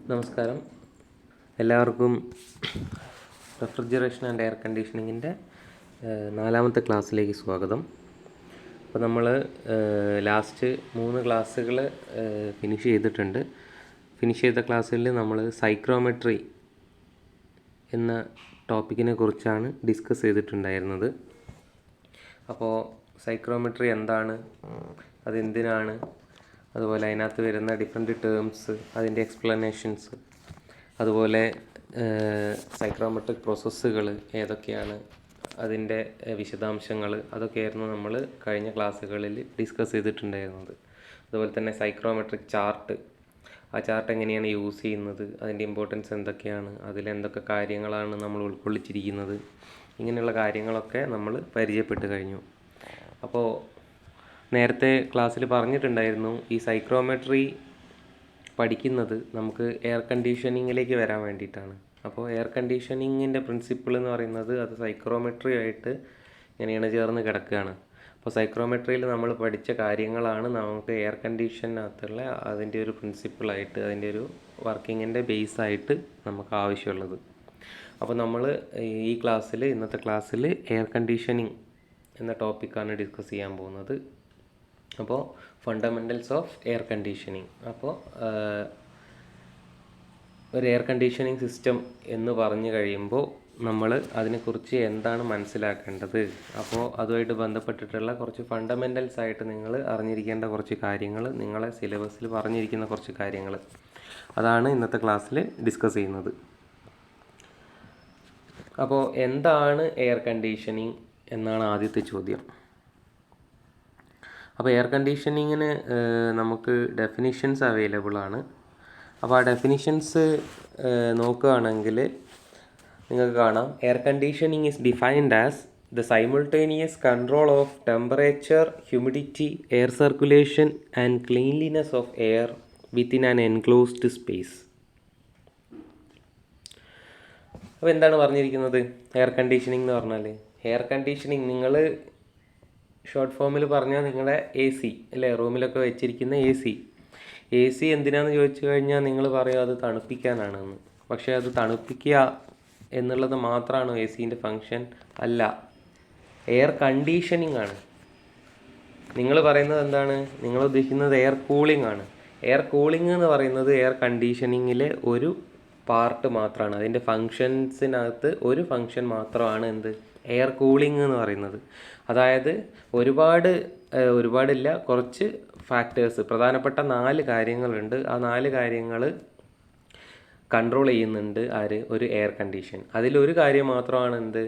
നമസ്കാരം. എല്ലാവർക്കും refrigeration and air കണ്ടീഷനിങ്ങിൻ്റെ 4ാമത്തെ ക്ലാസ്സിലേക്ക് സ്വാഗതം. അപ്പോൾ നമ്മൾ ലാസ്റ്റ് 3 ക്ലാസ്സുകൾ ഫിനിഷ് ചെയ്തിട്ടുണ്ട്. ഫിനിഷ് ചെയ്ത ക്ലാസ്സിൽ നമ്മൾ സൈക്രോമെട്രി എന്ന ടോപ്പിക്കിനെ കുറിച്ചാണ് ഡിസ്കസ് ചെയ്തിട്ടുണ്ടായിരുന്നത്. അപ്പോൾ സൈക്രോമെട്രി എന്താണ്, അതെന്തിനാണ്, അതുപോലെ അതിനകത്ത് വരുന്ന ഡിഫറെൻറ്റ് ടേംസ്, അതിൻ്റെ എക്സ്പ്ലനേഷൻസ്, അതുപോലെ സൈക്രോമെട്രിക് പ്രോസസ്സുകൾ ഏതൊക്കെയാണ്, അതിൻ്റെ വിശദാംശങ്ങൾ, അതൊക്കെയായിരുന്നു നമ്മൾ കഴിഞ്ഞ ക്ലാസ്സുകളിൽ ഡിസ്കസ് ചെയ്തിട്ടുണ്ടായിരുന്നത്. അതുപോലെ തന്നെ സൈക്രോമെട്രിക് ചാർട്ട്, ആ ചാർട്ട് എങ്ങനെയാണ് യൂസ് ചെയ്യുന്നത്, അതിൻ്റെ ഇമ്പോർട്ടൻസ് എന്തൊക്കെയാണ്, അതിലെന്തൊക്കെ കാര്യങ്ങളാണ് നമ്മൾ ഉൾക്കൊള്ളിച്ചിരിക്കുന്നത്, ഇങ്ങനെയുള്ള കാര്യങ്ങളൊക്കെ നമ്മൾ പരിചയപ്പെട്ട് കഴിഞ്ഞു. അപ്പോൾ നേരത്തെ ക്ലാസ്സിൽ പറഞ്ഞിട്ടുണ്ടായിരുന്നു, ഈ സൈക്രോമെട്രി പഠിക്കുന്നത് നമുക്ക് എയർ കണ്ടീഷനിങ്ങിലേക്ക് വരാൻ വേണ്ടിയിട്ടാണ്. അപ്പോൾ എയർ കണ്ടീഷനിങ്ങിൻ്റെ പ്രിൻസിപ്പിൾ എന്ന് പറയുന്നത് അത് സൈക്രോമെട്രി ആയിട്ട് ഇങ്ങനെയാണ് ചേർന്ന് കിടക്കുകയാണ്. അപ്പോൾ സൈക്രോമെട്രിയിൽ നമ്മൾ പഠിച്ച കാര്യങ്ങളാണ് നമുക്ക് എയർ കണ്ടീഷനകത്തുള്ള അതിൻ്റെ ഒരു പ്രിൻസിപ്പിളായിട്ട്, അതിൻ്റെ ഒരു വർക്കിങ്ങിൻ്റെ ബേസായിട്ട് നമുക്ക് ആവശ്യമുള്ളത്. അപ്പോൾ നമ്മൾ ഈ ക്ലാസ്സിൽ, ഇന്നത്തെ ക്ലാസ്സിൽ എയർ കണ്ടീഷനിങ് എന്ന ടോപ്പിക്കാണ് ഡിസ്കസ് ചെയ്യാൻ പോകുന്നത്. അപ്പോൾ ഫണ്ടമെൻ്റൽസ് ഓഫ് എയർ കണ്ടീഷനിങ്. അപ്പോൾ ഒരു എയർ കണ്ടീഷനിങ് സിസ്റ്റം എന്ന് പറഞ്ഞു കഴിയുമ്പോൾ നമ്മൾ അതിനെക്കുറിച്ച് എന്താണ് മനസ്സിലാക്കേണ്ടത്, അപ്പോൾ അതുമായിട്ട് ബന്ധപ്പെട്ടിട്ടുള്ള കുറച്ച് ഫണ്ടമെൻ്റൽസ് ആയിട്ട് നിങ്ങൾ അറിഞ്ഞിരിക്കേണ്ട കുറച്ച് കാര്യങ്ങൾ, നിങ്ങളെ സിലബസിൽ പറഞ്ഞിരിക്കുന്ന കുറച്ച് കാര്യങ്ങൾ, അതാണ് ഇന്നത്തെ ക്ലാസ്സിൽ ഡിസ്കസ് ചെയ്യുന്നത്. അപ്പോൾ എന്താണ് എയർ കണ്ടീഷനിങ് എന്നാണ് ആദ്യത്തെ ചോദ്യം. അപ്പോൾ എയർ കണ്ടീഷനിങ്ങിന് നമുക്ക് ഡെഫിനിഷൻസ് അവൈലബിൾ ആണ്. അപ്പോൾ ആ ഡെഫിനിഷൻസ് നോക്കുകയാണെങ്കിൽ നിങ്ങൾക്ക് കാണാം, air conditioning is defined as the simultaneous control of temperature, humidity, air circulation and cleanliness of air within an enclosed space. അപ്പോൾ എന്താണ് പറഞ്ഞിരിക്കുന്നത് എയർ കണ്ടീഷനിങ് എന്ന് പറഞ്ഞാൽ? എയർ കണ്ടീഷനിങ് നിങ്ങൾ ഷോർട്ട് ഫോമിൽ പറഞ്ഞാൽ നിങ്ങളുടെ AC അല്ലേ, റൂമിലൊക്കെ വെച്ചിരിക്കുന്ന എ സി എന്തിനാന്ന് ചോദിച്ചു കഴിഞ്ഞാൽ നിങ്ങൾ പറയും അത് തണുപ്പിക്കാനാണെന്ന്. പക്ഷേ അത് തണുപ്പിക്കുക എന്നുള്ളത് മാത്രമാണോ ACൻ്റെ ഫങ്ഷൻ? അല്ല, എയർ കണ്ടീഷനിങ് ആണ്. നിങ്ങൾ പറയുന്നത് എന്താണ്? നിങ്ങൾ ഉദ്ദേശിക്കുന്നത് എയർ കൂളിംഗ് ആണ്. എയർ കൂളിംഗ് എന്ന് പറയുന്നത് എയർ കണ്ടീഷനിങ്ങിലെ ഒരു പാർട്ട് മാത്രമാണ്. അതിൻ്റെ ഫങ്ഷൻസിനകത്ത് ഒരു ഫങ്ഷൻ മാത്രമാണ് എന്ത്? എയർ കൂളിംഗ് എന്ന് പറയുന്നത്. അതായത് ഒരുപാടില്ല, കുറച്ച് ഫാക്ടേഴ്സ്, പ്രധാനപ്പെട്ട 4 കാര്യങ്ങളുണ്ട്. ആ 4 കാര്യങ്ങൾ കൺട്രോൾ ചെയ്യുന്നുണ്ട് ആര്? ഒരു എയർ കണ്ടീഷൻ. അതിലൊരു കാര്യം മാത്രമാണ് എന്ത്?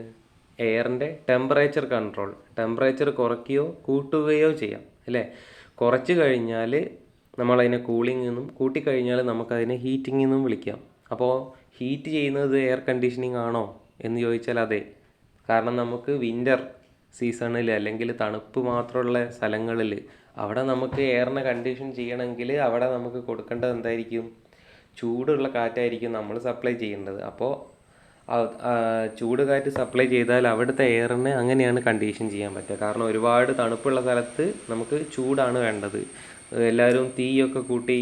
എയറിൻ്റെ ടെമ്പറേച്ചർ കൺട്രോൾ. ടെമ്പറേച്ചർ കുറയ്ക്കുകയോ കൂട്ടുകയോ ചെയ്യാം അല്ലേ. കുറച്ച് കഴിഞ്ഞാൽ നമ്മളതിനെ കൂളിംഗ് എന്നും, കൂട്ടിക്കഴിഞ്ഞാൽ നമുക്കതിനെ ഹീറ്റിംഗ് എന്നും വിളിക്കാം. അപ്പോൾ ഹീറ്റ് ചെയ്യുന്നത് എയർ കണ്ടീഷനിങ് ആണോ എന്ന് ചോദിച്ചാൽ അതെ. കാരണം നമുക്ക് വിൻ്റർ സീസണിൽ അല്ലെങ്കിൽ തണുപ്പ് മാത്രമുള്ള സ്ഥലങ്ങളിൽ അവിടെ നമുക്ക് എയറിനെ കണ്ടീഷൻ ചെയ്യണമെങ്കിൽ അവിടെ നമുക്ക് കൊടുക്കേണ്ടത് എന്തായിരിക്കും? ചൂടുള്ള കാറ്റായിരിക്കും നമ്മൾ സപ്ലൈ ചെയ്യേണ്ടത്. അപ്പോൾ ചൂട് കാറ്റ് സപ്ലൈ ചെയ്താൽ അവിടുത്തെ എയറിനെ അങ്ങനെയാണ് കണ്ടീഷൻ ചെയ്യാൻ പറ്റുക. കാരണം ഒരുപാട് തണുപ്പുള്ള സ്ഥലത്ത് നമുക്ക് ചൂടാണ് വേണ്ടത്. എല്ലാവരും തീയൊക്കെ കൂട്ടി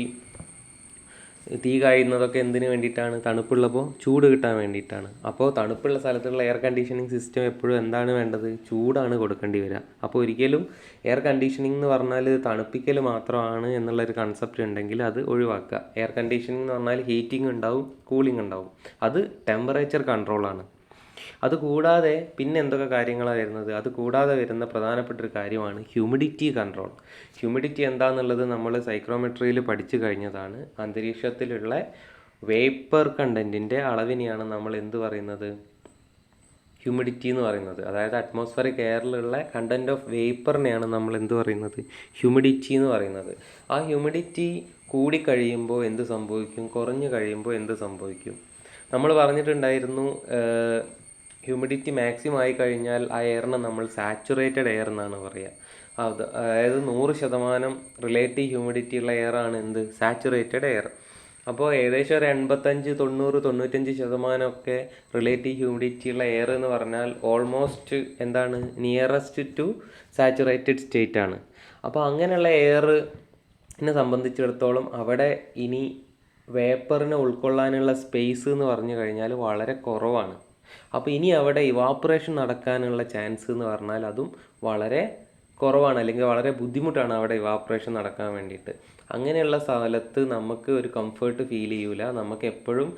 തീ കായുന്നതൊക്കെ എന്തിനു വേണ്ടിയിട്ടാണ്? തണുപ്പുള്ളപ്പോൾ ചൂട് കിട്ടാൻ വേണ്ടിയിട്ടാണ്. അപ്പോൾ തണുപ്പുള്ള സ്ഥലത്തുള്ള എയർ കണ്ടീഷനിങ് സിസ്റ്റം എപ്പോഴും എന്താണ് വേണ്ടത്? ചൂടാണ് കൊടുക്കേണ്ടി വരിക. അപ്പോൾ ഒരിക്കലും എയർ കണ്ടീഷനിങ് എന്ന് പറഞ്ഞാൽ തണുപ്പിക്കൽ മാത്രമാണ് എന്നുള്ളൊരു കൺസെപ്റ്റ് ഉണ്ടെങ്കിൽ അത് ഒഴിവാക്കുക. എയർ കണ്ടീഷനിങ് എന്ന് പറഞ്ഞാൽ ഹീറ്റിംഗ് ഉണ്ടാവും, കൂളിംഗ് ഉണ്ടാവും. അത് ടെമ്പറേച്ചർ കൺട്രോളാണ്. അതുകൂടാതെ പിന്നെ എന്തൊക്കെ കാര്യങ്ങളാണ് വരുന്നത്? അത് കൂടാതെ വരുന്ന പ്രധാനപ്പെട്ട ഒരു കാര്യമാണ് ഹ്യൂമിഡിറ്റി കൺട്രോൾ. ഹ്യൂമിഡിറ്റി എന്താണെന്നുള്ളത് നമ്മൾ സൈക്രോമെട്രിയിൽ പഠിച്ചു കഴിഞ്ഞതാണ്. അന്തരീക്ഷത്തിലുള്ള വേപ്പർ കണ്ടൻറ്റിൻ്റെ അളവിനെയാണ് നമ്മൾ എന്ത് പറയുന്നത്? ഹ്യൂമിഡിറ്റി എന്ന് പറയുന്നത്. അതായത് അറ്റ്മോസ്ഫിയറിക് എയറിലുള്ള കണ്ടൻറ്റ് ഓഫ് വേപ്പറിനെയാണ് നമ്മൾ എന്ത് പറയുന്നത്? ഹ്യൂമിഡിറ്റി എന്ന് പറയുന്നത്. ആ ഹ്യൂമിഡിറ്റി കൂടിക്കഴിയുമ്പോൾ എന്ത് സംഭവിക്കും? കുറഞ്ഞു കഴിയുമ്പോൾ എന്ത് സംഭവിക്കും? നമ്മൾ പറഞ്ഞിട്ടുണ്ടായിരുന്നു, ഹ്യൂമിഡിറ്റി മാക്സിമം ആയി കഴിഞ്ഞാൽ ആ എയറിനെ നമ്മൾ സാച്ചുറേറ്റഡ് എയർ എന്നാണ് പറയുക. അതായത് 100% റിലേറ്റീവ് ഹ്യൂമിഡിറ്റി ഉള്ള എയറാണ് എന്ത്? Saturated air. അപ്പോൾ ഏകദേശം ഒരു 85, 90, 95% ഒക്കെ റിലേറ്റീവ് ഹ്യൂമിഡിറ്റി ഉള്ള എയർ എന്ന് പറഞ്ഞാൽ ഓൾമോസ്റ്റ് എന്താണ്? നിയറസ്റ്റ് ടു സാച്ചുറേറ്റഡ് സ്റ്റേറ്റ് ആണ്. അപ്പോൾ അങ്ങനെയുള്ള എയറിനെ സംബന്ധിച്ചിടത്തോളം അവിടെ ഇനി വേപ്പറിനെ ഉൾക്കൊള്ളാനുള്ള സ്പേസ് എന്ന് പറഞ്ഞു കഴിഞ്ഞാൽ വളരെ കുറവാണ്. അപ്പോൾ ഇനി അവിടെ ഇവാപ്പറേഷൻ നടക്കാനുള്ള ചാൻസ് എന്ന് പറഞ്ഞാൽ അതും വളരെ കുറവാണ്, അല്ലെങ്കിൽ വളരെ ബുദ്ധിമുട്ടാണ് അവിടെ ഇവാപ്പറേഷൻ നടക്കാൻ വേണ്ടിയിട്ട്. അങ്ങനെയുള്ള സ്ഥലത്ത് നമുക്ക് ഒരു കംഫേർട്ട് ഫീൽ ചെയ്യൂല. നമുക്ക് എപ്പോഴും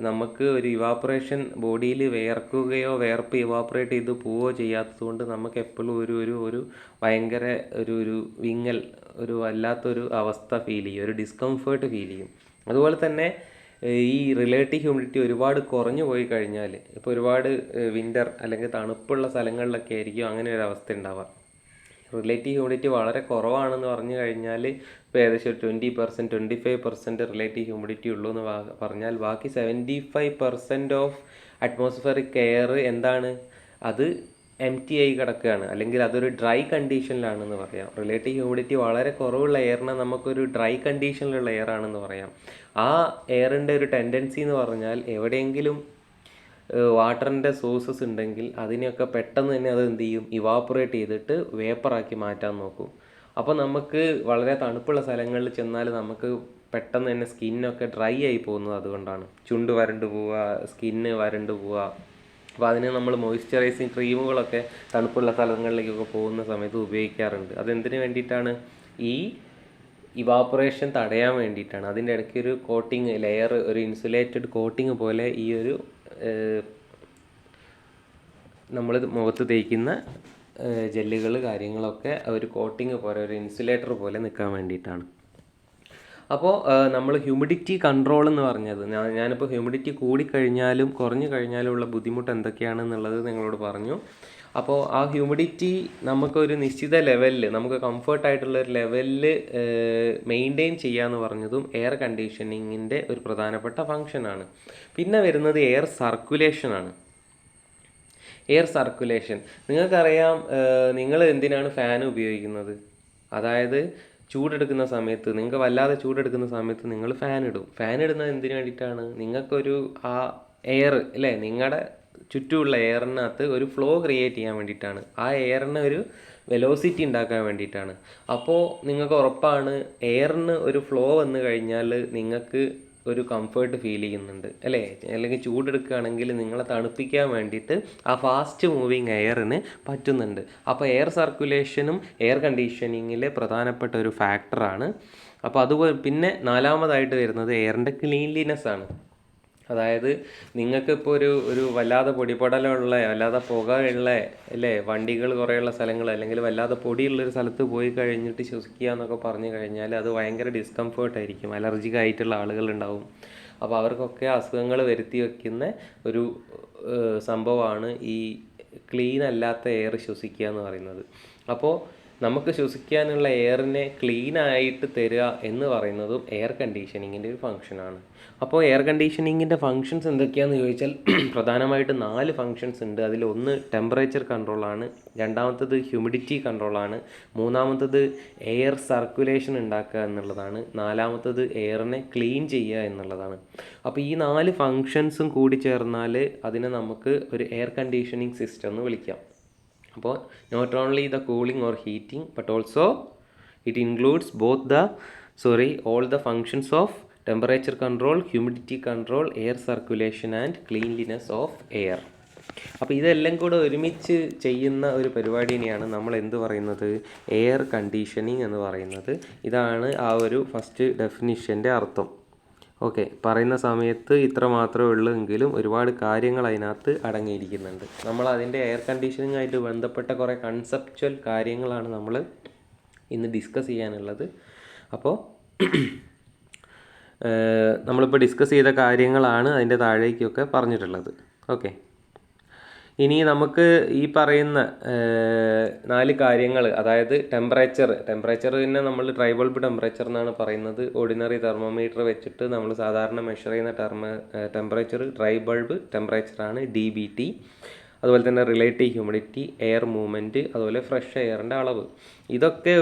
നമുക്ക് ഒരു ഇവാപ്പറേഷൻ ബോഡിയിൽ വിയർക്കുകയോ വിയർപ്പ് ഇവാപ്പറേറ്റ് ചെയ്ത് പോവുകയോ ചെയ്യാത്തത് കൊണ്ട് നമുക്ക് എപ്പോഴും ഒരു ഒരു ഒരു ഭയങ്കര ഒരു വിങ്ങൽ, ഒരു വല്ലാത്തൊരു അവസ്ഥ ഫീൽ ചെയ്യും, ഒരു ഡിസ്കംഫേർട്ട് ഫീൽ ചെയ്യും. അതുപോലെ തന്നെ ഈ റിലേറ്റീവ് ഹ്യൂമിഡിറ്റി ഒരുപാട് കുറഞ്ഞു പോയി കഴിഞ്ഞാൽ, ഇപ്പോൾ ഒരുപാട് വിൻ്റർ അല്ലെങ്കിൽ തണുപ്പുള്ള സ്ഥലങ്ങളിലൊക്കെ ആയിരിക്കും അങ്ങനെ ഒരു അവസ്ഥ ഉണ്ടാവുക. റിലേറ്റീവ് ഹ്യൂമിഡിറ്റി വളരെ കുറവാണെന്ന് പറഞ്ഞു കഴിഞ്ഞാൽ ഇപ്പോൾ ഏകദേശം 20%, 25% റിലേറ്റീവ് ഹ്യൂമിഡിറ്റി ഉള്ളൂ എന്ന് പറഞ്ഞാൽ ബാക്കി 75% ഓഫ് അറ്റ്മോസ്ഫിയറിക് എയർ എന്താണ്, അത് എംപ്റ്റി ആയി കിടക്കുകയാണ്, അല്ലെങ്കിൽ അതൊരു ഡ്രൈ കണ്ടീഷനിലാണെന്ന് പറയാം. റിലേറ്റീവ് ഹ്യൂമിഡിറ്റി വളരെ കുറവുള്ള എയറിനെ നമുക്കൊരു ഡ്രൈ കണ്ടീഷനിലുള്ള എയർ ആണെന്ന് പറയാം. ആ എയറിൻ്റെ ഒരു ടെൻഡൻസി എന്ന് പറഞ്ഞാൽ എവിടെയെങ്കിലും വാട്ടറിൻ്റെ സോഴ്സസ് ഉണ്ടെങ്കിൽ അതിനെയൊക്കെ പെട്ടെന്ന് തന്നെ അത് എന്ത് ചെയ്യും, ഇവാപ്പറേറ്റ് ചെയ്തിട്ട് വേപ്പറാക്കി മാറ്റാൻ നോക്കും. അപ്പോൾ നമുക്ക് വളരെ തണുപ്പുള്ള സ്ഥലങ്ങളിൽ ചെന്നാൽ നമുക്ക് പെട്ടെന്ന് തന്നെ സ്കിന്നൊക്കെ ഡ്രൈ ആയി പോകുന്നത് അതുകൊണ്ടാണ്. ചുണ്ട് വരണ്ട് പോവുക, സ്കിന്ന് വരണ്ട് പോവുക. അപ്പോൾ അതിന് നമ്മൾ മോയ്സ്ചറൈസിങ് ക്രീമുകളൊക്കെ തണുപ്പുള്ള സ്ഥലങ്ങളിലേക്കൊക്കെ പോകുന്ന സമയത്ത് ഉപയോഗിക്കാറുണ്ട്. അതെന്തിനു വേണ്ടിയിട്ടാണ്? ഈ ഇവാപ്പറേഷൻ തടയാൻ വേണ്ടിയിട്ടാണ്. അതിൻ്റെ ഇടയ്ക്ക് ഒരു കോട്ടിങ് ലെയർ, ഒരു ഇൻസുലേറ്റഡ് കോട്ടിങ് പോലെ ഈ ഒരു നമ്മൾ മുഖത്ത് തേക്കുന്ന ജെല്ലുകൾ കാര്യങ്ങളൊക്കെ ഒരു കോട്ടിങ് പോലെ, ഒരു ഇൻസുലേറ്റർ പോലെ നിൽക്കാൻ വേണ്ടിയിട്ടാണ്. അപ്പോൾ നമ്മൾ ഹ്യൂമിഡിറ്റി കൺട്രോൾ എന്ന് പറഞ്ഞത്, ഞാനിപ്പോൾ ഹ്യൂമിഡിറ്റി കൂടിക്കഴിഞ്ഞാലും കുറഞ്ഞു കഴിഞ്ഞാലും ഉള്ള ബുദ്ധിമുട്ട് എന്തൊക്കെയാണെന്നുള്ളത് നിങ്ങളോട് പറഞ്ഞു. അപ്പോൾ ആ ഹ്യൂമിഡിറ്റി നമുക്കൊരു നിശ്ചിത ലെവലിൽ, നമുക്ക് കംഫർട്ടായിട്ടുള്ള ഒരു ലെവലിൽ മെയിൻറ്റെയിൻ ചെയ്യാമെന്ന് പറഞ്ഞതും എയർ കണ്ടീഷനിങ്ങിൻ്റെ ഒരു പ്രധാനപ്പെട്ട ഫങ്ഷനാണ്. പിന്നെ വരുന്നത് എയർ സർക്കുലേഷനാണ്. എയർ സർക്കുലേഷൻ നിങ്ങൾക്കറിയാം, നിങ്ങൾ എന്തിനാണ് ഫാൻ ഉപയോഗിക്കുന്നത്? അതായത് ചൂടെടുക്കുന്ന സമയത്ത്, നിങ്ങൾക്ക് വല്ലാതെ ചൂടെടുക്കുന്ന സമയത്ത് നിങ്ങൾ ഫാൻ ഇടും. ഫാൻ ഇടുന്നത് എന്തിനു വേണ്ടിയിട്ടാണ്? നിങ്ങൾക്കൊരു ആ എയർ അല്ലേ, നിങ്ങളുടെ ചുറ്റുമുള്ള എയറിനകത്ത് ഒരു ഫ്ലോ ക്രിയേറ്റ് ചെയ്യാൻ വേണ്ടിയിട്ടാണ്. ആ എയറിന് ഒരു വെലോസിറ്റി ഉണ്ടാക്കാൻ വേണ്ടിയിട്ടാണ്. അപ്പോൾ നിങ്ങൾക്ക് ഉറപ്പാണ് എയറിന് ഒരു ഫ്ലോ വന്നു കഴിഞ്ഞാൽ നിങ്ങൾക്ക് ഒരു കംഫേർട്ട് ഫീൽ ചെയ്യുന്നുണ്ട് അല്ലേ? അല്ലെങ്കിൽ ചൂടെടുക്കുകയാണെങ്കിൽ നിങ്ങളെ തണുപ്പിക്കാൻ വേണ്ടിയിട്ട് ആ ഫാസ്റ്റ് മൂവിങ് എയറിന് പറ്റുന്നുണ്ട്. അപ്പോൾ എയർ സർക്കുലേഷനും എയർ കണ്ടീഷനിങ്ങിലെ പ്രധാനപ്പെട്ട ഒരു ഫാക്ടറാണ്. അപ്പോൾ അതുപോലെ പിന്നെ നാലാമതായിട്ട് വരുന്നത് എയറിൻ്റെ ക്ലീൻലിനെസ് ആണ്. അതായത് നിങ്ങൾക്കിപ്പോൾ ഒരു വല്ലാതെ പൊടിപടലമുള്ള, വല്ലാതെ പുകയുള്ള അല്ലേ, വണ്ടികൾ കുറേയുള്ള സ്ഥലങ്ങൾ, അല്ലെങ്കിൽ വല്ലാതെ പൊടിയുള്ളൊരു സ്ഥലത്ത് പോയി കഴിഞ്ഞിട്ട് ശ്വസിക്കുക എന്നൊക്കെ പറഞ്ഞു കഴിഞ്ഞാൽ അത് ഭയങ്കര ഡിസ്കംഫേർട്ടായിരിക്കും. അലർജിക് ആയിട്ടുള്ള ആളുകളുണ്ടാവും. അപ്പോൾ അവർക്കൊക്കെ അസുഖങ്ങൾ വരുത്തി വയ്ക്കുന്ന ഒരു സംഭവമാണ് ഈ ക്ലീൻ അല്ലാത്ത എയർ ശ്വസിക്കുക എന്ന് പറയുന്നത്. അപ്പോൾ നമുക്ക് ശ്വസിക്കാനുള്ള എയറിനെ ക്ലീനായിട്ട് തരിക എന്ന് പറയുന്നതും എയർ കണ്ടീഷനിങ്ങിൻ്റെ ഒരു ഫങ്ഷനാണ്. അപ്പോൾ എയർ കണ്ടീഷനിങ്ങിൻ്റെ ഫങ്ഷൻസ് എന്തൊക്കെയാണെന്ന് ചോദിച്ചാൽ പ്രധാനമായിട്ട് 4 ഫങ്ഷൻസ് ഉണ്ട്. അതിലൊന്ന് ടെമ്പറേച്ചർ കൺട്രോളാണ്, രണ്ടാമത്തത് ഹ്യൂമിഡിറ്റി കൺട്രോളാണ്, മൂന്നാമത്തത് എയർ സർക്കുലേഷൻ ഉണ്ടാക്കുക എന്നുള്ളതാണ്, നാലാമത്തത് എയറിനെ ക്ലീൻ ചെയ്യുക എന്നുള്ളതാണ്. അപ്പോൾ ഈ 4 ഫങ്ഷൻസും കൂടി ചേർന്നാൽ അതിനെ നമുക്ക് ഒരു എയർ കണ്ടീഷനിങ് സിസ്റ്റം എന്ന് വിളിക്കാം. അപ്പോൾ not only the cooling or heating but also it includes all the functions of temperature control, humidity control, air circulation and cleanliness of air. അപ്പോൾ ഇതെല്ലാം കൂടെ ഒരുമിച്ച് ചെയ്യുന്ന ഒരു പരിപാടിനെയാണ് നമ്മൾ എന്ത് പറയുന്നത്? എയർ കണ്ടീഷനിങ് എന്ന് പറയുന്നത്. ഇതാണ് ആ ഒരു ഫസ്റ്റ് ഡെഫിനിഷൻ്റെ അർത്ഥം. ഓക്കെ, പറയുന്ന സമയത്ത് ഇത്ര മാത്രമേ ഉള്ളൂ എങ്കിലും ഒരുപാട് കാര്യങ്ങൾ അതിനകത്ത് അടങ്ങിയിരിക്കുന്നുണ്ട്. നമ്മൾ അതിൻ്റെ എയർ കണ്ടീഷനിങ്ങായിട്ട് ബന്ധപ്പെട്ട കുറേ കൺസെപ്ച്വൽ കാര്യങ്ങളാണ് നമ്മൾ ഇന്ന് ഡിസ്കസ് ചെയ്യാനുള്ളത്. അപ്പോൾ നമ്മളിപ്പോൾ ഡിസ്കസ് ചെയ്ത കാര്യങ്ങളാണ് അതിൻ്റെ താഴേക്കൊക്കെ പറഞ്ഞിട്ടുള്ളത്. ഓക്കെ, ഇനി നമുക്ക് ഈ പറയുന്ന 4 കാര്യങ്ങൾ, അതായത് ടെമ്പറേച്ചറിനെ നമ്മൾ ഡ്രൈ ബൾബ് ടെമ്പറേച്ചർ എന്നാണ് പറയുന്നത്. ഓർഡിനറി തെർമോമീറ്റർ വെച്ചിട്ട് നമ്മൾ സാധാരണ മെഷർ ചെയ്യുന്ന ടെമ്പറേച്ചർ ഡ്രൈ ബൾബ് ടെമ്പറേച്ചറാണ്, DBT. അതുപോലെ തന്നെ റിലേറ്റീവ് ഹ്യൂമിഡിറ്റി, എയർ മൂവ്മെൻറ്റ്, അതുപോലെ ഫ്രഷ് എയറിൻ്റെ അളവ്. ഇതൊക്കെ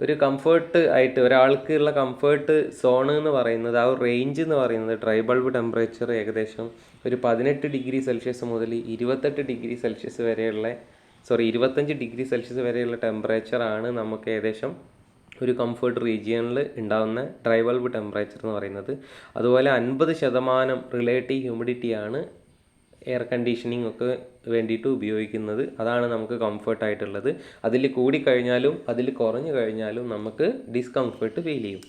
ഒരു കംഫേർട്ട് ആയിട്ട് ഒരാൾക്ക് ഉള്ള കംഫേർട്ട് സോൺ എന്ന് പറയുന്നത്, ആ ഒരു റേഞ്ച് എന്ന് പറയുന്നത് ഡ്രൈ ബൾബ് ടെമ്പറേച്ചർ ഏകദേശം ഒരു 18 ഡിഗ്രി സെൽഷ്യസ് മുതൽ 25 ഡിഗ്രി സെൽഷ്യസ് വരെയുള്ള ടെമ്പറേച്ചറാണ് നമുക്ക് ഏകദേശം ഒരു കംഫർട്ട് റീജിയണിൽ ഉണ്ടാകുന്ന ഡ്രൈ ബൾബ് ടെമ്പറേച്ചർ എന്ന് പറയുന്നത്. അതുപോലെ 50% റിലേറ്റീവ് ഹ്യൂമിഡിറ്റിയാണ് എയർ കണ്ടീഷനിങ് ഒക്കെ വേണ്ടിയിട്ട് ഉപയോഗിക്കുന്നത്. അതാണ് നമുക്ക് കംഫർട്ടായിട്ടുള്ളത്. അതിൽ കൂടിക്കഴിഞ്ഞാലും അതിൽ കുറഞ്ഞു കഴിഞ്ഞാലും നമുക്ക് ഡിസ്കംഫർട്ട് ഫീൽ ചെയ്യും.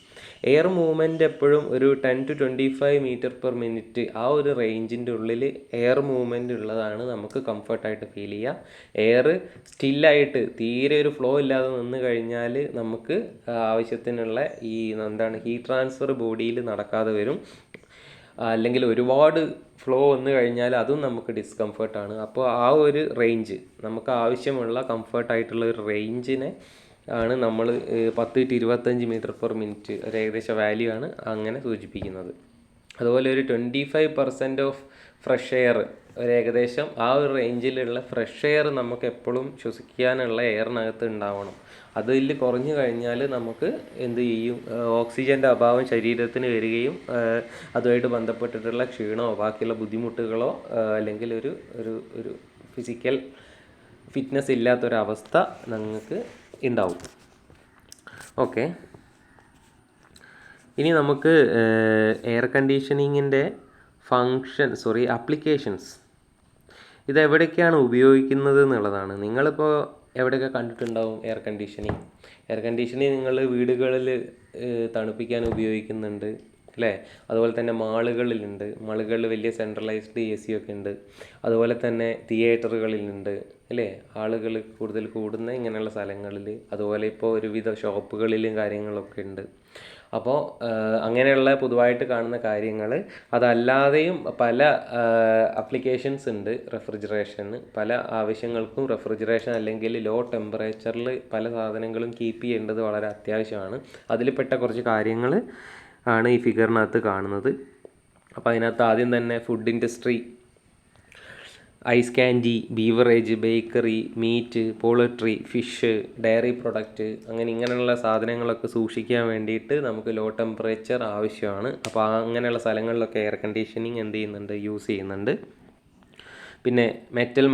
എയർ മൂവ്മെൻറ്റ് എപ്പോഴും ഒരു 10 to 25 മീറ്റർ/മിനിറ്റ് ആ ഒരു റേഞ്ചിൻ്റെ ഉള്ളിൽ എയർ മൂവ്മെൻറ്റ് ഉള്ളതാണ് നമുക്ക് കംഫർട്ടായിട്ട് ഫീൽ ചെയ്യുക. എയർ സ്റ്റില്ലായിട്ട് തീരെ ഒരു ഫ്ലോ ഇല്ലാതെ നിന്ന് കഴിഞ്ഞാൽ നമുക്ക് ആവശ്യത്തിനുള്ള ഈ ഹീറ്റ് ട്രാൻസ്ഫർ ബോഡിയിൽ നടക്കാതെ വരും. അല്ലെങ്കിൽ ഒരുപാട് ഫ്ലോ വന്നു കഴിഞ്ഞാൽ അതും നമുക്ക് ഡിസ്കംഫർട്ടാണ്. അപ്പോൾ ആ ഒരു റേഞ്ച് നമുക്ക് ആവശ്യമുള്ള കംഫർട്ടായിട്ടുള്ള ഒരു റേഞ്ചിനെ ആണ് നമ്മൾ 10 to 25 മീറ്റർ/മിനിറ്റ് ഒരു ഏകദേശ വാല്യൂ ആണ് അങ്ങനെ സൂചിപ്പിക്കുന്നത്. അതുപോലെ ഒരു 25% ഓഫ് ഫ്രഷ് എയർ, ഒരു ഏകദേശം ആ ഒരു റേഞ്ചിലുള്ള ഫ്രഷ് എയർ നമുക്ക് എപ്പോഴും ശ്വസിക്കാനുള്ള എയറിനകത്ത് ഉണ്ടാവണം. അതിൽ കുറഞ്ഞു കഴിഞ്ഞാൽ നമുക്ക് എന്ത് ചെയ്യും, ഓക്സിജൻ്റെ അഭാവം ശരീരത്തിന് വരികയും അതുമായിട്ട് ബന്ധപ്പെട്ടിട്ടുള്ള ക്ഷീണമോ ബാക്കിയുള്ള ബുദ്ധിമുട്ടുകളോ അല്ലെങ്കിൽ ഒരു ഒരു ഒരു ഫിസിക്കൽ ഫിറ്റ്നസ് ഇല്ലാത്തൊരവസ്ഥ നിങ്ങൾക്ക് ഉണ്ടാവും. ഓക്കെ, ഇനി നമുക്ക് എയർ കണ്ടീഷനിങ്ങിൻ്റെ ആപ്ലിക്കേഷൻസ് ഇതെവിടേക്കാണ് ഉപയോഗിക്കുന്നത് എന്നുള്ളതാണ്. നിങ്ങളിപ്പോൾ എവിടെയൊക്കെ കണ്ടിട്ടുണ്ടാവും എയർ കണ്ടീഷനിങ് നിങ്ങൾ വീടുകളിൽ തണുപ്പിക്കാൻ ഉപയോഗിക്കുന്നുണ്ട് അല്ലേ? അതുപോലെ തന്നെ മാളുകളിലുണ്ട്. മാളുകളിൽ വലിയ സെൻട്രലൈസ്ഡ് AC ഒക്കെ ഉണ്ട്. അതുപോലെ തന്നെ തിയേറ്ററുകളിലുണ്ട് അല്ലേ? ആളുകൾ കൂടുതൽ കൂടുന്ന ഇങ്ങനെയുള്ള സ്ഥലങ്ങളിൽ. അതുപോലെ ഇപ്പോൾ ഒരുവിധ ഷോപ്പുകളിലും കാര്യങ്ങളൊക്കെ ഉണ്ട്. അപ്പോൾ അങ്ങനെയുള്ള പൊതുവായിട്ട് കാണുന്ന കാര്യങ്ങൾ. അതല്ലാതെയും പല ആപ്ലിക്കേഷൻസ് ഉണ്ട് റെഫ്രിജറേഷന്. പല ആവശ്യങ്ങൾക്കും റെഫ്രിജറേഷൻ അല്ലെങ്കിൽ ലോ ടെമ്പറേച്ചറിൽ പല സാധനങ്ങളും കീപ്പ് ചെയ്യേണ്ടത് വളരെ അത്യാവശ്യമാണ്. അതിൽപ്പെട്ട കുറച്ച് കാര്യങ്ങൾ ആണ് ഈ ഫിഗറിനകത്ത് കാണുന്നത്. അപ്പോൾ അതിനകത്ത് ആദ്യം തന്നെ food industry, ice candy, beverage, bakery, meat, poultry, fish, dairy product, ഇങ്ങനെയുള്ള സാധനങ്ങളൊക്കെ സൂക്ഷിക്കാൻ വേണ്ടിയിട്ട് നമുക്ക് ലോ ടെമ്പറേച്ചർ ആവശ്യമാണ്. അപ്പോൾ അങ്ങനെയുള്ള സ്ഥലങ്ങളിലൊക്കെ എയർ കണ്ടീഷനിങ് എന്ത് ചെയ്യുന്നുണ്ട്, യൂസ് ചെയ്യുന്നുണ്ട്. പിന്നെ മെറ്റൽ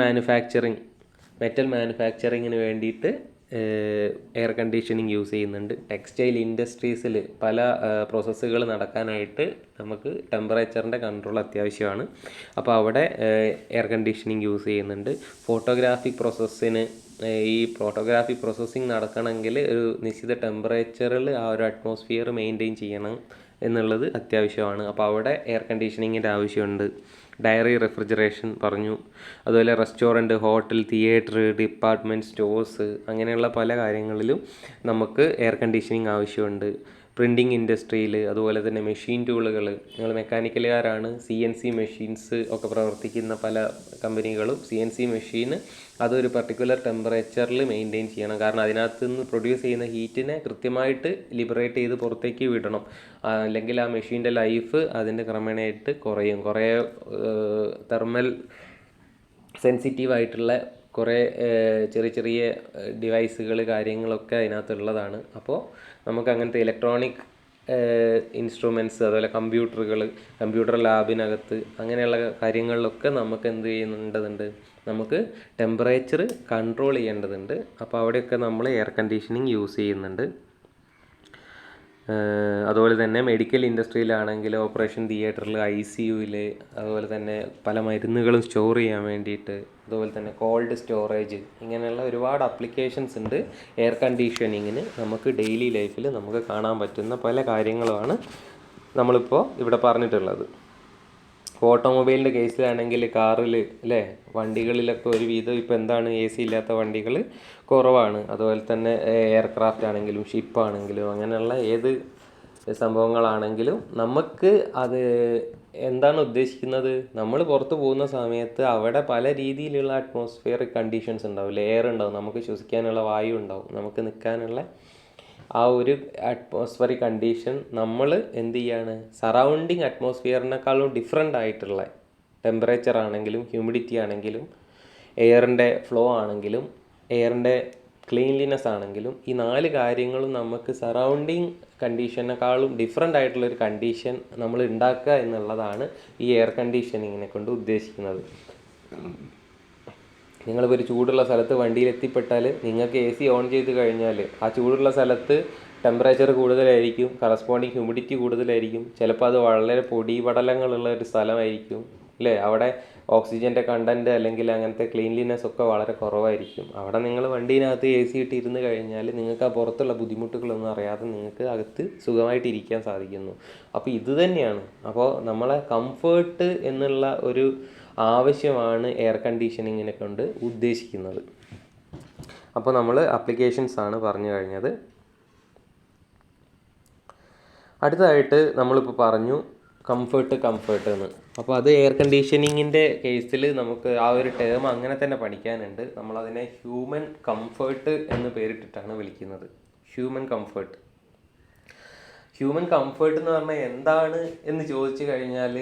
മാനുഫാക്ചറിങ്ങിന് വേണ്ടിയിട്ട് എയർ കണ്ടീഷനിങ് യൂസ് ചെയ്യുന്നുണ്ട്. ടെക്സ്റ്റൈൽ ഇൻഡസ്ട്രീസിൽ പല പ്രോസസ്സുകൾ നടക്കാനായിട്ട് നമുക്ക് ടെമ്പറേച്ചറിൻ്റെ കൺട്രോൾ അത്യാവശ്യമാണ്. അപ്പോൾ അവിടെ എയർ കണ്ടീഷനിങ് യൂസ് ചെയ്യുന്നുണ്ട്. ഫോട്ടോഗ്രാഫിക് പ്രോസസ്സിങ് നടക്കണമെങ്കിൽ ഒരു നിശ്ചിത ടെമ്പറേച്ചറിൽ ആ ഒരു അറ്റ്മോസ്ഫിയർ മെയിൻറ്റെയിൻ ചെയ്യണം എന്നുള്ളത് അത്യാവശ്യമാണ്. അപ്പോൾ അവിടെ എയർ കണ്ടീഷനിങ്ങിൻ്റെ ആവശ്യമുണ്ട്. ഡയറി റെഫ്രിജറേഷൻ പറഞ്ഞു. അതുപോലെ restaurant, hotel, theatre, department stores, അങ്ങനെയുള്ള പല കാര്യങ്ങളിലും നമുക്ക് എയർ കണ്ടീഷനിങ് ആവശ്യമുണ്ട്. പ്രിൻറ്റിങ് ഇൻഡസ്ട്രിയിൽ, അതുപോലെ തന്നെ മെഷീൻ ടൂളുകൾ, നിങ്ങൾ മെക്കാനിക്കലുകാരാണ്, CNC മെഷീൻസ് ഒക്കെ പ്രവർത്തിക്കുന്ന പല കമ്പനികളും CNC മെഷീൻ അതൊരു പർട്ടിക്കുലർ ടെമ്പറേച്ചറിൽ മെയിൻറ്റെയിൻ ചെയ്യണം. കാരണം അതിനകത്ത് നിന്ന് പ്രൊഡ്യൂസ് ചെയ്യുന്ന ഹീറ്റിനെ കൃത്യമായിട്ട് ലിബറേറ്റ് ചെയ്ത് പുറത്തേക്ക് വിടണം. അല്ലെങ്കിൽ ആ മെഷീൻ്റെ ലൈഫ് അതിൻ്റെ ക്രമേണയായിട്ട് കുറയും. കുറേ തെർമൽ സെൻസിറ്റീവായിട്ടുള്ള കുറേ ചെറിയ ഡിവൈസുകൾ കാര്യങ്ങളൊക്കെ അതിനകത്തുള്ളതാണ്. അപ്പോൾ നമുക്ക് അങ്ങനത്തെ ഇലക്ട്രോണിക് ഇൻസ്ട്രുമെൻറ്റ്സ്, അതുപോലെ കമ്പ്യൂട്ടർ ലാബിനകത്ത് അങ്ങനെയുള്ള കാര്യങ്ങളിലൊക്കെ നമുക്ക് എന്ത് ചെയ്യുന്നുണ്ട്, നമുക്ക് ടെമ്പറേച്ചർ കൺട്രോൾ ചെയ്യേണ്ടതുണ്ട്. അപ്പോൾ അവിടെയൊക്കെ നമ്മൾ എയർ കണ്ടീഷനിങ് യൂസ് ചെയ്യുന്നുണ്ട്. അതുപോലെ തന്നെ മെഡിക്കൽ ഇൻഡസ്ട്രിയിലാണെങ്കിൽ ഓപ്പറേഷൻ തിയേറ്ററിൽ, ICUയിൽ, അതുപോലെ തന്നെ പല മരുന്നുകളും സ്റ്റോർ ചെയ്യാൻ വേണ്ടിയിട്ട്, അതുപോലെ തന്നെ കോൾഡ് സ്റ്റോറേജ്, ഇങ്ങനെയുള്ള ഒരുപാട് ആപ്ലിക്കേഷൻസ് ഉണ്ട് എയർ കണ്ടീഷനിങ്ങിന്. നമുക്ക് ഡെയിലി ലൈഫിൽ നമുക്ക് കാണാൻ പറ്റുന്ന പല കാര്യങ്ങളുമാണ് നമ്മളിപ്പോൾ ഇവിടെ പറഞ്ഞിട്ടുള്ളത്. ഓട്ടോമൊബൈലിൻ്റെ കേസിലാണെങ്കിൽ കാറിൽ അല്ലേ, വണ്ടികളിലൊക്കെ ഒരുവിധം ഇപ്പോൾ എന്താണ് AC ഇല്ലാത്ത വണ്ടികൾ കുറവാണ്. അതുപോലെ തന്നെ എയർക്രാഫ്റ്റ് ആണെങ്കിലും ഷിപ്പാണെങ്കിലും അങ്ങനെയുള്ള ഏത് സംഭവങ്ങളാണെങ്കിലും നമുക്ക് അത് എന്താണ് ഉദ്ദേശിക്കുന്നത്, നമ്മൾ പുറത്ത് പോകുന്ന സമയത്ത് അവിടെ പല രീതിയിലുള്ള അറ്റ്മോസ്ഫിയറിക് കണ്ടീഷൻസ് ഉണ്ടാവും. എയർ ഉണ്ടാവും, നമുക്ക് ശ്വസിക്കാനുള്ള വായു ഉണ്ടാവും, നമുക്ക് നിൽക്കാനുള്ള ആ ഒരു അറ്റ്മോസ്ഫിയറിക് കണ്ടീഷൻ നമ്മൾ എന്ത് ചെയ്യാണ്, സറൗണ്ടിങ് അറ്റ്മോസ്ഫിയറിനേക്കാളും ഡിഫറെൻ്റ് ആയിട്ടുള്ള ടെമ്പറേച്ചർ ആണെങ്കിലും ഹ്യൂമിഡിറ്റി ആണെങ്കിലും എയറിൻ്റെ ഫ്ലോ ആണെങ്കിലും എയറിൻ്റെ ക്ലീൻലിനെസ് ആണെങ്കിലും ഈ 4 കാര്യങ്ങളും നമുക്ക് സറൗണ്ടിങ് കണ്ടീഷനേക്കാളും ഡിഫറെൻ്റ് ആയിട്ടുള്ളൊരു കണ്ടീഷൻ നമ്മൾ ഉണ്ടാക്കുക എന്നുള്ളതാണ് ഈ എയർ കണ്ടീഷനിങ്ങിനെ കൊണ്ട് ഉദ്ദേശിക്കുന്നത്. നിങ്ങളിപ്പോൾ ഒരു ചൂടുള്ള സ്ഥലത്ത് വണ്ടിയിൽ എത്തിപ്പെട്ടാൽ നിങ്ങൾക്ക് AC ഓൺ ചെയ്ത് കഴിഞ്ഞാൽ ആ ചൂടുള്ള സ്ഥലത്ത് ടെമ്പറേച്ചർ കൂടുതലായിരിക്കും, കറസ്പോണ്ടിങ് ഹ്യൂമിഡിറ്റി കൂടുതലായിരിക്കും. ചിലപ്പോൾ അത് വളരെ പൊടി പടലങ്ങളുള്ള ഒരു സ്ഥലമായിരിക്കും അല്ലേ? അവിടെ ഓക്സിജൻ്റെ കണ്ടൻറ്റ് അല്ലെങ്കിൽ അങ്ങനത്തെ ക്ലീൻലിനെസ് ഒക്കെ വളരെ കുറവായിരിക്കും. അവിടെ നിങ്ങൾ വണ്ടീനകത്ത് AC ഇട്ട് ഇരുന്ന് കഴിഞ്ഞാൽ നിങ്ങൾക്ക് ആ പുറത്തുള്ള ബുദ്ധിമുട്ടുകളൊന്നും അറിയാതെ നിങ്ങൾക്ക് അകത്ത് സുഖമായിട്ട് ഇരിക്കാൻ സാധിക്കുന്നു. അപ്പോൾ ഇത് തന്നെയാണ്. അപ്പോൾ നമ്മളെ കംഫേർട്ട് എന്നുള്ള ഒരു ആവശ്യമാണ് എയർ കണ്ടീഷനിങ്ങിനെ കൊണ്ട് ഉദ്ദേശിക്കുന്നത്. അപ്പോൾ നമ്മൾ അപ്ലിക്കേഷൻസ് ആണ് പറഞ്ഞു കഴിഞ്ഞത്. അടുത്തതായിട്ട് നമ്മളിപ്പോൾ പറഞ്ഞു കംഫേർട്ട് എന്ന്. അപ്പോൾ അത് എയർ കണ്ടീഷനിങ്ങിൻ്റെ കേസിൽ നമുക്ക് ആ ഒരു ടേം അങ്ങനെ തന്നെ പഠിക്കാനുണ്ട്. നമ്മളതിനെ ഹ്യൂമൻ കംഫേർട്ട് എന്ന് പേരിട്ടിട്ടാണ് വിളിക്കുന്നത്. ഹ്യൂമൻ കംഫേർട്ട് എന്ന് പറഞ്ഞാൽ എന്താണ് എന്ന് ചോദിച്ചു കഴിഞ്ഞാൽ,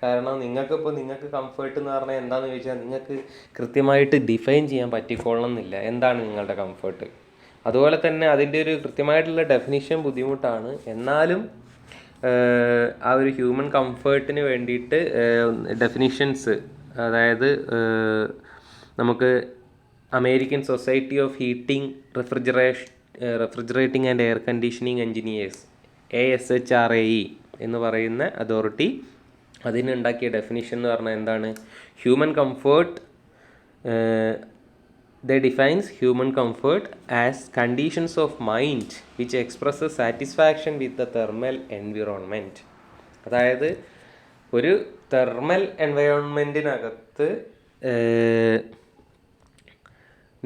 കാരണം നിങ്ങൾക്ക് കംഫേർട്ട് എന്ന് പറഞ്ഞാൽ എന്താണെന്ന് ചോദിച്ചാൽ നിങ്ങൾക്ക് കൃത്യമായിട്ട് ഡിഫൈൻ ചെയ്യാൻ പറ്റിക്കൊള്ളണം എന്നില്ല എന്താണ് നിങ്ങളുടെ കംഫേർട്ട്. അതുപോലെ തന്നെ അതിൻ്റെ ഒരു കൃത്യമായിട്ടുള്ള ഡെഫിനിഷൻ ബുദ്ധിമുട്ടാണ്. എന്നാലും ആ ഒരു ഹ്യൂമൻ കംഫേർട്ടിന് വേണ്ടിയിട്ട് ഡെഫിനിഷൻസ്, അതായത് നമുക്ക് American society of heating refrigerating and air conditioning engineers ASHRAE എന്ന് പറയുന്ന അതോറിറ്റി അതിനുണ്ടാക്കിയ ഡെഫിനിഷൻ എന്ന് പറഞ്ഞാൽ എന്താണ്? Human comfort, they defines human comfort as conditions of mind which expresses satisfaction with the thermal environment. അതായത് ഒരു തെർമൽ എൻവയോൺമെൻറ്റിനകത്ത്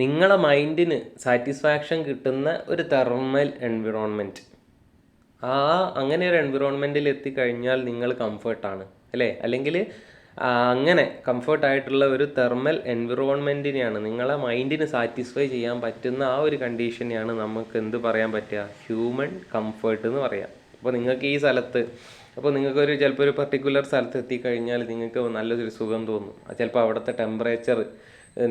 നിങ്ങളെ മൈൻഡിന് സാറ്റിസ്ഫാക്ഷൻ കിട്ടുന്ന ഒരു തെർമൽ എൻവിറോൺമെൻറ്റ്, അങ്ങനെ ഒരു എൻവിറോൺമെൻറ്റിൽ എത്തിക്കഴിഞ്ഞാൽ നിങ്ങൾ കംഫേർട്ടാണ് അല്ലേ? അല്ലെങ്കിൽ അങ്ങനെ കംഫേർട്ടായിട്ടുള്ള ഒരു തെർമൽ എൻവിറോൺമെൻറ്റിനെയാണ്, നിങ്ങളെ മൈൻഡിന് സാറ്റിസ്ഫൈ ചെയ്യാൻ പറ്റുന്ന ആ ഒരു കണ്ടീഷനെയാണ് നമുക്ക് എന്ത് പറയാൻ പറ്റുക? ഹ്യൂമൻ കംഫേർട്ട് എന്ന് പറയാം. അപ്പോൾ നിങ്ങൾക്ക് ഈ സ്ഥലത്ത്, അപ്പോൾ നിങ്ങൾക്കൊരു ചിലപ്പോൾ ഒരു പർട്ടിക്കുലർ സ്ഥലത്ത് എത്തിക്കഴിഞ്ഞാൽ നിങ്ങൾക്ക് നല്ലൊരു സുഖം തോന്നും. ചിലപ്പോൾ അവിടുത്തെ ടെമ്പറേച്ചർ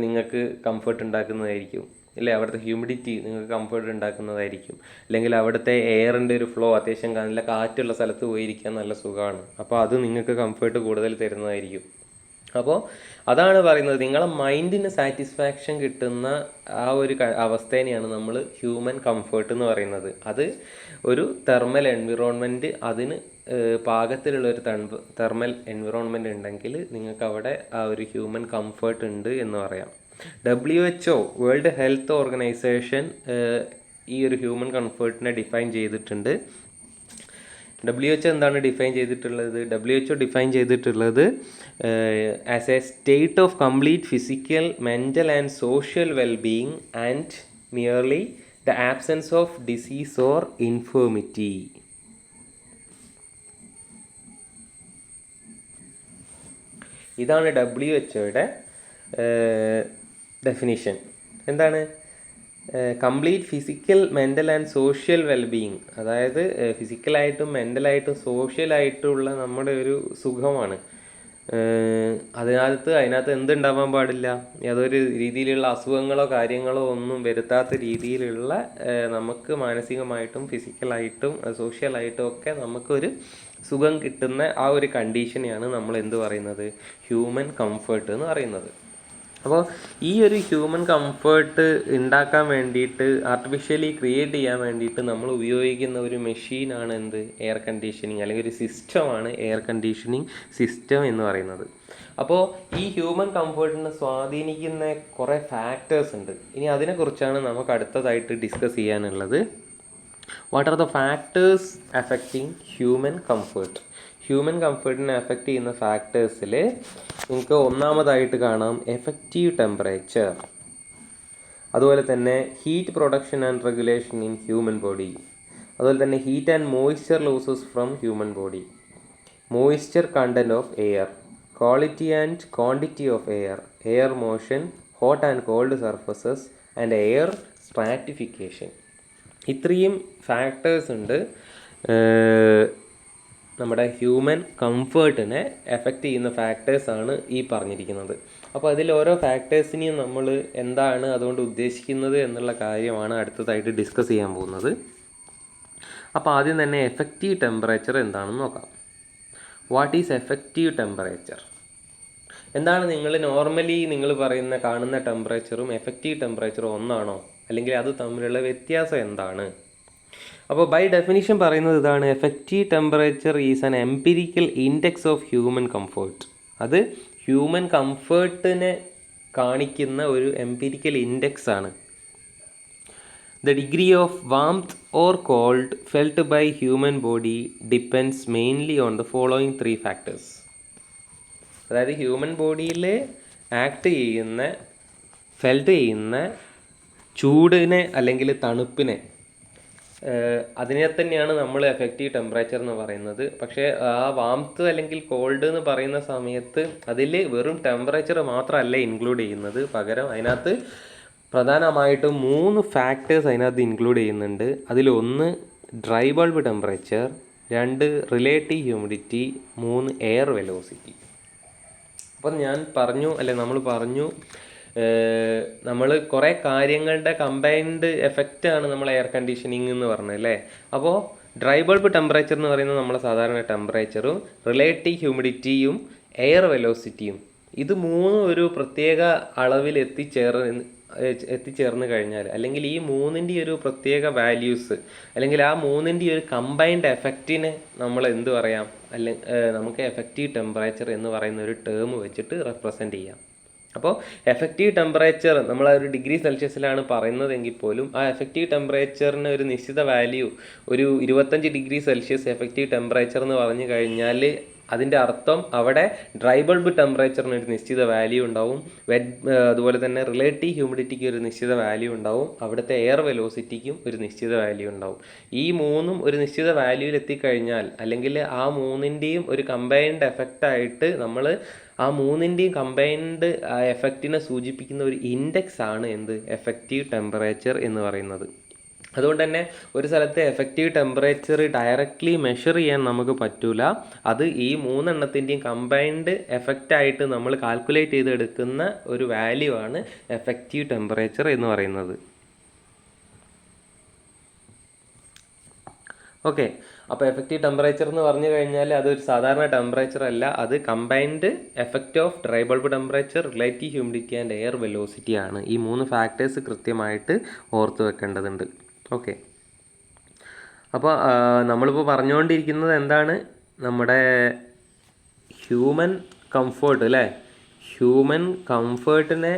നിങ്ങൾക്ക് കംഫേർട്ട് ഉണ്ടാക്കുന്നതായിരിക്കും അല്ലേ? അവിടുത്തെ ഹ്യൂമിഡിറ്റി നിങ്ങൾക്ക് കംഫേർട്ട് ഉണ്ടാക്കുന്നതായിരിക്കും. അല്ലെങ്കിൽ അവിടുത്തെ എയറിൻ്റെ ഒരു ഫ്ലോ, അത്യാവശ്യം നല്ല കാറ്റുള്ള സ്ഥലത്ത് പോയിരിക്കാൻ നല്ല സുഖമാണ്. അപ്പോൾ അത് നിങ്ങൾക്ക് കംഫേർട്ട് കൂടുതൽ തരുന്നതായിരിക്കും. അപ്പോൾ അതാണ് പറയുന്നത്, നിങ്ങളെ മൈൻഡിന് സാറ്റിസ്ഫാക്ഷൻ കിട്ടുന്ന ആ ഒരു അവസ്ഥേനെയാണ് നമ്മൾ ഹ്യൂമൻ കംഫേർട്ട് എന്ന് പറയുന്നത്. അത് ഒരു തെർമൽ എൻവിറോൺമെൻറ്റ്, അതിന് പാകത്തിലുള്ള ഒരു തെർമൽ എൻവിറോൺമെൻറ്റ് ഉണ്ടെങ്കിൽ നിങ്ങൾക്ക് അവിടെ ആ ഒരു ഹ്യൂമൻ കംഫേർട്ട് ഉണ്ട് എന്ന് പറയാം. WHO വേൾഡ് ഹെൽത്ത് ഓർഗനൈസേഷൻ ഈ ഒരു ഹ്യൂമൻ കംഫേർട്ടിനെ ഡിഫൈൻ ചെയ്തിട്ടുണ്ട്. WHO എന്താണ് ഡിഫൈൻ ചെയ്തിട്ടുള്ളത്? WHO ഡിഫൈൻ ചെയ്തിട്ടുള്ളത് as a state of complete physical, mental and social wellbeing and merely the absence of disease or infirmity. ഇതാണ് WHOയുടെ ഡെഫിനിഷൻ. എന്താണ്? Complete physical, mental and social wellbeing, അതായത് ഫിസിക്കലായിട്ടും മെൻ്റലായിട്ടും സോഷ്യലായിട്ടുള്ള നമ്മുടെ ഒരു സുഖമാണ്. അതിനകത്ത് എന്തുണ്ടാവാൻ പാടില്ല? യാതൊരു രീതിയിലുള്ള അസുഖങ്ങളോ കാര്യങ്ങളോ ഒന്നും വരുത്താത്ത രീതിയിലുള്ള നമുക്ക് മാനസികമായിട്ടും ഫിസിക്കലായിട്ടും സോഷ്യലായിട്ടും ഒക്കെ നമുക്കൊരു സുഖം കിട്ടുന്ന ആ ഒരു കണ്ടീഷനെയാണ് നമ്മൾ എന്ത് പറയുന്നത്? ഹ്യൂമൻ കംഫേർട്ട് എന്ന് പറയുന്നത്. അപ്പോൾ ഈ ഒരു ഹ്യൂമൻ കംഫേർട്ട് ഉണ്ടാക്കാൻ വേണ്ടിയിട്ട്, ആർട്ടിഫിഷ്യലി ക്രിയേറ്റ് ചെയ്യാൻ വേണ്ടിയിട്ട് നമ്മൾ ഉപയോഗിക്കുന്ന ഒരു മെഷീനാണ് എന്ത്? എയർ കണ്ടീഷനിങ്, അല്ലെങ്കിൽ ഒരു സിസ്റ്റമാണ് എയർ കണ്ടീഷനിങ് സിസ്റ്റം എന്ന് പറയുന്നത്. അപ്പോൾ ഈ ഹ്യൂമൻ കംഫേർട്ടിനെ സ്വാധീനിക്കുന്ന കുറേ ഫാക്ടേഴ്സ് ഉണ്ട്. ഇനി അതിനെക്കുറിച്ചാണ് നമുക്ക് അടുത്തതായിട്ട് ഡിസ്കസ് ചെയ്യാനുള്ളത്. What are the factors affecting human comfort? Human കംഫേർട്ടിനെ അഫക്റ്റ് ചെയ്യുന്ന ഫാക്ടേഴ്സിൽ നിങ്ങൾക്ക് ഒന്നാമതായിട്ട് കാണാം എഫക്റ്റീവ് ടെമ്പറേച്ചർ, അതുപോലെ തന്നെ heat production and regulation in human body, അതുപോലെ തന്നെ heat and moisture losses from human body, moisture content of air, quality and quantity of air, air motion, hot and cold surfaces and air stratification. ഇത്രയും factors ഉണ്ട് നമ്മുടെ human കംഫേർട്ടിനെ effect ചെയ്യുന്ന ഫാക്ടേഴ്സാണ് ഈ പറഞ്ഞിരിക്കുന്നത്. അപ്പോൾ അതിൽ ഓരോ ഫാക്ടേഴ്സിനെയും നമ്മൾ എന്താണ് അതുകൊണ്ട് ഉദ്ദേശിക്കുന്നത് എന്നുള്ള കാര്യമാണ് അടുത്തതായിട്ട് ഡിസ്കസ് ചെയ്യാൻ പോകുന്നത്. അപ്പോൾ ആദ്യം തന്നെ എഫക്റ്റീവ് ടെമ്പറേച്ചർ എന്താണെന്ന് നോക്കാം. What is effective temperature? എന്താണ് നോർമലി നിങ്ങൾ കാണുന്ന ടെമ്പറേച്ചറും എഫക്റ്റീവ് ടെമ്പറേച്ചറും ഒന്നാണോ? അല്ലെങ്കിൽ അത് തമ്മിലുള്ള വ്യത്യാസം എന്താണ്? അപ്പോൾ ബൈ ഡെഫിനിഷൻ പറയുന്നത് ഇതാണ്, effective temperature is an empirical index of human comfort. അത് ഹ്യൂമൻ കംഫേർട്ടിനെ കാണിക്കുന്ന ഒരു എംപിരിക്കൽ ഇൻഡെക്സ് ആണ്. The degree of warmth or cold felt by human body depends mainly on the following 3 factors. അതായത് ഹ്യൂമൻ ബോഡിയിൽ felt ചെയ്യുന്ന ചൂടിനെ അല്ലെങ്കിൽ തണുപ്പിനെ, അതിനെ തന്നെയാണ് നമ്മൾ എഫക്റ്റീവ് ടെമ്പറേച്ചർ എന്ന് പറയുന്നത്. പക്ഷേ ആ വാംത്ത് അല്ലെങ്കിൽ കോൾഡ് എന്ന് പറയുന്ന സമയത്ത് അതിൽ വെറും ടെമ്പറേച്ചർ മാത്രമല്ല ഇൻക്ലൂഡ് ചെയ്യുന്നത്, പകരം അതിനകത്ത് പ്രധാനമായിട്ടും 3 ഫാക്ടേഴ്സ് അതിനകത്ത് ഇൻക്ലൂഡ് ചെയ്യുന്നുണ്ട്. അതിലൊന്ന് dry bulb temperature, 2 relative humidity, 3 air velocity. അപ്പം നമ്മൾ പറഞ്ഞു നമ്മൾ കുറേ കാര്യങ്ങളുടെ കമ്പൈൻഡ് എഫക്റ്റാണ് നമ്മൾ എയർ കണ്ടീഷനിങ് എന്ന് പറഞ്ഞത് അല്ലേ. അപ്പോൾ ഡ്രൈ ബൾബ് ടെമ്പറേച്ചർ എന്ന് പറയുന്നത് നമ്മളെ സാധാരണ ടെമ്പറേച്ചറും റിലേറ്റീവ് ഹ്യൂമിഡിറ്റിയും എയർ വെലോസിറ്റിയും, ഇത് 3 ഒരു പ്രത്യേക അളവിൽ എത്തിച്ചേർന്ന് കഴിഞ്ഞാൽ, അല്ലെങ്കിൽ ഈ 3ൻ്റെ ഒരു പ്രത്യേക വാല്യൂസ്, അല്ലെങ്കിൽ ആ 3ൻ്റെ ഒരു കമ്പൈൻഡ് എഫക്റ്റിനെ നമ്മൾ എന്ത് പറയാം, നമുക്ക് എഫക്റ്റീവ് ടെമ്പറേച്ചർ എന്ന് പറയുന്ന ഒരു ടേം വെച്ചിട്ട് റെപ്രസെൻ്റ് ചെയ്യാം. അപ്പോൾ എഫക്റ്റീവ് ടെമ്പറേച്ചർ നമ്മൾ ഒരു ഡിഗ്രി സെൽഷ്യസിലാണ് പറയുന്നതെങ്കിൽ പോലും ആ എഫക്റ്റീവ് ടെമ്പറേച്ചറിന് ഒരു നിശ്ചിത വാല്യൂ, ഒരു 25 ഡിഗ്രി സെൽഷ്യസ് എഫക്റ്റീവ് ടെമ്പറേച്ചർ എന്ന് പറഞ്ഞു കഴിഞ്ഞാൽ അതിൻ്റെ അർത്ഥം അവിടെ ഡ്രൈ ബൾബ് ടെമ്പറേച്ചറിന് ഒരു നിശ്ചിത വാല്യൂ ഉണ്ടാവും, അതുപോലെ തന്നെ റിലേറ്റീവ് ഹ്യൂമിഡിറ്റിക്ക് ഒരു നിശ്ചിത വാല്യൂ ഉണ്ടാവും, അവിടുത്തെ എയർ വെലോസിറ്റിക്കും ഒരു നിശ്ചിത വാല്യൂ ഉണ്ടാവും. ഈ 3ഉം ഒരു നിശ്ചിത വാല്യൂവിൽ എത്തിക്കഴിഞ്ഞാൽ, അല്ലെങ്കിൽ ആ 3ൻ്റെയും ഒരു കമ്പൈൻഡ് എഫക്റ്റായിട്ട് നമ്മൾ ആ 3ൻ്റെയും കമ്പൈൻഡ് എഫക്റ്റിനെ സൂചിപ്പിക്കുന്ന ഒരു ഇൻഡെക്സ് ആണ് എഫക്റ്റീവ് ടെമ്പറേച്ചർ എന്ന് പറയുന്നത്. അതുകൊണ്ട് തന്നെ ഒരു സ്ഥലത്തെ എഫക്റ്റീവ് ടെമ്പറേച്ചർ ഡയറക്റ്റ്ലി മെഷർ ചെയ്യാൻ നമുക്ക് പറ്റൂല. അത് ഈ 3 എണ്ണത്തിൻ്റെയും കമ്പൈൻഡ് എഫക്റ്റായിട്ട് നമ്മൾ കാൽക്കുലേറ്റ് ചെയ്തെടുക്കുന്ന ഒരു വാല്യൂ ആണ് എഫക്റ്റീവ് ടെമ്പറേച്ചർ എന്ന് പറയുന്നത്. ഓക്കെ, അപ്പോൾ എഫക്റ്റീവ് ടെമ്പറേച്ചർ എന്ന് പറഞ്ഞു കഴിഞ്ഞാൽ അതൊരു സാധാരണ ടെമ്പറേച്ചർ അല്ല, അത് combined effect of dry bulb temperature, relative humidity and air velocity ആണ്. ഈ 3 ഫാക്ടേഴ്സ് കൃത്യമായിട്ട് ഓർത്ത് വെക്കേണ്ടതുണ്ട്. ഓക്കെ, അപ്പോൾ നമ്മളിപ്പോൾ പറഞ്ഞുകൊണ്ടിരിക്കുന്നത് എന്താണ്, നമ്മുടെ ഹ്യൂമൻ കംഫേർട്ട് അല്ലേ, ഹ്യൂമൻ കംഫേർട്ടിനെ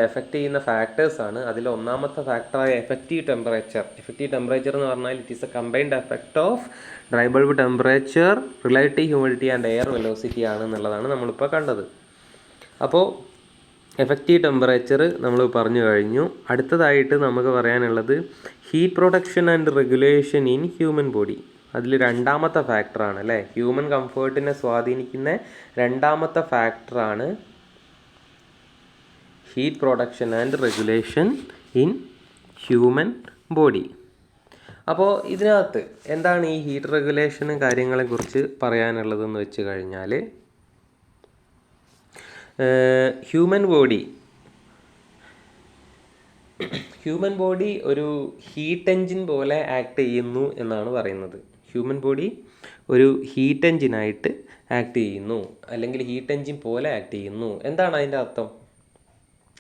എഫക്റ്റ് ചെയ്യുന്ന ഫാക്ടേഴ്സാണ്. അതിൽ ഒന്നാമത്തെ ഫാക്ടറായ എഫക്റ്റീവ് ടെമ്പറേച്ചർ എന്ന് പറഞ്ഞാൽ it is a combined effect of dry bulb temperature, relative humidity and air velocity ആണ് എന്നുള്ളതാണ് നമ്മളിപ്പോൾ കണ്ടത്. അപ്പോൾ എഫക്റ്റീവ് ടെമ്പറേച്ചർ നമ്മൾ പറഞ്ഞു കഴിഞ്ഞു. അടുത്തതായിട്ട് നമുക്ക് പറയാനുള്ളത് heat production and regulation in human body. അതിൽ 2ാമത്തെ ഫാക്ടറാണ് അല്ലേ, ഹ്യൂമൻ കംഫേർട്ടിനെ സ്വാധീനിക്കുന്ന 2ാമത്തെ ഫാക്ടറാണ് heat production and regulation in human body. അപ്പോൾ ഇതിനകത്ത് എന്താണ് ഈ ഹീറ്റ് റെഗുലേഷനും കാര്യങ്ങളെക്കുറിച്ച് പറയാനുള്ളതെന്ന് വെച്ച് കഴിഞ്ഞാൽ, ഹ്യൂമൻ ബോഡി ഒരു ഹീറ്റ് എൻജിൻ പോലെ ആക്ട് ചെയ്യുന്നു എന്നാണ് പറയുന്നത്. ഹ്യൂമൻ ബോഡി ഒരു ഹീറ്റ് എൻജിനായിട്ട് ആക്ട് ചെയ്യുന്നു, അല്ലെങ്കിൽ ഹീറ്റ് എൻജിൻ പോലെ ആക്ട് ചെയ്യുന്നു. എന്താണ് അതിൻ്റെ അർത്ഥം?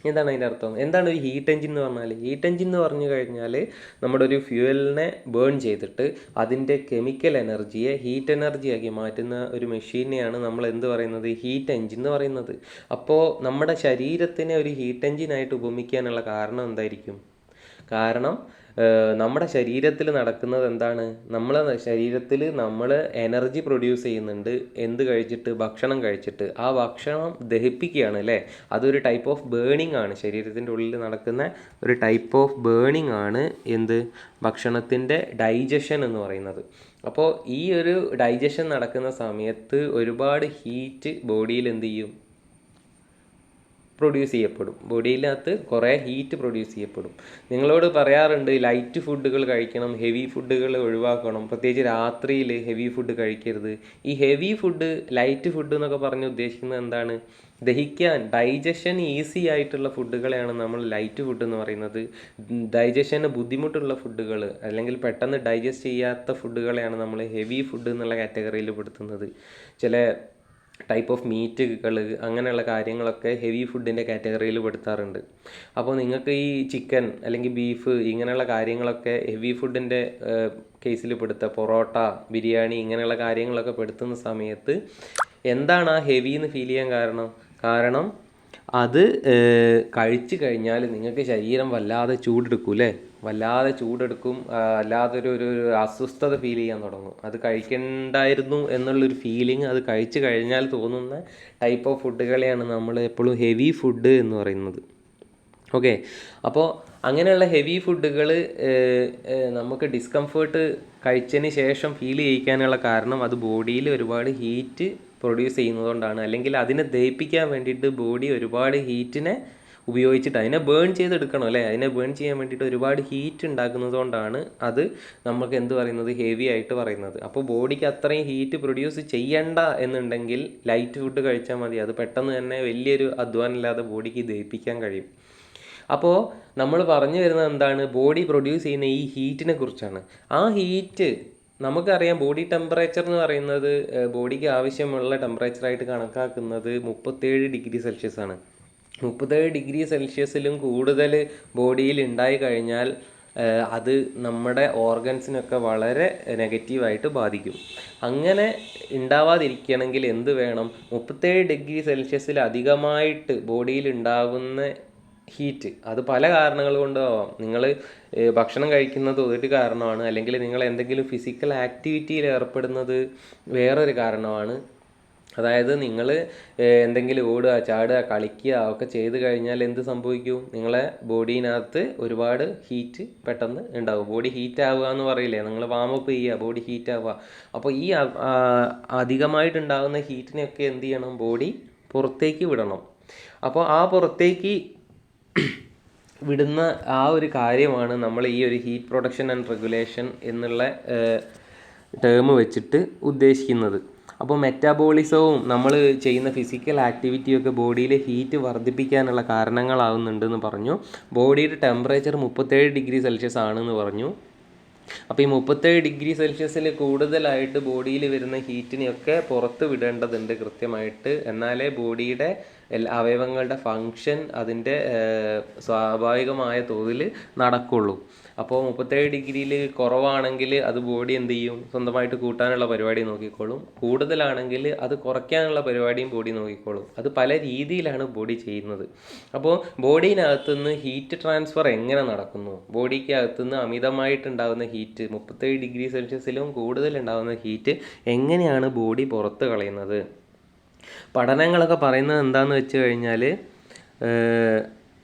എന്താണ് ഒരു ഹീറ്റ് എൻജിൻ എന്ന് പറഞ്ഞാൽ? ഹീറ്റ് എൻജിൻ എന്ന് പറഞ്ഞു കഴിഞ്ഞാൽ നമ്മുടെ ഒരു ഫ്യൂവലിനെ ബേൺ ചെയ്തിട്ട് അതിൻ്റെ കെമിക്കൽ എനർജിയെ ഹീറ്റ് എനർജിയാക്കി മാറ്റുന്ന ഒരു മെഷീനെയാണ് നമ്മൾ എന്ത് പറയുന്നത്, ഹീറ്റ് എൻജിൻ എന്ന് പറയുന്നത്. അപ്പോൾ നമ്മുടെ ശരീരത്തിനെ ഒരു ഹീറ്റ് എൻജിനായിട്ട് ഉപമിക്കാനുള്ള കാരണം എന്തായിരിക്കും? കാരണം നമ്മുടെ ശരീരത്തിൽ നടക്കുന്നത് എന്താണ്, നമ്മളെ ശരീരത്തിൽ നമ്മൾ എനർജി പ്രൊഡ്യൂസ് ചെയ്യുന്നുണ്ട്. എന്ത് കഴിച്ചിട്ട്? ഭക്ഷണം കഴിച്ചിട്ട്. ആ ഭക്ഷണം ദഹിപ്പിക്കുകയാണ് അല്ലേ. അതൊരു ടൈപ്പ് ഓഫ് ബേണിംഗ് ആണ്, ശരീരത്തിൻ്റെ ഉള്ളിൽ നടക്കുന്ന ഒരു ടൈപ്പ് ഓഫ് ബേണിംഗ് ആണ് ഭക്ഷണത്തിൻ്റെ ഡൈജഷൻ എന്ന് പറയുന്നത്. അപ്പോൾ ഈ ഒരു ഡൈജഷൻ നടക്കുന്ന സമയത്ത് ഒരുപാട് ഹീറ്റ് ബോഡിയിൽ എന്ത് ചെയ്യും, പ്രൊഡ്യൂസ് ചെയ്യപ്പെടും. ബോഡിയിനകത്ത് കുറേ ഹീറ്റ് പ്രൊഡ്യൂസ് ചെയ്യപ്പെടും. നിങ്ങളോട് പറയാറുണ്ട് ലൈറ്റ് ഫുഡുകൾ കഴിക്കണം, ഹെവി ഫുഡുകൾ ഒഴിവാക്കണം, പ്രത്യേകിച്ച് രാത്രിയിൽ ഹെവി ഫുഡ് കഴിക്കരുത്. ഈ ഹെവി ഫുഡ്, ലൈറ്റ് ഫുഡ് എന്നൊക്കെ പറഞ്ഞ് ഉദ്ദേശിക്കുന്നത് എന്താണ്? ദഹിക്കാൻ, ഡൈജഷൻ ഈസി ആയിട്ടുള്ള ഫുഡുകളെയാണ് നമ്മൾ ലൈറ്റ് ഫുഡ് എന്ന് പറയുന്നത്. ഡൈജഷന് ബുദ്ധിമുട്ടുള്ള ഫുഡുകൾ, അല്ലെങ്കിൽ പെട്ടെന്ന് ഡൈജസ്റ്റ് ചെയ്യാത്ത ഫുഡുകളെയാണ് നമ്മൾ ഹെവി ഫുഡ് എന്നുള്ള കാറ്റഗറിയിൽ പെടുത്തുന്നത്. ചില ടൈപ്പ് ഓഫ് മീറ്റുകൾ അങ്ങനെയുള്ള കാര്യങ്ങളൊക്കെ ഹെവി ഫുഡിൻ്റെ കാറ്റഗറിയിൽ പെടുത്താറുണ്ട്. അപ്പോൾ നിങ്ങൾക്ക് ഈ ചിക്കൻ അല്ലെങ്കിൽ ബീഫ് ഇങ്ങനെയുള്ള കാര്യങ്ങളൊക്കെ ഹെവി ഫുഡിൻ്റെ കേസിൽ പെടുത്തുക, പൊറോട്ട, ബിരിയാണി ഇങ്ങനെയുള്ള കാര്യങ്ങളൊക്കെ പെടുത്തുന്ന സമയത്ത് എന്താണ് ആ ഹെവി എന്ന് ഫീൽ ചെയ്യാൻ കാരണം അത് കഴിച്ചു കഴിഞ്ഞാൽ നിങ്ങൾക്ക് ശരീരം വല്ലാതെ ചൂടെടുക്കും അല്ലേ, വല്ലാതെ ചൂടെടുക്കും, ഒരു അസ്വസ്ഥത ഫീൽ ചെയ്യാൻ തുടങ്ങും. അത് കഴിക്കണ്ടായിരുന്നു എന്നുള്ളൊരു ഫീലിംഗ് അത് കഴിച്ചു കഴിഞ്ഞാൽ തോന്നുന്ന ടൈപ്പ് ഓഫ് ഫുഡുകളെയാണ് നമ്മൾ എപ്പോഴും ഹെവി ഫുഡ് എന്ന് പറയുന്നത്. ഓക്കെ, അപ്പോൾ അങ്ങനെയുള്ള ഹെവി ഫുഡുകൾ നമുക്ക് ഡിസ്കംഫേർട്ട് കഴിച്ചതിന് ശേഷം ഫീൽ ചെയ്യിക്കാനുള്ള കാരണം അത് ബോഡിയിൽ ഒരുപാട് ഹീറ്റ് പ്രൊഡ്യൂസ് ചെയ്യുന്നതുകൊണ്ടാണ്. അല്ലെങ്കിൽ അതിനെ ദഹിപ്പിക്കാൻ വേണ്ടിയിട്ട് ബോഡി ഒരുപാട് ഹീറ്റിനെ ഉപയോഗിച്ചിട്ട് അതിനെ ബേൺ ചെയ്തെടുക്കണം അല്ലേ, അതിനെ ബേൺ ചെയ്യാൻ വേണ്ടിയിട്ട് ഒരുപാട് ഹീറ്റ് ഉണ്ടാക്കുന്നത് കൊണ്ടാണ് അത് നമുക്ക് എന്ത് പറയുന്നത്, ഹെവി ആയിട്ട് പറയുന്നത്. അപ്പോൾ ബോഡിക്ക് അത്രയും ഹീറ്റ് പ്രൊഡ്യൂസ് ചെയ്യണ്ട എന്നുണ്ടെങ്കിൽ ലൈറ്റ് ഫുഡ് കഴിച്ചാൽ മതി. അത് പെട്ടെന്ന് തന്നെ വലിയൊരു അധ്വാനം ഇല്ലാതെ ബോഡിക്ക് ദഹിപ്പിക്കാൻ കഴിയും. അപ്പോൾ നമ്മൾ പറഞ്ഞു വരുന്നത് എന്താണ്, ബോഡി പ്രൊഡ്യൂസ് ചെയ്യുന്ന ഈ ഹീറ്റിനെ കുറിച്ചാണ്. ആ ഹീറ്റ് നമുക്കറിയാം, ബോഡി ടെമ്പറേച്ചർ എന്ന് പറയുന്നത് ബോഡിക്ക് ആവശ്യമുള്ള ടെമ്പറേച്ചറായിട്ട് കണക്കാക്കുന്നത് 37 ഡിഗ്രി സെൽഷ്യസ് ആണ്. 37 ഡിഗ്രി സെൽഷ്യസിലും കൂടുതൽ ബോഡിയിൽ ഉണ്ടായി കഴിഞ്ഞാൽ അത് നമ്മുടെ ഓർഗൻസിനൊക്കെ വളരെ നെഗറ്റീവായിട്ട് ബാധിക്കും. അങ്ങനെ ഉണ്ടാവാതിരിക്കണമെങ്കിൽ എന്ത് വേണം, 37 ഡിഗ്രി സെൽഷ്യസിൽ അധികമായിട്ട് ബോഡിയിൽ ഉണ്ടാകുന്ന ഹീറ്റ് അത് പല കാരണങ്ങൾ കൊണ്ടാവാം. നിങ്ങൾ ഭക്ഷണം കഴിക്കുന്നത് ഒരു കാരണമാണ്, അല്ലെങ്കിൽ നിങ്ങൾ എന്തെങ്കിലും ഫിസിക്കൽ ആക്ടിവിറ്റിയിൽ ഏർപ്പെടുന്നത് വേറൊരു കാരണമാണ്. അതായത് നിങ്ങൾ എന്തെങ്കിലും ഓടുക, ചാടുക, കളിക്കുക ഒക്കെ ചെയ്ത് കഴിഞ്ഞാൽ എന്ത് സംഭവിക്കും, നിങ്ങളെ ബോഡീനകത്ത് ഒരുപാട് ഹീറ്റ് പെട്ടെന്ന് ഉണ്ടാകും. ബോഡി ഹീറ്റ് ആവുക എന്ന് പറയില്ലേ, നിങ്ങൾ വാമപ്പ് ചെയ്യുക, ബോഡി ഹീറ്റ് ആവുക. അപ്പോൾ ഈ അധികമായിട്ടുണ്ടാകുന്ന ഹീറ്റിനെയൊക്കെ എന്ത് ചെയ്യണം, ബോഡി പുറത്തേക്ക് വിടണം. അപ്പോൾ ആ പുറത്തേക്ക് വിടുന്ന ആ ഒരു കാര്യമാണ് നമ്മൾ ഈ ഒരു ഹീറ്റ് പ്രൊഡക്ഷൻ ആൻഡ് റെഗുലേഷൻ എന്നുള്ള ടേം വെച്ചിട്ട് ഉദ്ദേശിക്കുന്നത്. അപ്പോൾ മെറ്റാബോളിസവും നമ്മൾ ചെയ്യുന്ന ഫിസിക്കൽ ആക്ടിവിറ്റിയൊക്കെ ബോഡിയിലെ ഹീറ്റ് വർദ്ധിപ്പിക്കാനുള്ള കാരണങ്ങളാവുന്നുണ്ടെന്ന് പറഞ്ഞു. ബോഡിയുടെ ടെമ്പറേച്ചർ 37 ഡിഗ്രി സെൽഷ്യസ് ആണെന്ന് പറഞ്ഞു. അപ്പോൾ ഈ 37 ഡിഗ്രി സെൽഷ്യസിൽ കൂടുതലായിട്ട് ബോഡിയിൽ വരുന്ന ഹീറ്റിനെയൊക്കെ പുറത്ത് വിടേണ്ടതുണ്ട് കൃത്യമായിട്ട്. എന്നാലേ ബോഡിയുടെ അവയവങ്ങളുടെ ഫങ്ഷൻ അതിൻ്റെ സ്വാഭാവികമായ തോതിൽ നടക്കുള്ളൂ. അപ്പോൾ 37 ഡിഗ്രിയിൽ കുറവാണെങ്കിൽ അത് ബോഡി എന്ത് ചെയ്യും, സ്വന്തമായിട്ട് കൂട്ടാനുള്ള പരിപാടി നോക്കിക്കോളും. കൂടുതലാണെങ്കിൽ അത് കുറയ്ക്കാനുള്ള പരിപാടിയും ബോഡി നോക്കിക്കോളും. അത് പല രീതിയിലാണ് ബോഡി ചെയ്യുന്നത്. അപ്പോൾ ബോഡിനകത്തുനിന്ന് ഹീറ്റ് ട്രാൻസ്ഫർ എങ്ങനെ നടക്കുന്നു, ബോഡിക്ക് അകത്തുനിന്ന് അമിതമായിട്ടുണ്ടാകുന്ന ഹീറ്റ് 37 ഡിഗ്രി സെൽഷ്യസിലും കൂടുതൽ ഉണ്ടാകുന്ന ഹീറ്റ് എങ്ങനെയാണ് ബോഡി പുറത്ത് കളയുന്നത്. പഠനങ്ങളൊക്കെ പറയുന്നത് എന്താണെന്ന് വെച്ച് കഴിഞ്ഞാൽ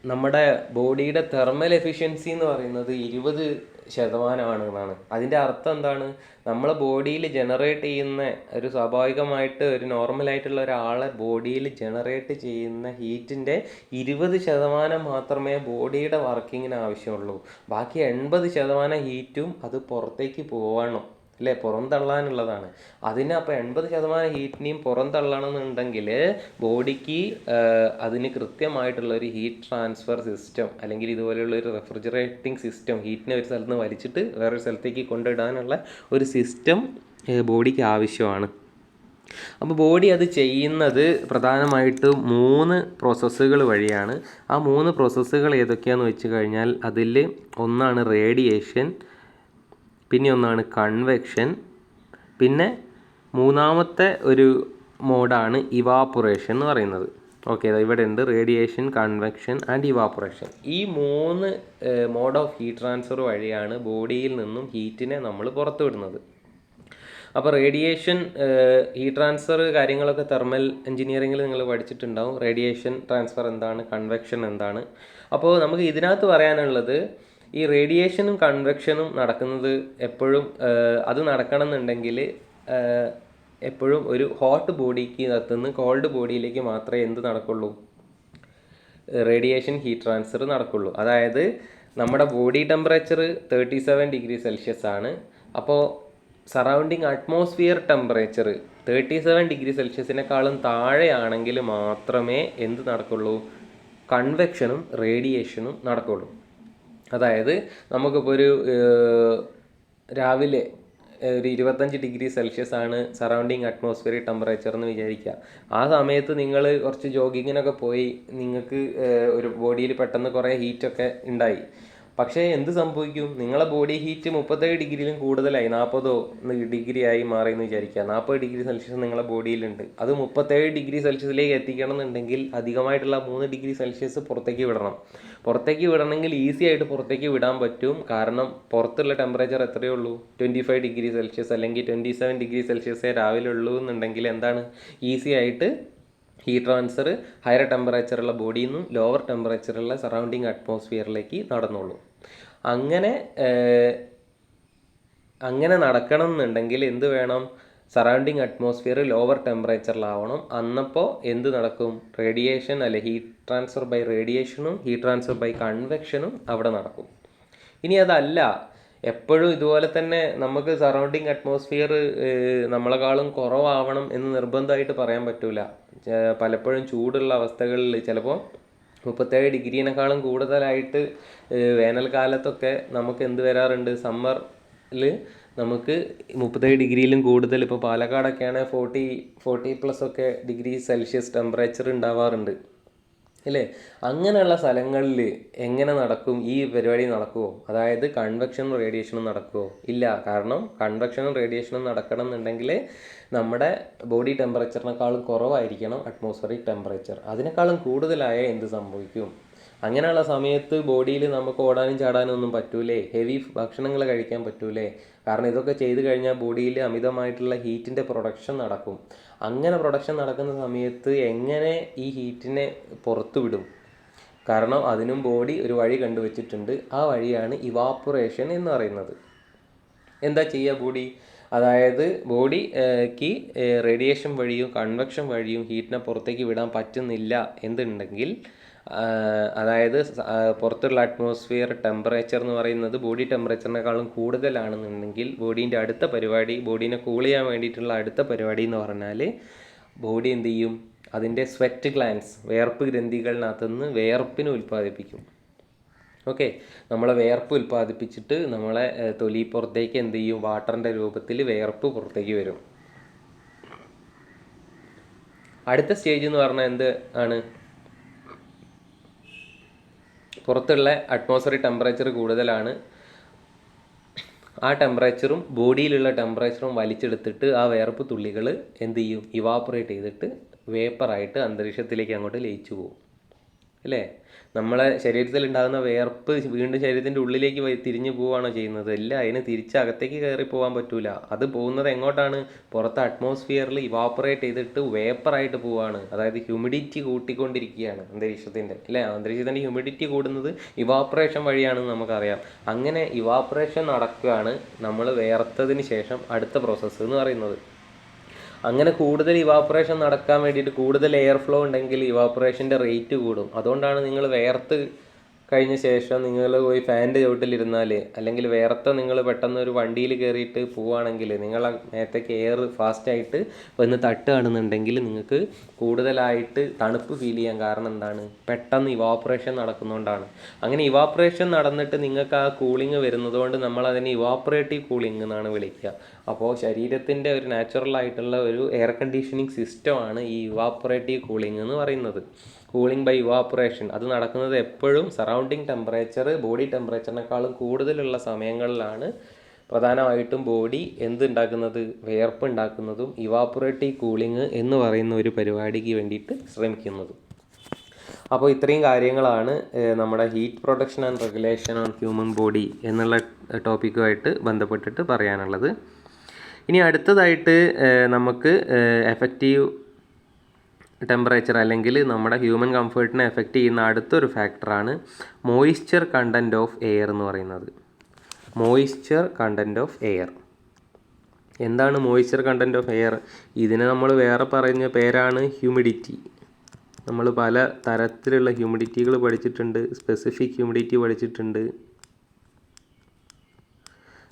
നമ്മുടെ ബോഡിയുടെ തെർമൽ എഫിഷ്യൻസി എന്ന് പറയുന്നത് 20% അതിൻ്റെ അർത്ഥം എന്താണ്, നമ്മളെ ബോഡിയിൽ ജനറേറ്റ് ചെയ്യുന്ന ഒരു സ്വാഭാവികമായിട്ട് ഒരു നോർമലായിട്ടുള്ള ഒരാളെ ബോഡിയിൽ ജനറേറ്റ് ചെയ്യുന്ന ഹീറ്റിൻ്റെ 20% മാത്രമേ ബോഡിയുടെ വർക്കിങ്ങിന് ആവശ്യമുള്ളൂ. ബാക്കി 80% ഹീറ്റും അത് പുറത്തേക്ക് പോവണം അല്ലേ, പുറന്തള്ളാനുള്ളതാണ്. അതിന് അപ്പോൾ 80% ഹീറ്റിനെയും പുറന്തള്ളണമെന്നുണ്ടെങ്കിൽ ബോഡിക്ക് അതിന് കൃത്യമായിട്ടുള്ളൊരു ഹീറ്റ് ട്രാൻസ്ഫർ സിസ്റ്റം അല്ലെങ്കിൽ ഇതുപോലെയുള്ളൊരു റെഫ്രിജറേറ്റിംഗ് സിസ്റ്റം, ഹീറ്റിനെ ഒരു സ്ഥലത്ത് നിന്ന് വലിച്ചിട്ട് വേറൊരു സ്ഥലത്തേക്ക് കൊണ്ടിടാനുള്ള ഒരു സിസ്റ്റം ബോഡിക്ക് ആവശ്യമാണ്. അപ്പോൾ ബോഡി അത് ചെയ്യുന്നത് പ്രധാനമായിട്ട് 3 പ്രോസസ്സുകൾ വഴിയാണ്. ആ 3 പ്രോസസ്സുകൾ ഏതൊക്കെയാണെന്ന് വെച്ച് കഴിഞ്ഞാൽ അതിൽ ഒന്നാണ് റേഡിയേഷൻ, പിന്നെ ഒന്നാണ് കൺവെക്ഷൻ, പിന്നെ മൂന്നാമത്തെ ഒരു മോഡാണ് ഇവാപൊറേഷൻ എന്ന് പറയുന്നത്. ഓക്കെ, ഇവിടെ ഉണ്ട് റേഡിയേഷൻ, കൺവെക്ഷൻ ആൻഡ് ഇവാപൊറേഷൻ. ഈ 3 മോഡ് ഓഫ് ഹീറ്റ് ട്രാൻസ്ഫർ വഴിയാണ് ബോഡിയിൽ നിന്നും ഹീറ്റിനെ നമ്മൾ പുറത്തു വിടുന്നത്. അപ്പോൾ റേഡിയേഷൻ ഹീറ്റ് ട്രാൻസ്ഫർ കാര്യങ്ങളൊക്കെ തെർമൽ എഞ്ചിനീയറിങ്ങിൽ നിങ്ങൾ പഠിച്ചിട്ടുണ്ടാവും. റേഡിയേഷൻ ട്രാൻസ്ഫർ എന്താണ്, കൺവെക്ഷൻ എന്താണ്. അപ്പോൾ നമുക്ക് ഇതിനകത്ത് പറയാനുള്ളത്, ഈ റേഡിയേഷനും കൺവെക്ഷനും നടക്കുന്നത് എപ്പോഴും അത് നടക്കണമെന്നുണ്ടെങ്കിൽ എപ്പോഴും ഒരു ഹോട്ട് ബോഡിക്ക് അകത്തുനിന്ന് കോൾഡ് ബോഡിയിലേക്ക് മാത്രമേ എന്ത് നടക്കുള്ളൂ, റേഡിയേഷൻ ഹീറ്റ് ട്രാൻസ്ഫർ നടക്കുള്ളൂ. അതായത് നമ്മുടെ ബോഡി ടെമ്പറേച്ചർ 37 ഡിഗ്രി സെൽഷ്യസ് ആണ്. അപ്പോൾ സറൗണ്ടിങ് അറ്റ്മോസ്ഫിയർ ടെമ്പറേച്ചർ 37 ഡിഗ്രി സെൽഷ്യസിനേക്കാളും താഴെയാണെങ്കിൽ മാത്രമേ എന്ത് നടക്കുള്ളൂ, കൺവെക്ഷനും റേഡിയേഷനും നടക്കുള്ളൂ. അതായത് നമുക്കിപ്പോൾ ഒരു രാവിലെ ഒരു 25°C ആണ് സറൗണ്ടിങ് അറ്റ്മോസ്ഫിയറിക് ടെമ്പറേച്ചർ എന്ന് വിചാരിക്കുക. ആ സമയത്ത് നിങ്ങൾ കുറച്ച് ജോഗിങ്ങിനൊക്കെ പോയി, നിങ്ങൾക്ക് ഒരു ബോഡിയിൽ പെട്ടെന്ന് കുറേ ഹീറ്റൊക്കെ ഉണ്ടായി. പക്ഷേ എന്ത് സംഭവിക്കും? നിങ്ങളെ ബോഡി ഹീറ്റ് 37°യിലും കൂടുതലായി, 40 ആയി മാറി എന്ന് വിചാരിക്കുക. 40°C നിങ്ങളെ ബോഡിയിലുണ്ട്. അത് 37°C എത്തിക്കണം എന്നുണ്ടെങ്കിൽ അധികമായിട്ടുള്ള 3°C പുറത്തേക്ക് വിടണം. പുറത്തേക്ക് വിടണമെങ്കിൽ ഈസി ആയിട്ട് പുറത്തേക്ക് വിടാൻ പറ്റും. കാരണം പുറത്തുള്ള ടെമ്പറേച്ചർ എത്രയേ ഉള്ളൂ? 25°C അല്ലെങ്കിൽ 27°C രാവിലെ ഉള്ളൂ എന്നുണ്ടെങ്കിൽ എന്താണ് ഈസി ആയിട്ട് ഹീറ്റ് ട്രാൻസ്ഫർ ഹയർ ടെമ്പറേച്ചറുള്ള ബോഡിയിൽ നിന്നും ലോവർ ടെമ്പറേച്ചറുള്ള സറൗണ്ടിങ് അറ്റ്മോസ്ഫിയറിലേക്ക് നടന്നുള്ളൂ. അങ്ങനെ നടക്കണം എന്നുണ്ടെങ്കിൽ എന്ത് വേണം? സറൗണ്ടിങ് അറ്റ്മോസ്ഫിയർ ലോവർ ടെമ്പറേച്ചറിലാവണം. അന്നപ്പോൾ എന്ത് നടക്കും? റേഡിയേഷൻ അല്ലെ ഹീറ്റ് ട്രാൻസ്ഫർ ബൈ റേഡിയേഷനും ഹീറ്റ് ട്രാൻസ്ഫർ ബൈ കൺവെക്ഷനും അവിടെ നടക്കും. ഇനി അതല്ല, എപ്പോഴും ഇതുപോലെ തന്നെ നമുക്ക് സറൗണ്ടിങ് അറ്റ്മോസ്ഫിയർ നമ്മളെക്കാളും കുറവാവണം എന്ന് നിർബന്ധമായിട്ട് പറയാൻ പറ്റൂല. പലപ്പോഴും ചൂടുള്ള അവസ്ഥകളിൽ ചിലപ്പോൾ 37°നേക്കാളും കൂടുതലായിട്ട് വേനൽക്കാലത്തൊക്കെ നമുക്ക് എന്ത് വരാറുണ്ട്? സമ്മറിൽ നമുക്ക് 37°യിലും കൂടുതൽ, ഇപ്പോൾ പാലക്കാടൊക്കെയാണ് 40+ ടെമ്പറേച്ചർ ഉണ്ടാവാറുണ്ട് അല്ലേ? അങ്ങനെയുള്ള സ്ഥലങ്ങളിൽ എങ്ങനെ നടക്കും ഈ പരിപാടി? നടക്കുമോ? അതായത് കൺവെക്ഷനും റേഡിയേഷനും നടക്കുമോ? ഇല്ല. കാരണം കൺവെക്ഷനും റേഡിയേഷനും നടക്കണം എന്നുണ്ടെങ്കിൽ നമ്മുടെ ബോഡി ടെമ്പറേച്ചറിനേക്കാളും കുറവായിരിക്കണം അറ്റ്മോസ്ഫറിക് ടെമ്പറേച്ചർ. അതിനേക്കാളും കൂടുതലായ എന്ത് സംഭവിക്കും? അങ്ങനെയുള്ള സമയത്ത് ബോഡിയിൽ നമുക്ക് ഓടാനും ചാടാനും ഒന്നും പറ്റൂലേ? ഹെവി ഭക്ഷണങ്ങൾ കഴിക്കാൻ പറ്റൂലേ? കാരണം ഇതൊക്കെ ചെയ്ത് കഴിഞ്ഞാൽ ബോഡിയിൽ അമിതമായിട്ടുള്ള ഹീറ്റിൻ്റെ പ്രൊഡക്ഷൻ നടക്കും. അങ്ങനെ പ്രൊഡക്ഷൻ നടക്കുന്ന സമയത്ത് എങ്ങനെ ഈ ഹീറ്റിനെ പുറത്തു വിടും? കാരണം അതിനും ബോഡി ഒരു വഴി കണ്ടുവച്ചിട്ടുണ്ട്. ആ വഴിയാണ് ഇവാപ്പറേഷൻ എന്ന് പറയുന്നത്. എന്താ ചെയ്യുക ബോഡി? അതായത് ബോഡിക്ക് റേഡിയേഷൻ വഴിയും കൺവെക്ഷൻ വഴിയും ഹീറ്റിനെ പുറത്തേക്ക് വിടാൻ പറ്റുന്നില്ല എന്നുണ്ടെങ്കിൽ, അതായത് പുറത്തുള്ള അറ്റ്മോസ്ഫിയർ ടെമ്പറേച്ചർ എന്ന് പറയുന്നത് ബോഡി ടെമ്പറേച്ചറിനേക്കാളും കൂടുതലാണെന്നുണ്ടെങ്കിൽ ബോഡീൻ്റെ അടുത്ത പരിപാടി, ബോഡീനെ കൂൾ ചെയ്യാൻ വേണ്ടിയിട്ടുള്ള അടുത്ത പരിപാടി എന്ന് പറഞ്ഞാൽ ബോഡി എന്ത് ചെയ്യും? അതിൻ്റെ സ്വെറ്റ് ഗ്ലാൻസ്, വേർപ്പ് ഗ്രന്ഥികളിനകത്തുനിന്ന് വേർപ്പിനെ ഉൽപ്പാദിപ്പിക്കും. ഓക്കെ, നമ്മളെ വേർപ്പ് ഉൽപ്പാദിപ്പിച്ചിട്ട് നമ്മളെ തൊലി പുറത്തേക്ക് എന്ത് ചെയ്യും? വാട്ടറിൻ്റെ രൂപത്തിൽ വേർപ്പ് പുറത്തേക്ക് വരും. അടുത്ത സ്റ്റേജ് എന്ന് പറഞ്ഞാൽ എന്ത് ആണ്? പുറത്തുള്ള അറ്റ്മോസ്ഫിയറിക് ടെമ്പറേച്ചർ കൂടുതലാണ്. ആ ടെമ്പറേച്ചറും ബോഡിയിലുള്ള ടെമ്പറേച്ചറും വലിച്ചെടുത്തിട്ട് ആ വേർപ്പ് തുള്ളികൾ എന്ത് ചെയ്യും? ഇവാപ്പറേറ്റ് ചെയ്തിട്ട് വേപ്പറായിട്ട് അന്തരീക്ഷത്തിലേക്ക് അങ്ങോട്ട് ലയിച്ചു പോകും അല്ലേ? നമ്മളെ ശരീരത്തിൽ ഉണ്ടാകുന്ന വേർപ്പ് വീണ്ടും ശരീരത്തിൻ്റെ ഉള്ളിലേക്ക് തിരിഞ്ഞു പോവുകയാണോ ചെയ്യുന്നത്? ഇല്ല, അതിന് തിരിച്ചകത്തേക്ക് കയറി പോകാൻ പറ്റൂല. അത് പോകുന്നത് എങ്ങോട്ടാണ്? പുറത്ത് അറ്റ്മോസ്ഫിയറിൽ ഇവാപ്പറേറ്റ് ചെയ്തിട്ട് വേപ്പറായിട്ട് പോവുകയാണ്. അതായത് ഹ്യൂമിഡിറ്റി കൂട്ടിക്കൊണ്ടിരിക്കുകയാണ് അന്തരീക്ഷത്തിൻ്റെ അല്ലേ? അന്തരീക്ഷത്തിൻ്റെ ഹ്യൂമിഡിറ്റി കൂടുന്നത് ഇവാപ്പറേഷൻ വഴിയാണെന്ന് നമുക്കറിയാം. അങ്ങനെ ഇവാപ്പറേഷൻ നടക്കുകയാണ് നമ്മൾ വേർത്തതിന് ശേഷം അടുത്ത പ്രോസസ്സ് എന്ന് പറയുന്നത്. അങ്ങനെ കൂടുതൽ ഇവാപ്പറേഷൻ നടക്കാൻ വേണ്ടിയിട്ട് കൂടുതൽ എയർ ഫ്ലോ ഉണ്ടെങ്കിൽ ഇവാപ്പറേഷൻ്റെ റേറ്റ് കൂടും. അതുകൊണ്ടാണ് നിങ്ങൾ വേർത്ത് കഴിഞ്ഞ ശേഷം നിങ്ങൾ പോയി ഫാനിൻ്റെ ചുവട്ടിലിരുന്നാൽ, അല്ലെങ്കിൽ വേർത്ത നിങ്ങൾ പെട്ടെന്ന് ഒരു വണ്ടിയിൽ കയറിയിട്ട് പോവുകയാണെങ്കിൽ നിങ്ങളെ മേത്തേക്ക് എയർ ഫാസ്റ്റായിട്ട് വന്ന് തട്ടുകയാണെന്നുണ്ടെങ്കിൽ നിങ്ങൾക്ക് കൂടുതലായിട്ട് തണുപ്പ് ഫീൽ ചെയ്യാൻ കാരണം എന്താണ്? പെട്ടെന്ന് ഇവാപ്പറേഷൻ നടക്കുന്നതുകൊണ്ടാണ്. അങ്ങനെ ഇവാപ്പറേഷൻ നടന്നിട്ട് നിങ്ങൾക്ക് ആ കൂളിംഗ് വരുന്നത് കൊണ്ട് നമ്മളതിനെ ഇവാപ്പറേറ്റീവ് കൂളിംഗ് എന്നാണ് വിളിക്കുക. അപ്പോൾ ശരീരത്തിൻ്റെ ഒരു നാച്ചുറലായിട്ടുള്ള ഒരു എയർ കണ്ടീഷനിങ് സിസ്റ്റമാണ് ഈ ഇവാപ്പറേറ്റീവ് കൂളിംഗ് എന്ന് പറയുന്നത്. കൂളിംഗ് ബൈ ഇവാപ്പറേഷൻ അത് നടക്കുന്നത് എപ്പോഴും സറൗണ്ടിങ് ടെമ്പറേച്ചർ ബോഡി ടെമ്പറേച്ചറിനേക്കാളും കൂടുതലുള്ള സമയങ്ങളിലാണ് പ്രധാനമായിട്ടും ബോഡി എന്തുണ്ടാക്കുന്നത്? വേർപ്പ് ഉണ്ടാക്കുന്നതും ഇവാപ്പറേറ്റീവ് കൂളിംഗ് എന്ന് പറയുന്ന ഒരു പരിപാടിക്ക് വേണ്ടിയിട്ട് ശ്രമിക്കുന്നത്. അപ്പോൾ ഇത്രയും കാര്യങ്ങളാണ് നമ്മുടെ heat production and regulation on human body എന്നുള്ള ടോപ്പിക്കുമായിട്ട് ബന്ധപ്പെട്ടിട്ട് പറയാനുള്ളത്. ഇനി അടുത്തതായിട്ട് നമുക്ക് എഫക്റ്റീവ് ടെമ്പറേച്ചർ അല്ലെങ്കിൽ നമ്മുടെ ഹ്യൂമൻ കംഫർട്ടിനെ എഫക്റ്റ് ചെയ്യുന്ന അടുത്തൊരു ഫാക്ടറാണ് മോയ്സ്ചർ കണ്ടൻറ്റ് ഓഫ് എയർ എന്ന് പറയുന്നത്. മോയ്സ്ചർ കണ്ടൻറ്റ് ഓഫ് എയർ എന്താണ്? മോയ്സ്ചർ കണ്ടൻറ്റ് ഓഫ് എയർ ഇതിനെ നമ്മൾ വേറെ പറഞ്ഞ പേരാണ് ഹ്യൂമിഡിറ്റി. നമ്മൾ പല തരത്തിലുള്ള ഹ്യൂമിഡിറ്റികൾ പഠിച്ചിട്ടുണ്ട്. സ്പെസിഫിക് ഹ്യൂമിഡിറ്റി പഠിച്ചിട്ടുണ്ട്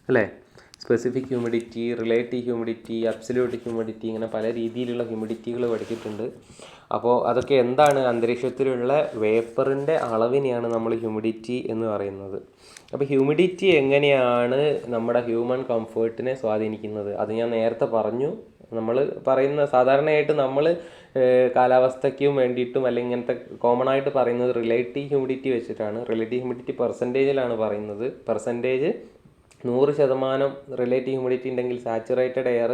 അല്ലേ? Specific humidity, relative humidity, absolute humidity, ഇങ്ങനെ പല രീതിയിലുള്ള ഹ്യൂമിഡിറ്റികൾ പഠിച്ചിട്ടുണ്ട്. അപ്പോൾ അതൊക്കെ എന്താണ്? അന്തരീക്ഷത്തിലുള്ള വേപ്പറിൻ്റെ അളവിനെയാണ് നമ്മൾ ഹ്യൂമിഡിറ്റി എന്ന് പറയുന്നത്. അപ്പോൾ ഹ്യൂമിഡിറ്റി എങ്ങനെയാണ് നമ്മുടെ ഹ്യൂമൻ കംഫേർട്ടിനെ സ്വാധീനിക്കുന്നത്? അത് ഞാൻ നേരത്തെ പറഞ്ഞു. നമ്മൾ പറയുന്ന സാധാരണയായിട്ട് നമ്മൾ കാലാവസ്ഥയ്ക്കും വേണ്ടിയിട്ടും അല്ലെങ്കിൽ ഇങ്ങനത്തെ കോമൺ ആയിട്ട് പറയുന്നത് റിലേറ്റീവ് ഹ്യൂമിഡിറ്റി വെച്ചിട്ടാണ്. റിലേറ്റീവ് ഹ്യൂമിഡിറ്റി പെർസെൻറ്റേജിലാണ് പറയുന്നത്. പെർസെൻറ്റേജ് 100% റിലേറ്റീവ് ഹ്യൂമിഡിറ്റി ഉണ്ടെങ്കിൽ സാച്ചുറേറ്റഡ് എയർ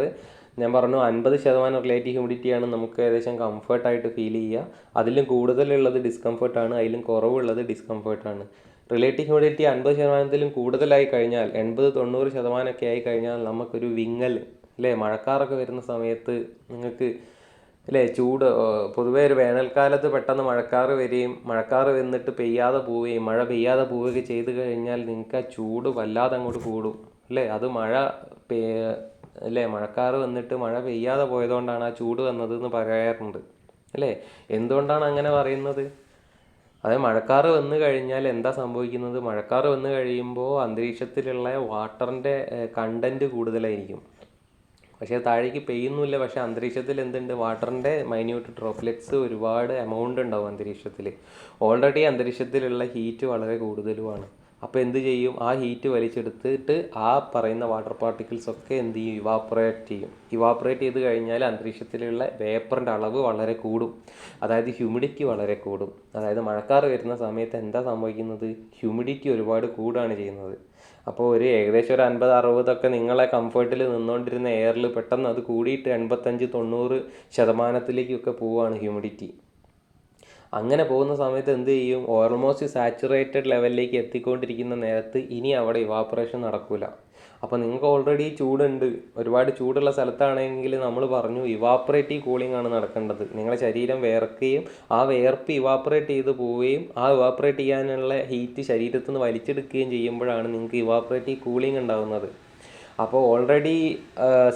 ഞാൻ പറഞ്ഞു 50% റിലേറ്റീവ് ഹ്യൂമിഡിറ്റിയാണ് നമുക്ക് ഏകദേശം കംഫർട്ടായിട്ട് ഫീൽ ചെയ്യുക. അതിലും കൂടുതലുള്ളത് ഡിസ്കംഫർട്ടാണ്, അതിലും കുറവുള്ളത് ഡിസ്കംഫർട്ടാണ്. റിലേറ്റീവ് ഹ്യൂമിഡിറ്റി 50%-ലും കൂടുതലായി കഴിഞ്ഞാൽ 80-90% ആയി കഴിഞ്ഞാൽ നമുക്കൊരു വിങ്ങൽ, അല്ലേ? മഴക്കാറൊക്കെ വരുന്ന സമയത്ത് നിങ്ങൾക്ക് അല്ലേ ചൂട്, പൊതുവേ ഒരു വേനൽക്കാലത്ത് പെട്ടെന്ന് മഴക്കാറ് വരികയും മഴക്കാറ് വന്നിട്ട് പെയ്യാതെ പോവുകയും മഴ പെയ്യാതെ പോവുകയൊക്കെ ചെയ്ത് കഴിഞ്ഞാൽ നിങ്ങൾക്ക് ആ ചൂട് വല്ലാതെ അങ്ങോട്ട് കൂടും, അല്ലേ? അത് അല്ലേ മഴക്കാറ് വന്നിട്ട് മഴ പെയ്യാതെ പോയതുകൊണ്ടാണ് ആ ചൂട് വന്നതെന്ന് പറയാറുണ്ട്, അല്ലേ? എന്തുകൊണ്ടാണ് അങ്ങനെ പറയുന്നത്? അതായത് മഴക്കാറ് വന്നു കഴിഞ്ഞാൽ എന്താ സംഭവിക്കുന്നത്? മഴക്കാറ് വന്നു കഴിയുമ്പോൾ അന്തരീക്ഷത്തിലുള്ള വാട്ടറിൻ്റെ കണ്ടൻറ്റ് കൂടുതലായിരിക്കും. പക്ഷേ താഴേക്ക് പെയ്യുന്നില്ല. പക്ഷേ അന്തരീക്ഷത്തിൽ എന്തുണ്ട്? വാട്ടറിൻ്റെ മൈന്യൂട്ട് ഡ്രോപ്ലെറ്റ്സ് ഒരുപാട് എമൗണ്ട് ഉണ്ടാവും അന്തരീക്ഷത്തിൽ. ഓൾറെഡി അന്തരീക്ഷത്തിലുള്ള ഹീറ്റ് വളരെ കൂടുതലുമാണ്. അപ്പോൾ എന്ത് ചെയ്യും? ആ ഹീറ്റ് വലിച്ചെടുത്തിട്ട് ആ പറയുന്ന വാട്ടർ പാർട്ടിക്കിൾസ് ഒക്കെ എന്ത് ചെയ്യും? ഇവാപ്പറേറ്റ് ചെയ്യും. ഇവാപ്പറേറ്റ് ചെയ്ത് കഴിഞ്ഞാൽ അന്തരീക്ഷത്തിലുള്ള വേപ്പറിൻ്റെ അളവ് വളരെ കൂടും. അതായത് ഹ്യൂമിഡിറ്റി വളരെ കൂടും. അതായത് മഴക്കാറ് വരുന്ന സമയത്ത് എന്താ സംഭവിക്കുന്നത്? ഹ്യൂമിഡിറ്റി ഒരുപാട് കൂടുകയാണ് ചെയ്യുന്നത്. അപ്പോൾ ഏകദേശം ഒരു 50-60 നിങ്ങളെ കംഫർട്ടിൽ നിന്നുകൊണ്ടിരുന്ന എയറിൽ പെട്ടെന്ന് അത് കൂടിയിട്ട് 85-90% പോവുകയാണ് ഹ്യൂമിഡിറ്റി. അങ്ങനെ പോകുന്ന സമയത്ത് എന്ത് ചെയ്യും? ഓൾമോസ്റ്റ് സാച്ചുറേറ്റഡ് ലെവലിലേക്ക് എത്തിക്കൊണ്ടിരിക്കുന്ന നേരത്ത് ഇനി അവിടെ ഇവാപ്പറേഷൻ നടക്കില്ല. അപ്പോൾ നിങ്ങൾക്ക് ഓൾറെഡി ചൂടുണ്ട്, ഒരുപാട് ചൂടുള്ള സ്ഥലത്താണെങ്കിൽ നമ്മൾ പറഞ്ഞു ഇവാപ്പറേറ്റീവ് കൂളിംഗ് ആണ് നടക്കേണ്ടത്. നിങ്ങളുടെ ശരീരം വിയർക്കുകയും ആ വിയർപ്പ് ഇവാപ്പറേറ്റ് ചെയ്ത് പോവുകയും ആ ഇവാപ്പറേറ്റ് ചെയ്യാനുള്ള ഹീറ്റ് ശരീരത്തിൽ നിന്ന് വലിച്ചെടുക്കുകയും ചെയ്യുമ്പോഴാണ് നിങ്ങൾക്ക് ഇവാപ്പറേറ്റീവ് കൂളിംഗ് ഉണ്ടാകുന്നത്. അപ്പോൾ ഓൾറെഡി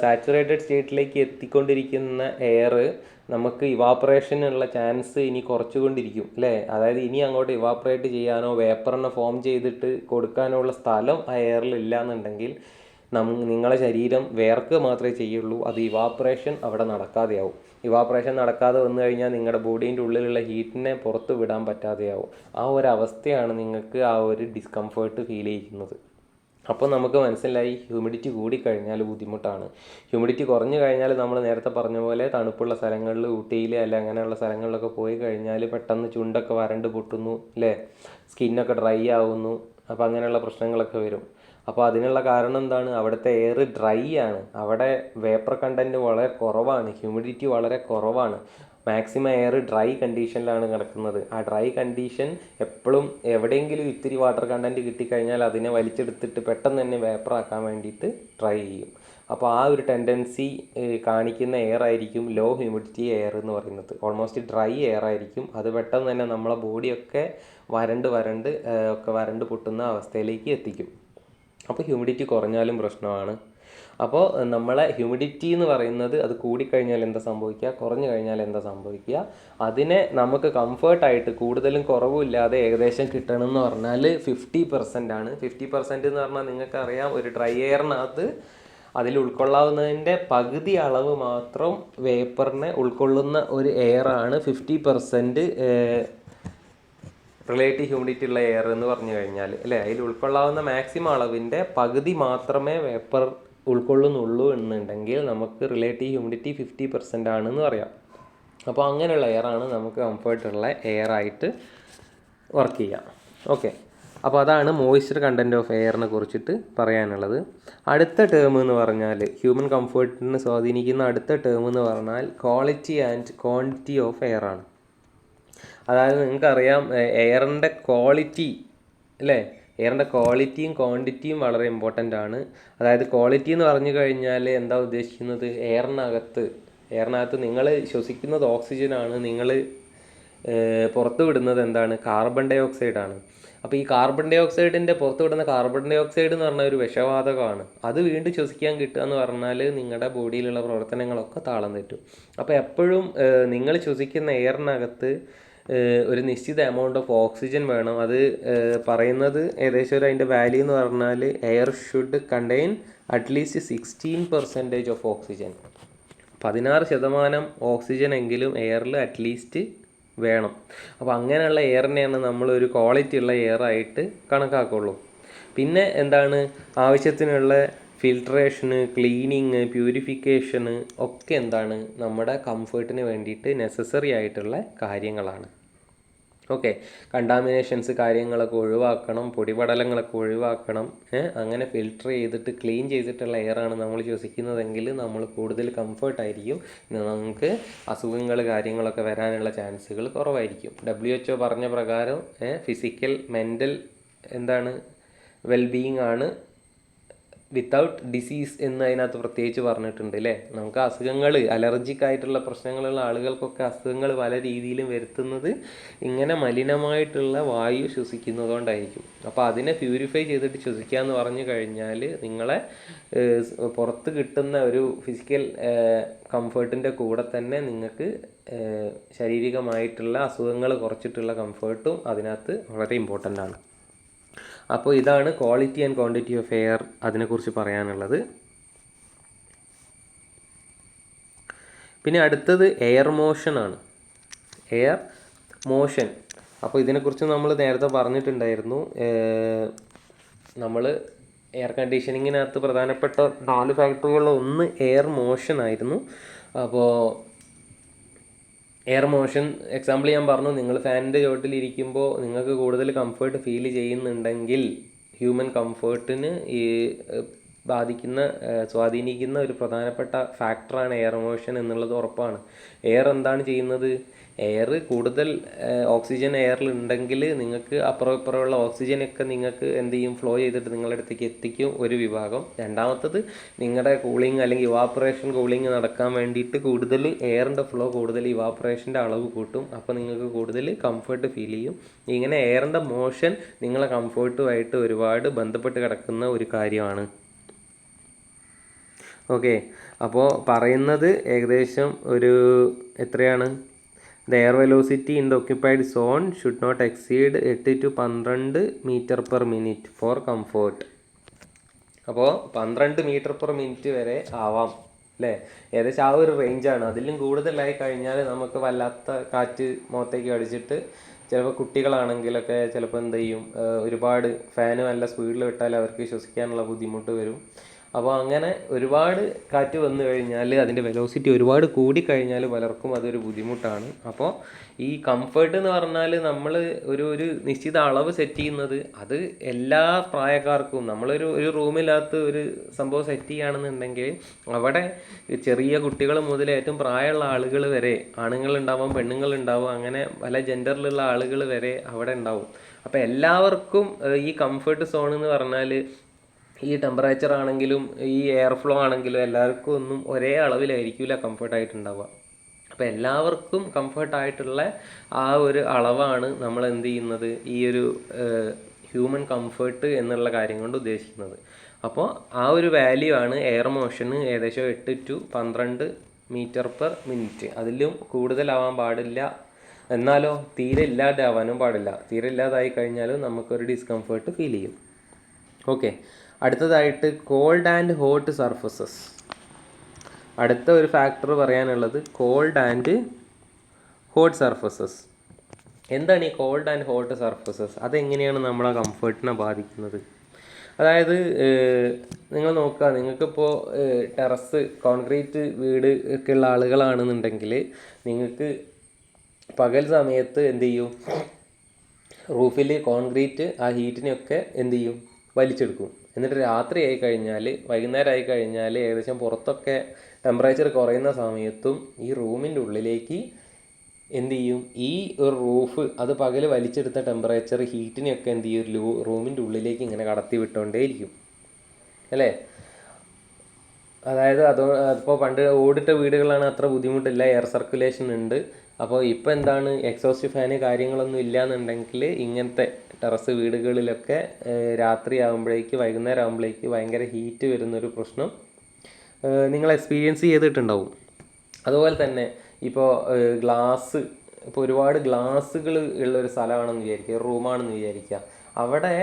സാച്ചുറേറ്റഡ് സ്റ്റേറ്റിലേക്ക് എത്തിക്കൊണ്ടിരിക്കുന്ന എയർ നമുക്ക് ഇവാപ്പറേഷനുള്ള ചാൻസ് ഇനി കുറച്ചുകൊണ്ടിരിക്കും, അല്ലേ? അതായത് ഇനി അങ്ങോട്ട് ഇവാപ്പറേറ്റ് ചെയ്യാനോ വേപ്പറിനെ ഫോം ചെയ്തിട്ട് കൊടുക്കാനോ ഉള്ള സ്ഥലം ആ എയറിൽ ഇല്ല എന്നുണ്ടെങ്കിൽ നിങ്ങളെ ശരീരം വേർക്ക് മാത്രമേ ചെയ്യുള്ളൂ. അത് ഇവാപ്പറേഷൻ അവിടെ നടക്കാതെയാവും. ഇവാപ്പറേഷൻ നടക്കാതെ വന്നു കഴിഞ്ഞാൽ നിങ്ങളുടെ ബോഡീൻ്റെ ഉള്ളിലുള്ള ഹീറ്റിനെ പുറത്ത് വിടാൻ പറ്റാതെയാവും. ആ ഒരു അവസ്ഥയാണ് നിങ്ങൾക്ക് ആ ഒരു ഡിസ്കംഫേർട്ട് ഫീൽ ചെയ്യുന്നത്. അപ്പോൾ നമുക്ക് മനസ്സിലായി ഹ്യൂമിഡിറ്റി കൂടിക്കഴിഞ്ഞാൽ ബുദ്ധിമുട്ടാണ്. ഹ്യൂമിഡിറ്റി കുറഞ്ഞു കഴിഞ്ഞാൽ നമ്മൾ നേരത്തെ പറഞ്ഞ പോലെ തണുപ്പുള്ള സ്ഥലങ്ങളിൽ, ഊട്ടിയിൽ അല്ല അങ്ങനെയുള്ള സ്ഥലങ്ങളിലൊക്കെ പോയി കഴിഞ്ഞാൽ പെട്ടെന്ന് ചുണ്ടൊക്കെ വരണ്ട് പൊട്ടുന്നു, അല്ലേ? സ്കിന്നൊക്കെ ഡ്രൈ ആവുന്നു. അപ്പോൾ അങ്ങനെയുള്ള പ്രശ്നങ്ങളൊക്കെ വരും. അപ്പോൾ അതിനുള്ള കാരണം എന്താണ്? അവിടുത്തെ എയർ ഡ്രൈ ആണ്. അവിടെ വേപ്പർ കണ്ടൻറ്റ് വളരെ കുറവാണ്, ഹ്യൂമിഡിറ്റി വളരെ കുറവാണ്. മാക്സിമം എയർ ഡ്രൈ കണ്ടീഷനിലാണ് കിടക്കുന്നത്. ആ ഡ്രൈ കണ്ടീഷൻ എപ്പോഴും എവിടെയെങ്കിലും ഇത്തിരി വാട്ടർ കണ്ടൻറ്റ് കിട്ടിക്കഴിഞ്ഞാൽ അതിനെ വലിച്ചെടുത്തിട്ട് പെട്ടെന്ന് തന്നെ വേപ്പറാക്കാൻ വേണ്ടിയിട്ട് ട്രൈ ചെയ്യും. അപ്പോൾ ആ ഒരു ടെൻഡൻസി കാണിക്കുന്ന എയർ ആയിരിക്കും ലോ ഹ്യൂമിഡിറ്റി എയർ എന്ന് പറയുന്നത്. ഓൾമോസ്റ്റ് ഡ്രൈ എയർ ആയിരിക്കും. അത് പെട്ടെന്ന് തന്നെ നമ്മളെ ബോഡിയൊക്കെ വരണ്ട് പൊട്ടുന്ന അവസ്ഥയിലേക്ക് എത്തിക്കും. അപ്പോൾ ഹ്യൂമിഡിറ്റി കുറഞ്ഞാലും പ്രശ്നമാണ്. അപ്പോൾ നമ്മളെ ഹ്യൂമിഡിറ്റി എന്ന് പറയുന്നത് അത് കൂടിക്കഴിഞ്ഞാൽ എന്താ സംഭവിക്കുക, കുറഞ്ഞു കഴിഞ്ഞാൽ എന്താ സംഭവിക്കുക? അതിനെ നമുക്ക് കംഫേർട്ടായിട്ട് കൂടുതലും കുറവില്ലാതെ ഏകദേശം കിട്ടണമെന്ന് പറഞ്ഞാൽ 50% ആണ്. 50% എന്ന് പറഞ്ഞാൽ നിങ്ങൾക്കറിയാം, ഒരു ഡ്രൈ എയറിനകത്ത് അതിൽ ഉൾക്കൊള്ളാവുന്നതിൻ്റെ പകുതി അളവ് മാത്രം വേപ്പറിനെ ഉൾക്കൊള്ളുന്ന ഒരു എയറാണ് 50% റിലേറ്റീവ് ഹ്യൂമിഡിറ്റി ഉള്ള എയർ എന്ന് പറഞ്ഞു കഴിഞ്ഞാൽ, അല്ലേ? അതിൽ ഉൾക്കൊള്ളാവുന്ന മാക്സിമം അളവിൻ്റെ പകുതി മാത്രമേ വേപ്പർ ഉൾക്കൊള്ളുന്നുള്ളൂ എന്നുണ്ടെങ്കിൽ നമുക്ക് റിലേറ്റീവ് ഹ്യൂമിഡിറ്റി 50% ആണെന്ന് പറയാം. അപ്പോൾ അങ്ങനെയുള്ള എയറാണ് നമുക്ക് കംഫർട്ടുള്ള എയറായിട്ട് വർക്ക് ചെയ്യാം. ഓക്കെ, അപ്പോൾ അതാണ് മോയ്സ്ചർ കണ്ടൻറ്റ് ഓഫ് എയറിനെ കുറിച്ചിട്ട് പറയാനുള്ളത്. അടുത്ത ടേം എന്ന് പറഞ്ഞാൽ ഹ്യൂമൻ കംഫർട്ടിനെ സ്വാധീനിക്കുന്ന അടുത്ത ടേം എന്ന് പറഞ്ഞാൽ quality and quantity of air ആണ്. അതായത് നിങ്ങൾക്കറിയാം എയറിൻ്റെ ക്വാളിറ്റി, അല്ലേ? എയറിൻ്റെ ക്വാളിറ്റിയും ക്വാണ്ടിറ്റിയും വളരെ ഇമ്പോർട്ടൻ്റ് ആണ്. അതായത് ക്വാളിറ്റി എന്ന് പറഞ്ഞു കഴിഞ്ഞാൽ എന്താ ഉദ്ദേശിക്കുന്നത്? എയറിനകത്ത് നിങ്ങൾ ശ്വസിക്കുന്നത് ഓക്സിജനാണ്, നിങ്ങൾ പുറത്ത് വിടുന്നത് എന്താണ്? കാർബൺ ഡൈ ഓക്സൈഡാണ്. അപ്പോൾ ഈ കാർബൺ ഡൈ ഓക്സൈഡിൻ്റെ പുറത്ത് വിടുന്ന കാർബൺ ഡൈ ഓക്സൈഡ് എന്ന് പറഞ്ഞാൽ ഒരു വിഷവാതകമാണ്. അത് വീണ്ടും ശ്വസിക്കാൻ കിട്ടുക എന്ന് പറഞ്ഞാൽ നിങ്ങളുടെ ബോഡിയിലുള്ള പ്രവർത്തനങ്ങളൊക്കെ താളം തെറ്റും. അപ്പോൾ എപ്പോഴും നിങ്ങൾ ശ്വസിക്കുന്ന എയറിനകത്ത് ഒരു നിശ്ചിത എമൗണ്ട് ഓഫ് ഓക്സിജൻ വേണം. അത് പറയുന്നത് ഏകദേശം ഒരു അതിൻ്റെ വാല്യൂ എന്ന് പറഞ്ഞാൽ air should contain at least 16% of oxygen. 16% oxygen എങ്കിലും എയറിൽ അറ്റ്ലീസ്റ്റ് വേണം. അപ്പോൾ അങ്ങനെയുള്ള എയറിനെയാണ് നമ്മളൊരു ക്വാളിറ്റി ഉള്ള എയർ ആയിട്ട് കണക്കാക്കുള്ളൂ. പിന്നെ എന്താണ്, ആവശ്യത്തിനുള്ള ഫിൽട്രേഷന്, ക്ലീനിങ്, പ്യൂരിഫിക്കേഷന് ഒക്കെ എന്താണ് നമ്മുടെ കംഫേർട്ടിന് വേണ്ടിയിട്ട് നെസസറി ആയിട്ടുള്ള കാര്യങ്ങളാണ്. ഓക്കെ, കണ്ടാമിനേഷൻസ് കാര്യങ്ങളൊക്കെ ഒഴിവാക്കണം, പൊടിപടലങ്ങളൊക്കെ ഒഴിവാക്കണം. അങ്ങനെ ഫിൽട്ടർ ചെയ്തിട്ട് ക്ലീൻ ചെയ്തിട്ടുള്ള എയറാണ് നമ്മൾ ശ്വസിക്കുന്നതെങ്കിൽ നമ്മൾ കൂടുതൽ കംഫേർട്ടായിരിക്കും. നമുക്ക് അസുഖങ്ങൾ കാര്യങ്ങളൊക്കെ വരാനുള്ള ചാൻസുകൾ കുറവായിരിക്കും. WHO പറഞ്ഞ പ്രകാരം ഫിസിക്കൽ മെൻ്റൽ എന്താണ് വെൽബീയിങ് ആണ് വിത്തൗട്ട് ഡിസീസ് എന്ന് അതിനകത്ത് പ്രത്യേകിച്ച് പറഞ്ഞിട്ടുണ്ട് അല്ലേ. നമുക്ക് അസുഖങ്ങൾ, അലർജിക് ആയിട്ടുള്ള പ്രശ്നങ്ങളുള്ള ആളുകൾക്കൊക്കെ അസുഖങ്ങൾ പല രീതിയിലും വരുത്തുന്നത് ഇങ്ങനെ മലിനമായിട്ടുള്ള വായു ശ്വസിക്കുന്നതുകൊണ്ടായിരിക്കും. അപ്പോൾ അതിനെ പ്യൂരിഫൈ ചെയ്തിട്ട് ശ്വസിക്കുക എന്ന് പറഞ്ഞു കഴിഞ്ഞാൽ നിങ്ങളെ പുറത്ത് കിട്ടുന്ന ഒരു ഫിസിക്കൽ കംഫേർട്ടിൻ്റെ കൂടെ തന്നെ നിങ്ങൾക്ക് ശാരീരികമായിട്ടുള്ള അസുഖങ്ങൾ കുറച്ചിട്ടുള്ള കംഫേർട്ടും അതിനകത്ത് വളരെ ഇമ്പോർട്ടൻ്റ് ആണ്. അപ്പോൾ ഇതാണ് quality and quantity of air അതിനെക്കുറിച്ച് പറയാനുള്ളത്. പിന്നെ അടുത്തത് എയർ മോഷനാണ്. എയർ മോഷൻ, അപ്പോൾ ഇതിനെക്കുറിച്ച് നമ്മൾ നേരത്തെ പറഞ്ഞിട്ടുണ്ടായിരുന്നു. നമ്മൾ എയർ കണ്ടീഷനിങ്ങിനകത്ത് പ്രധാനപ്പെട്ട 4 ഫാക്ടറുകളിൽ ഒന്ന് എയർ മോഷൻ ആയിരുന്നു. അപ്പോൾ എയർ മോഷൻ എക്സാമ്പിൾ ഞാൻ പറഞ്ഞു, നിങ്ങൾ ഫാനിൻ്റെ ചുവട്ടിലിരിക്കുമ്പോൾ നിങ്ങൾക്ക് കൂടുതൽ കംഫേർട്ട് ഫീൽ ചെയ്യുന്നുണ്ടെങ്കിൽ ഹ്യൂമൻ കംഫേർട്ടിന് ഈ സ്വാധീനിക്കുന്ന ഒരു പ്രധാനപ്പെട്ട ഫാക്ടറാണ് എയർ മോഷൻ എന്നുള്ളത് ഉറപ്പാണ്. എയർ എന്താണ് ചെയ്യുന്നത്, എയർ കൂടുതൽ ഓക്സിജൻ എയറിൽ ഉണ്ടെങ്കിൽ നിങ്ങൾക്ക് അപ്പുറം ഇപ്പുറമുള്ള ഓക്സിജനൊക്കെ നിങ്ങൾക്ക് എന്ത് ചെയ്യും, ഫ്ലോ ചെയ്തിട്ട് നിങ്ങളുടെ അടുത്തേക്ക് എത്തിക്കും ഒരു വിഭാഗം. രണ്ടാമത്തത് നിങ്ങളുടെ കൂളിംഗ് അല്ലെങ്കിൽ ഇവാപ്പറേഷൻ കൂളിംഗ് നടക്കാൻ വേണ്ടിയിട്ട് കൂടുതൽ എയറിൻ്റെ ഫ്ലോ കൂടുതൽ ഇവാപ്പറേഷൻ്റെ അളവ് കൂട്ടും. അപ്പോൾ നിങ്ങൾക്ക് കൂടുതൽ കംഫേർട്ട് ഫീൽ ചെയ്യും. ഇങ്ങനെ എയറിൻ്റെ മോഷൻ നിങ്ങളെ കംഫേർട്ടുമായിട്ട് ഒരുപാട് ബന്ധപ്പെട്ട് കിടക്കുന്ന ഒരു കാര്യമാണ്. ഓക്കെ, അപ്പോൾ പറയുന്നത് ഏകദേശം ഒരു എത്രയാണ്, the air velocity in the occupied zone should not exceed 8 to 12 m/min for comfort. അപ്പോൾ 12 m/min വരെ ആവാം അല്ലേ, ഏകദേശം ആ ഒരു റേഞ്ചാണ്. അതിലും കൂടുതലായി കഴിഞ്ഞാൽ നമുക്ക് വല്ലാത്ത കാറ്റ് മുഖത്തേക്ക് അടിച്ചിട്ട് ചിലപ്പോൾ കുട്ടികളാണെങ്കിലൊക്കെ ചിലപ്പോൾ എന്ത് ചെയ്യും, ഒരുപാട് ഫാന് നല്ല സ്പീഡിൽ വിട്ടാൽ അവർക്ക് ശ്വസിക്കാനുള്ള ബുദ്ധിമുട്ട് വരും. അപ്പോൾ അങ്ങനെ ഒരുപാട് കാറ്റ് വന്നു കഴിഞ്ഞാൽ അതിൻ്റെ വെലോസിറ്റി ഒരുപാട് കൂടിക്കഴിഞ്ഞാൽ പലർക്കും അതൊരു ബുദ്ധിമുട്ടാണ്. അപ്പോൾ ഈ കംഫേർട്ട് എന്ന് പറഞ്ഞാൽ നമ്മൾ ഒരു നിശ്ചിത അളവ് സെറ്റ് ചെയ്യുന്നത് അത് എല്ലാ പ്രായക്കാർക്കും, നമ്മളൊരു റൂമിനകത്ത് ഒരു സംഭവം സെറ്റ് ചെയ്യുകയാണെന്നുണ്ടെങ്കിൽ അവിടെ ചെറിയ കുട്ടികൾ മുതൽ ഏറ്റവും പ്രായമുള്ള ആളുകൾ വരെ, ആണുങ്ങളുണ്ടാവാം പെണ്ണുങ്ങളുണ്ടാവും, അങ്ങനെ പല ജെൻഡറിലുള്ള ആളുകൾ വരെ അവിടെ ഉണ്ടാവും. അപ്പോൾ എല്ലാവർക്കും ഈ കംഫേർട്ട് സോൺ എന്ന് പറഞ്ഞാൽ ഈ ടെമ്പറേച്ചർ ആണെങ്കിലും ഈ എയർ ഫ്ലോ ആണെങ്കിലും എല്ലാവർക്കും ഒന്നും ഒരേ അളവിലായിരിക്കില്ല കംഫർട്ടായിട്ടുണ്ടാവുക. അപ്പോൾ എല്ലാവർക്കും കംഫർട്ടായിട്ടുള്ള ആ ഒരു അളവാണ് നമ്മൾ എന്ത് ചെയ്യുന്നത്, ഈ ഒരു ഹ്യൂമൻ കംഫേർട്ട് എന്നുള്ള കാര്യം കൊണ്ട് ഉദ്ദേശിക്കുന്നത്. അപ്പോൾ ആ ഒരു വാല്യൂ ആണ് എയർ മോഷന് ഏകദേശം 8 to 12 m/min. അതിലും കൂടുതലാവാൻ പാടില്ല, എന്നാലോ തീരെ ഇല്ലാതാവാനും പാടില്ല. തീരെ ഇല്ലാതായി കഴിഞ്ഞാലും നമുക്കൊരു ഡിസ്കംഫേർട്ട് ഫീൽ ചെയ്യും. ഓക്കെ, അടുത്തതായിട്ട് കോൾഡ് ആൻഡ് ഹോട്ട് സർഫസസ്. അടുത്ത ഒരു ഫാക്ടർ പറയാനുള്ളത് കോൾഡ് ആൻഡ് ഹോട്ട് സർഫസസ്. എന്താണ് ഈ കോൾഡ് ആൻഡ് ഹോട്ട് സർഫസസ്? അതെങ്ങനെയാണ് നമ്മളെ കംഫേർട്ടിനെ ബാധിക്കുന്നത്? അതായത് നിങ്ങൾ നോക്കുക, നിങ്ങൾക്കിപ്പോൾ ടെറസ് കോൺക്രീറ്റ് വീട് ഒക്കെ ഉള്ള ആളുകളാണെന്നുണ്ടെങ്കിൽ നിങ്ങൾക്ക് പകൽ സമയത്ത് എന്ത് ചെയ്യും, റൂഫിൽ കോൺക്രീറ്റ് ആ ഹീറ്റിനെയൊക്കെ എന്ത് ചെയ്യും, വലിച്ചെടുക്കും. എന്നിട്ട് രാത്രി ആയി കഴിഞ്ഞാൽ, വൈകുന്നേരം ആയി കഴിഞ്ഞാൽ ഏകദേശം പുറത്തൊക്കെ ടെമ്പറേച്ചർ കുറയുന്ന സമയത്തും ഈ റൂമിൻ്റെ ഉള്ളിലേക്ക് എന്ത് ചെയ്യും, ഈ ഒരു റൂഫ് അത് പകൽ വലിച്ചെടുത്ത ടെമ്പറേച്ചർ ഹീറ്റിനെയൊക്കെ എന്ത് ചെയ്യും, റൂമിൻ്റെ ഉള്ളിലേക്ക് ഇങ്ങനെ കടത്തി വിട്ടുകൊണ്ടേയിരിക്കും അല്ലേ. അതായത് അതിപ്പോൾ പണ്ട് ഓടിട്ട വീടുകളാണ്, അത്ര ബുദ്ധിമുട്ടില്ല, എയർ സർക്കുലേഷൻ ഉണ്ട്. അപ്പോൾ ഇപ്പോൾ എന്താണ്, എക്സോസ്റ്റ് ഫാന് കാര്യങ്ങളൊന്നും ഇല്ലയെന്നുണ്ടെങ്കിൽ ഇങ്ങനത്തെ ടെറസ് വീടുകളിലൊക്കെ രാത്രി ആകുമ്പോഴേക്ക്, വൈകുന്നേരം ആകുമ്പോഴേക്ക് ഭയങ്കര ഹീറ്റ് വരുന്നൊരു പ്രശ്നം നിങ്ങൾ എക്സ്പീരിയൻസ് ചെയ്തിട്ടുണ്ടാവും. അതുപോലെ തന്നെ ഇപ്പോൾ ഗ്ലാസ് ഇപ്പോൾ ഒരുപാട് ഗ്ലാസ്സുകൾ ഉള്ളൊരു സ്ഥലമാണെന്ന് വിചാരിക്കുക, റൂമാണെന്ന് വിചാരിക്കുക. അവിടെ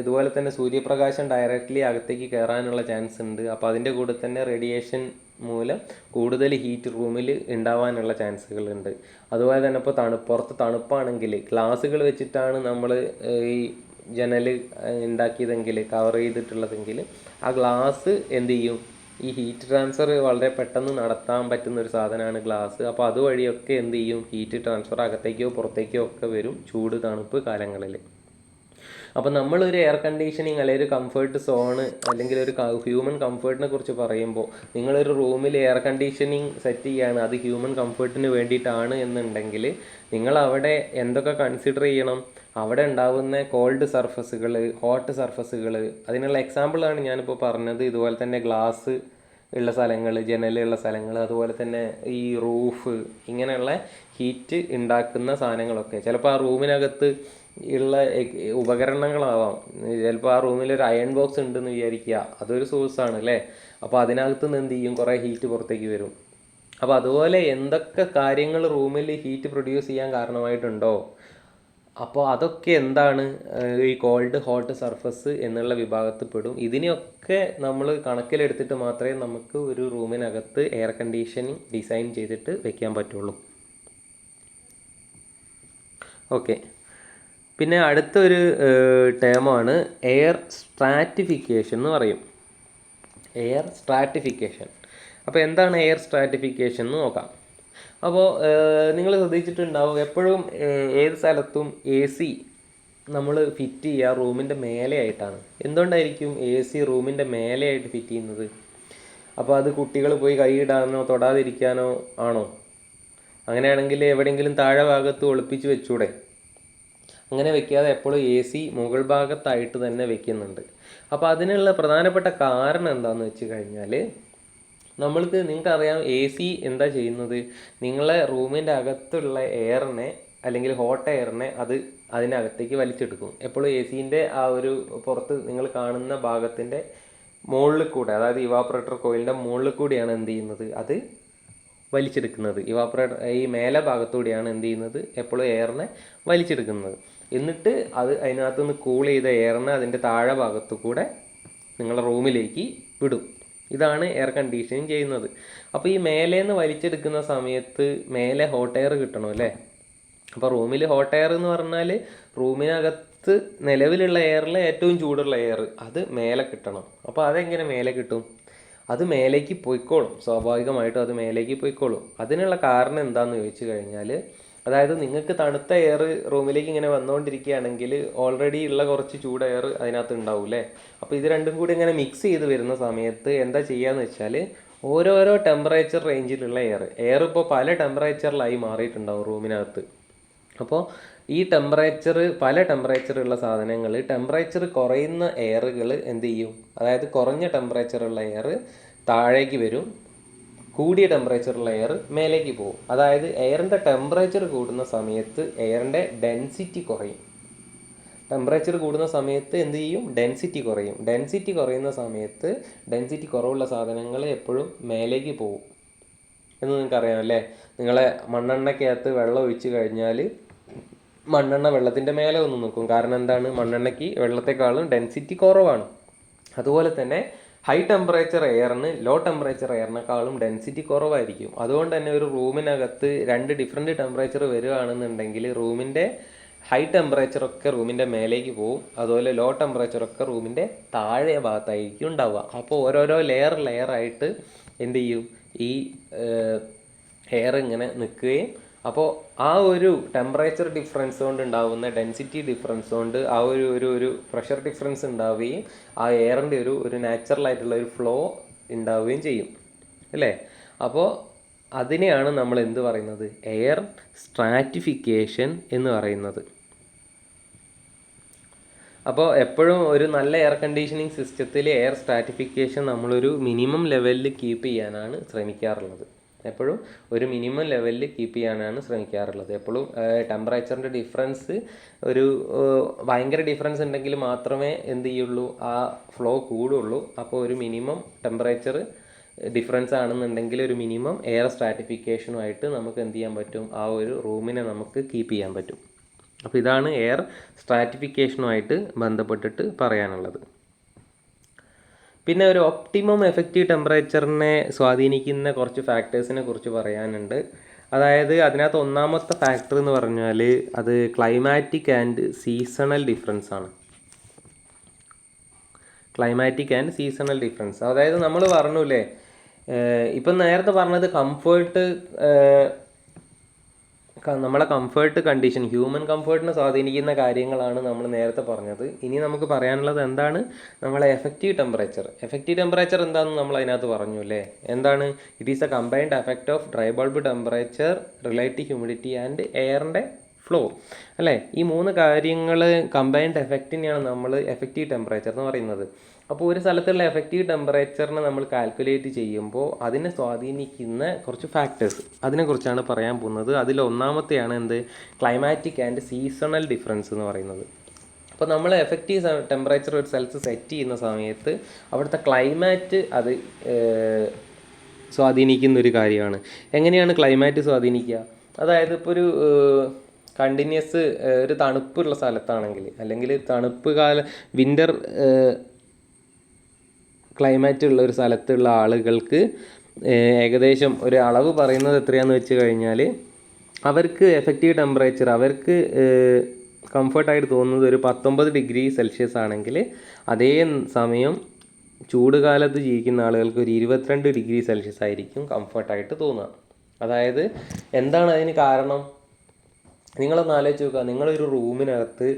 ഇതുപോലെ തന്നെ സൂര്യപ്രകാശം ഡയറക്റ്റ്ലി അകത്തേക്ക് കയറാനുള്ള ചാൻസ് ഉണ്ട്. അപ്പോൾ അതിൻ്റെ കൂടെ തന്നെ റേഡിയേഷൻ മൂലം കൂടുതൽ ഹീറ്റ് റൂമിൽ ഉണ്ടാവാനുള്ള ചാൻസുകളുണ്ട്. അതുപോലെ തന്നെ ഇപ്പോൾ പുറത്ത് തണുപ്പാണെങ്കിൽ ഗ്ലാസ്സുകൾ വെച്ചിട്ടാണ് നമ്മൾ ഈ ജനൽ ഉണ്ടാക്കിയതെങ്കിൽ, കവർ ചെയ്തിട്ടുള്ളതെങ്കിൽ, ആ ഗ്ലാസ് എന്ത് ചെയ്യും, ഈ ഹീറ്റ് ട്രാൻസ്ഫർ വളരെ പെട്ടെന്ന് നടത്താൻ പറ്റുന്ന ഒരു സാധനമാണ് ഗ്ലാസ്. അപ്പോൾ അതുവഴിയൊക്കെ എന്ത് ചെയ്യും, ഹീറ്റ് ട്രാൻസ്ഫർ അകത്തേക്കോ പുറത്തേക്കോ ഒക്കെ വരും ചൂട് തണുപ്പ് കാലങ്ങളിൽ. അപ്പോൾ നമ്മളൊരു എയർ കണ്ടീഷനിങ് അല്ലെങ്കിൽ ഒരു കംഫർട്ട് സോണ് അല്ലെങ്കിൽ ഒരു ഹ്യൂമൻ കംഫർട്ടിനെ കുറിച്ച് പറയുമ്പോൾ, നിങ്ങളൊരു റൂമിൽ എയർ കണ്ടീഷനിങ് സെറ്റ് ചെയ്യുകയാണ്, അത് ഹ്യൂമൻ കംഫർട്ടിന് വേണ്ടിയിട്ടാണ് എന്നുണ്ടെങ്കിൽ നിങ്ങൾ അവിടെ എന്തൊക്കെ കൺസിഡർ ചെയ്യണം? അവിടെ ഉണ്ടാകുന്ന കോൾഡ് സർഫസുകൾ, ഹോട്ട് സർഫസുകൾ, അതിനുള്ള എക്സാമ്പിളാണ് ഞാനിപ്പോൾ പറഞ്ഞത്. ഇതുപോലെ തന്നെ ഗ്ലാസ് ഉള്ള സ്ഥലങ്ങൾ, ജനലുള്ള സ്ഥലങ്ങൾ, അതുപോലെ തന്നെ ഈ റൂഫ്, ഇങ്ങനെയുള്ള ഹീറ്റ് ഉണ്ടാക്കുന്ന സാധനങ്ങളൊക്കെ ചിലപ്പോൾ ആ റൂമിനകത്ത് ഉള്ള ഉപകരണങ്ങളാവാം. ചിലപ്പോൾ ആ റൂമിൽ ഒരു അയൺ ബോക്സ് ഉണ്ടെന്ന് വിചാരിക്കുക, അതൊരു സോഴ്സാണ് അല്ലേ. അപ്പോൾ അതിനകത്ത് നിന്ന് എന്ത് ചെയ്യും, കുറേ ഹീറ്റ് പുറത്തേക്ക് വരും. അപ്പോൾ അതുപോലെ എന്തൊക്കെ കാര്യങ്ങൾ റൂമിൽ ഹീറ്റ് പ്രൊഡ്യൂസ് ചെയ്യാൻ കാരണമായിട്ടുണ്ടോ, അപ്പോൾ അതൊക്കെ എന്താണ്, ഈ കോൾഡ് ഹോട്ട് സർഫസ് എന്നുള്ള വിഭാഗത്തിൽ പെടും. ഇതിനെയൊക്കെ നമ്മൾ കണക്കിലെടുത്തിട്ട് മാത്രമേ നമുക്ക് ഒരു റൂമിനകത്ത് എയർ കണ്ടീഷനിങ് ഡിസൈൻ ചെയ്തിട്ട് വെക്കാൻ പറ്റുള്ളൂ. ഓക്കെ, പിന്നെ അടുത്തൊരു ടേമാണ് എയർ സ്ട്രാറ്റിഫിക്കേഷൻ എന്ന് പറയും. Air stratification. അപ്പോൾ എന്താണ് എയർ സ്ട്രാറ്റിഫിക്കേഷൻ എന്ന് നോക്കാം. അപ്പോൾ നിങ്ങൾ ശ്രദ്ധിച്ചിട്ടുണ്ടാവും, എപ്പോഴും ഏത് സ്ഥലത്തും AC നമ്മൾ ഫിറ്റ് ചെയ്യുക റൂമിൻ്റെ മേലെയായിട്ടാണ്. എന്തുകൊണ്ടായിരിക്കും AC റൂമിൻ്റെ മേലെയായിട്ട് ഫിറ്റ് ചെയ്യുന്നത്? അപ്പോൾ അത് കുട്ടികൾ പോയി കൈയിടാനോ തൊടാതിരിക്കാനോ ആണോ? അങ്ങനെയാണെങ്കിൽ എവിടെയെങ്കിലും താഴെ ഭാഗത്ത് ഒളിപ്പിച്ച് വെച്ചൂടെ? അങ്ങനെ വെക്കാതെ എപ്പോഴും AC മുകൾ ഭാഗത്തായിട്ട് തന്നെ വെക്കുന്നുണ്ട്. അപ്പോൾ അതിനുള്ള പ്രധാനപ്പെട്ട കാരണം എന്താണെന്ന് വെച്ച് കഴിഞ്ഞാൽ, നിങ്ങൾക്കറിയാം AC എന്താ ചെയ്യുന്നത്, നിങ്ങളെ റൂമിൻ്റെ അകത്തുള്ള എയറിനെ അല്ലെങ്കിൽ ഹോട്ട് എയറിനെ അതിനകത്തേക്ക് വലിച്ചെടുക്കും. എപ്പോഴും ACൻ്റെ ആ ഒരു പുറത്ത് നിങ്ങൾ കാണുന്ന ഭാഗത്തിൻ്റെ മുകളിൽ കൂടെ, അതായത് ഇവാപ്പറേറ്റർ കോയിലിൻ്റെ മുകളിൽ കൂടിയാണ് എന്ത് ചെയ്യുന്നത്, അത് വലിച്ചെടുക്കുന്നത്. ഈ മേലെ ഭാഗത്തൂടെയാണ് എന്ത് ചെയ്യുന്നത്, എപ്പോഴും എയറിനെ വലിച്ചെടുക്കുന്നത്. എന്നിട്ട് അതിനകത്ത് നിന്ന് കൂൾ ചെയ്ത എയറിനെ അതിൻ്റെ താഴെ ഭാഗത്തു കൂടെ നിങ്ങളുടെ റൂമിലേക്ക് വിടും. ഇതാണ് എയർ കണ്ടീഷനിങ് ചെയ്യുന്നത്. അപ്പോൾ ഈ മേലേന്ന് വലിച്ചെടുക്കുന്ന സമയത്ത് മേലെ ഹോട്ട് എയർ കിട്ടണം അല്ലേ. അപ്പോൾ റൂമിൽ ഹോട്ട് എയർ എന്ന് പറഞ്ഞാൽ റൂമിനകത്ത് നിലവിലുള്ള എയറിലെ ഏറ്റവും ചൂടുള്ള എയർ അത് മേലെ കിട്ടണം. അപ്പോൾ അതെങ്ങനെ മേലെ കിട്ടും? അത് മേലേക്ക് പോയിക്കോളും, സ്വാഭാവികമായിട്ടും അത് മേലേക്ക് പോയിക്കോളും. അതിനുള്ള കാരണം എന്താണെന്ന് ചോദിച്ചു കഴിഞ്ഞാൽ, അതായത് നിങ്ങൾക്ക് തണുത്ത എയർ റൂമിലേക്ക് ഇങ്ങനെ വന്നുകൊണ്ടിരിക്കുകയാണെങ്കിൽ ഓൾറെഡി ഉള്ള കുറച്ച് ചൂട് എയർ അതിനകത്ത് ഉണ്ടാവും അല്ലേ. അപ്പോൾ ഇത് രണ്ടും കൂടി ഇങ്ങനെ മിക്സ് ചെയ്ത് വരുന്ന സമയത്ത് എന്താ ചെയ്യുകയെന്ന് വെച്ചാൽ, ഓരോരോ ടെമ്പറേച്ചർ റേഞ്ചിലുള്ള എയർ ഇപ്പോൾ പല ടെമ്പറേച്ചറിലായി മാറിയിട്ടുണ്ടാവും റൂമിനകത്ത്. അപ്പോൾ ഈ പല ടെമ്പറേച്ചറുള്ള സാധനങ്ങൾ, ടെമ്പറേച്ചർ കുറയുന്ന എയറുകൾ എന്ത് ചെയ്യും, അതായത് കുറഞ്ഞ ടെമ്പറേച്ചറുള്ള എയർ താഴേക്ക് വരും, കൂടിയ ടെമ്പറേച്ചറുള്ള എയർ മേലേക്ക് പോകും. അതായത് എയറിൻ്റെ ടെമ്പറേച്ചർ കൂടുന്ന സമയത്ത് എയറിൻ്റെ ഡെൻസിറ്റി കുറയും. ടെമ്പറേച്ചർ കൂടുന്ന സമയത്ത് എന്ത് ചെയ്യും, ഡെൻസിറ്റി കുറയും. ഡെൻസിറ്റി കുറയുന്ന സമയത്ത് ഡെൻസിറ്റി കുറവുള്ള സാധനങ്ങൾ എപ്പോഴും മേലേക്ക് പോകും എന്ന് നിങ്ങൾക്കറിയാം അല്ലേ. നിങ്ങളെ മണ്ണെണ്ണയ്ക്കകത്ത് വെള്ളം ഒഴിച്ച് കഴിഞ്ഞാൽ മണ്ണെണ്ണ വെള്ളത്തിൻ്റെ മേലെ ഒന്ന് നിൽക്കും. കാരണം എന്താണ്, മണ്ണെണ്ണയ്ക്ക് വെള്ളത്തെക്കാളും ഡെൻസിറ്റി കുറവാണ്. അതുപോലെ തന്നെ ഹൈ ടെമ്പറേച്ചർ എയറിന് ലോ ടെമ്പറേച്ചർ എയറിനേക്കാളും ഡെൻസിറ്റി കുറവായിരിക്കും. അതുകൊണ്ട് തന്നെ ഒരു റൂമിനകത്ത് 2 ഡിഫറെൻറ്റ് ടെമ്പറേച്ചർ വരികയാണെന്നുണ്ടെങ്കിൽ റൂമിൻ്റെ ഹൈ ടെമ്പറേച്ചറൊക്കെ റൂമിൻ്റെ മേലേക്ക് പോകും, അതുപോലെ ലോ ടെമ്പറേച്ചറൊക്കെ റൂമിൻ്റെ താഴെ ഭാഗത്തായിരിക്കും ഉണ്ടാവുക. അപ്പോൾ ഓരോരോ ലെയറായിട്ട് എന്ത് ചെയ്യും, ഈ എയർ ഇങ്ങനെ നിൽക്കുകയും, അപ്പോൾ ആ ഒരു ടെമ്പറേച്ചർ ഡിഫറൻസ് കൊണ്ട് ഉണ്ടാകുന്ന ഡെൻസിറ്റി ഡിഫറൻസ് കൊണ്ട് ആ ഒരു പ്രഷർ ഡിഫറൻസ് ഉണ്ടാവുകയും ആ എയറിൻ്റെ ഒരു നാച്ചുറലായിട്ടുള്ള ഒരു ഫ്ലോ ഉണ്ടാവുകയും ചെയ്യും അല്ലേ. അപ്പോൾ അതിനെയാണ് നമ്മൾ എന്ത് പറയുന്നത്, എയർ സ്ട്രാറ്റിഫിക്കേഷൻ എന്ന് പറയുന്നത്. അപ്പോൾ എപ്പോഴും ഒരു നല്ല എയർ കണ്ടീഷനിങ് സിസ്റ്റത്തിൽ എയർ സ്ട്രാറ്റിഫിക്കേഷൻ നമ്മളൊരു മിനിമം ലെവലിൽ കീപ്പ് ചെയ്യാനാണ് ശ്രമിക്കാറുള്ളത്. എപ്പോഴും ഒരു മിനിമം ലെവലിൽ കീപ്പ് ചെയ്യാനാണ് ശ്രമിക്കാറുള്ളത്. എപ്പോഴും ടെമ്പറേച്ചറിൻ്റെ ഡിഫറൻസ് ഭയങ്കര ഡിഫറൻസ് ഉണ്ടെങ്കിൽ മാത്രമേ എന്ത് ചെയ്യുള്ളൂ, ആ ഫ്ലോ കൂടുള്ളൂ. അപ്പോൾ ഒരു മിനിമം ടെമ്പറേച്ചർ ഡിഫറൻസ് ആണെന്നുണ്ടെങ്കിൽ ഒരു മിനിമം എയർ സ്ട്രാറ്റിഫിക്കേഷനുമായിട്ട് നമുക്ക് എന്ത് ചെയ്യാൻ പറ്റും, ആ ഒരു റൂമിനെ നമുക്ക് കീപ്പ് ചെയ്യാൻ പറ്റും. അപ്പോൾ ഇതാണ് എയർ സ്ട്രാറ്റിഫിക്കേഷനുമായിട്ട് ബന്ധപ്പെട്ടിട്ട് പറയാനുള്ളത്. പിന്നെ ഒരു ഒപ്റ്റിമം എഫക്റ്റീവ് ടെമ്പറേച്ചറിനെ സ്വാധീനിക്കുന്ന കുറച്ച് ഫാക്ടേഴ്സിനെ കുറിച്ച് പറയാനുണ്ട്. അതായത് അതിനകത്ത് ഒന്നാമത്തെ ഫാക്ടർ എന്ന് പറഞ്ഞാൽ അത് ക്ലൈമാറ്റിക് ആൻഡ് സീസണൽ ഡിഫറൻസ് ആണ്. ക്ലൈമാറ്റിക് ആൻഡ് സീസണൽ ഡിഫറൻസ്, അതായത് നമ്മൾ പറഞ്ഞില്ലേ ഇപ്പം നേരത്തെ പറഞ്ഞത് കംഫേർട്ട്, നമ്മളെ കംഫേർട്ട് കണ്ടീഷൻ, ഹ്യൂമൻ കംഫേർട്ടിനെ സ്വാധീനിക്കുന്ന കാര്യങ്ങളാണ് നമ്മൾ നേരത്തെ പറഞ്ഞത്. ഇനി നമുക്ക് പറയാനുള്ളത് എന്താണ്, നമ്മളെ എഫക്റ്റീവ് ടെമ്പറേച്ചർ. എഫക്റ്റീവ് ടെമ്പറേച്ചർ എന്താണെന്ന് നമ്മൾ അതിനകത്ത് പറഞ്ഞു അല്ലേ. എന്താണ്, it is a combined effect of dry bulb temperature, relative humidity and എയറിൻ്റെ ഫ്ലോ അല്ലേ. ഈ 3 കാര്യങ്ങൾ കമ്പൈൻഡ് എഫക്റ്റിനെയാണ് നമ്മൾ എഫക്റ്റീവ് ടെമ്പറേച്ചർ എന്ന് പറയുന്നത്. അപ്പോൾ ഒരു സ്ഥലത്തുള്ള എഫക്റ്റീവ് ടെമ്പറേച്ചറിനെ നമ്മൾ കാൽക്കുലേറ്റ് ചെയ്യുമ്പോൾ അതിനെ സ്വാധീനിക്കുന്ന കുറച്ച് ഫാക്ടേഴ്സ്, അതിനെക്കുറിച്ചാണ് പറയാൻ പോകുന്നത്. അതിൽ ഒന്നാമത്തെയാണ് എന്ത്, ക്ലൈമാറ്റിക് ആൻഡ് സീസണൽ ഡിഫറൻസ് എന്ന് പറയുന്നത്. അപ്പോൾ നമ്മൾ എഫക്റ്റീവ് ടെമ്പറേച്ചർ ഒരു സ്ഥലത്ത് സെറ്റ് ചെയ്യുന്ന സമയത്ത് അവിടുത്തെ ക്ലൈമാറ്റ് അത് സ്വാധീനിക്കുന്ന ഒരു കാര്യമാണ്. എങ്ങനെയാണ് ക്ലൈമാറ്റ് സ്വാധീനിക്കുക, അതായത് ഇപ്പോൾ ഒരു കണ്ടിന്യൂസ് ഒരു തണുപ്പുള്ള സ്ഥലത്താണെങ്കിൽ, അല്ലെങ്കിൽ തണുപ്പ് വിൻ്റർ ക്ലൈമാറ്റ് ഉള്ള ഒരു സ്ഥലത്തുള്ള ആളുകൾക്ക് ഏകദേശം ഒരു അളവ് പറയുന്നത് എത്രയാണെന്ന് വെച്ച് കഴിഞ്ഞാൽ അവർക്ക് എഫക്റ്റീവ് ടെമ്പറേച്ചർ അവർക്ക് കംഫർട്ടായിട്ട് തോന്നുന്നത് ഒരു 19 ഡിഗ്രി സെൽഷ്യസ് ആണെങ്കിൽ, അതേ സമയം ചൂട് കാലത്ത് ജീവിക്കുന്ന ആളുകൾക്ക് ഒരു 22 ഡിഗ്രി സെൽഷ്യസ് ആയിരിക്കും കംഫർട്ടായിട്ട് തോന്നുക. അതായത് എന്താണ് അതിന് കാരണം, നിങ്ങളൊന്ന് ആലോചിച്ച് നോക്കുക. നിങ്ങളൊരു റൂമിനകത്ത്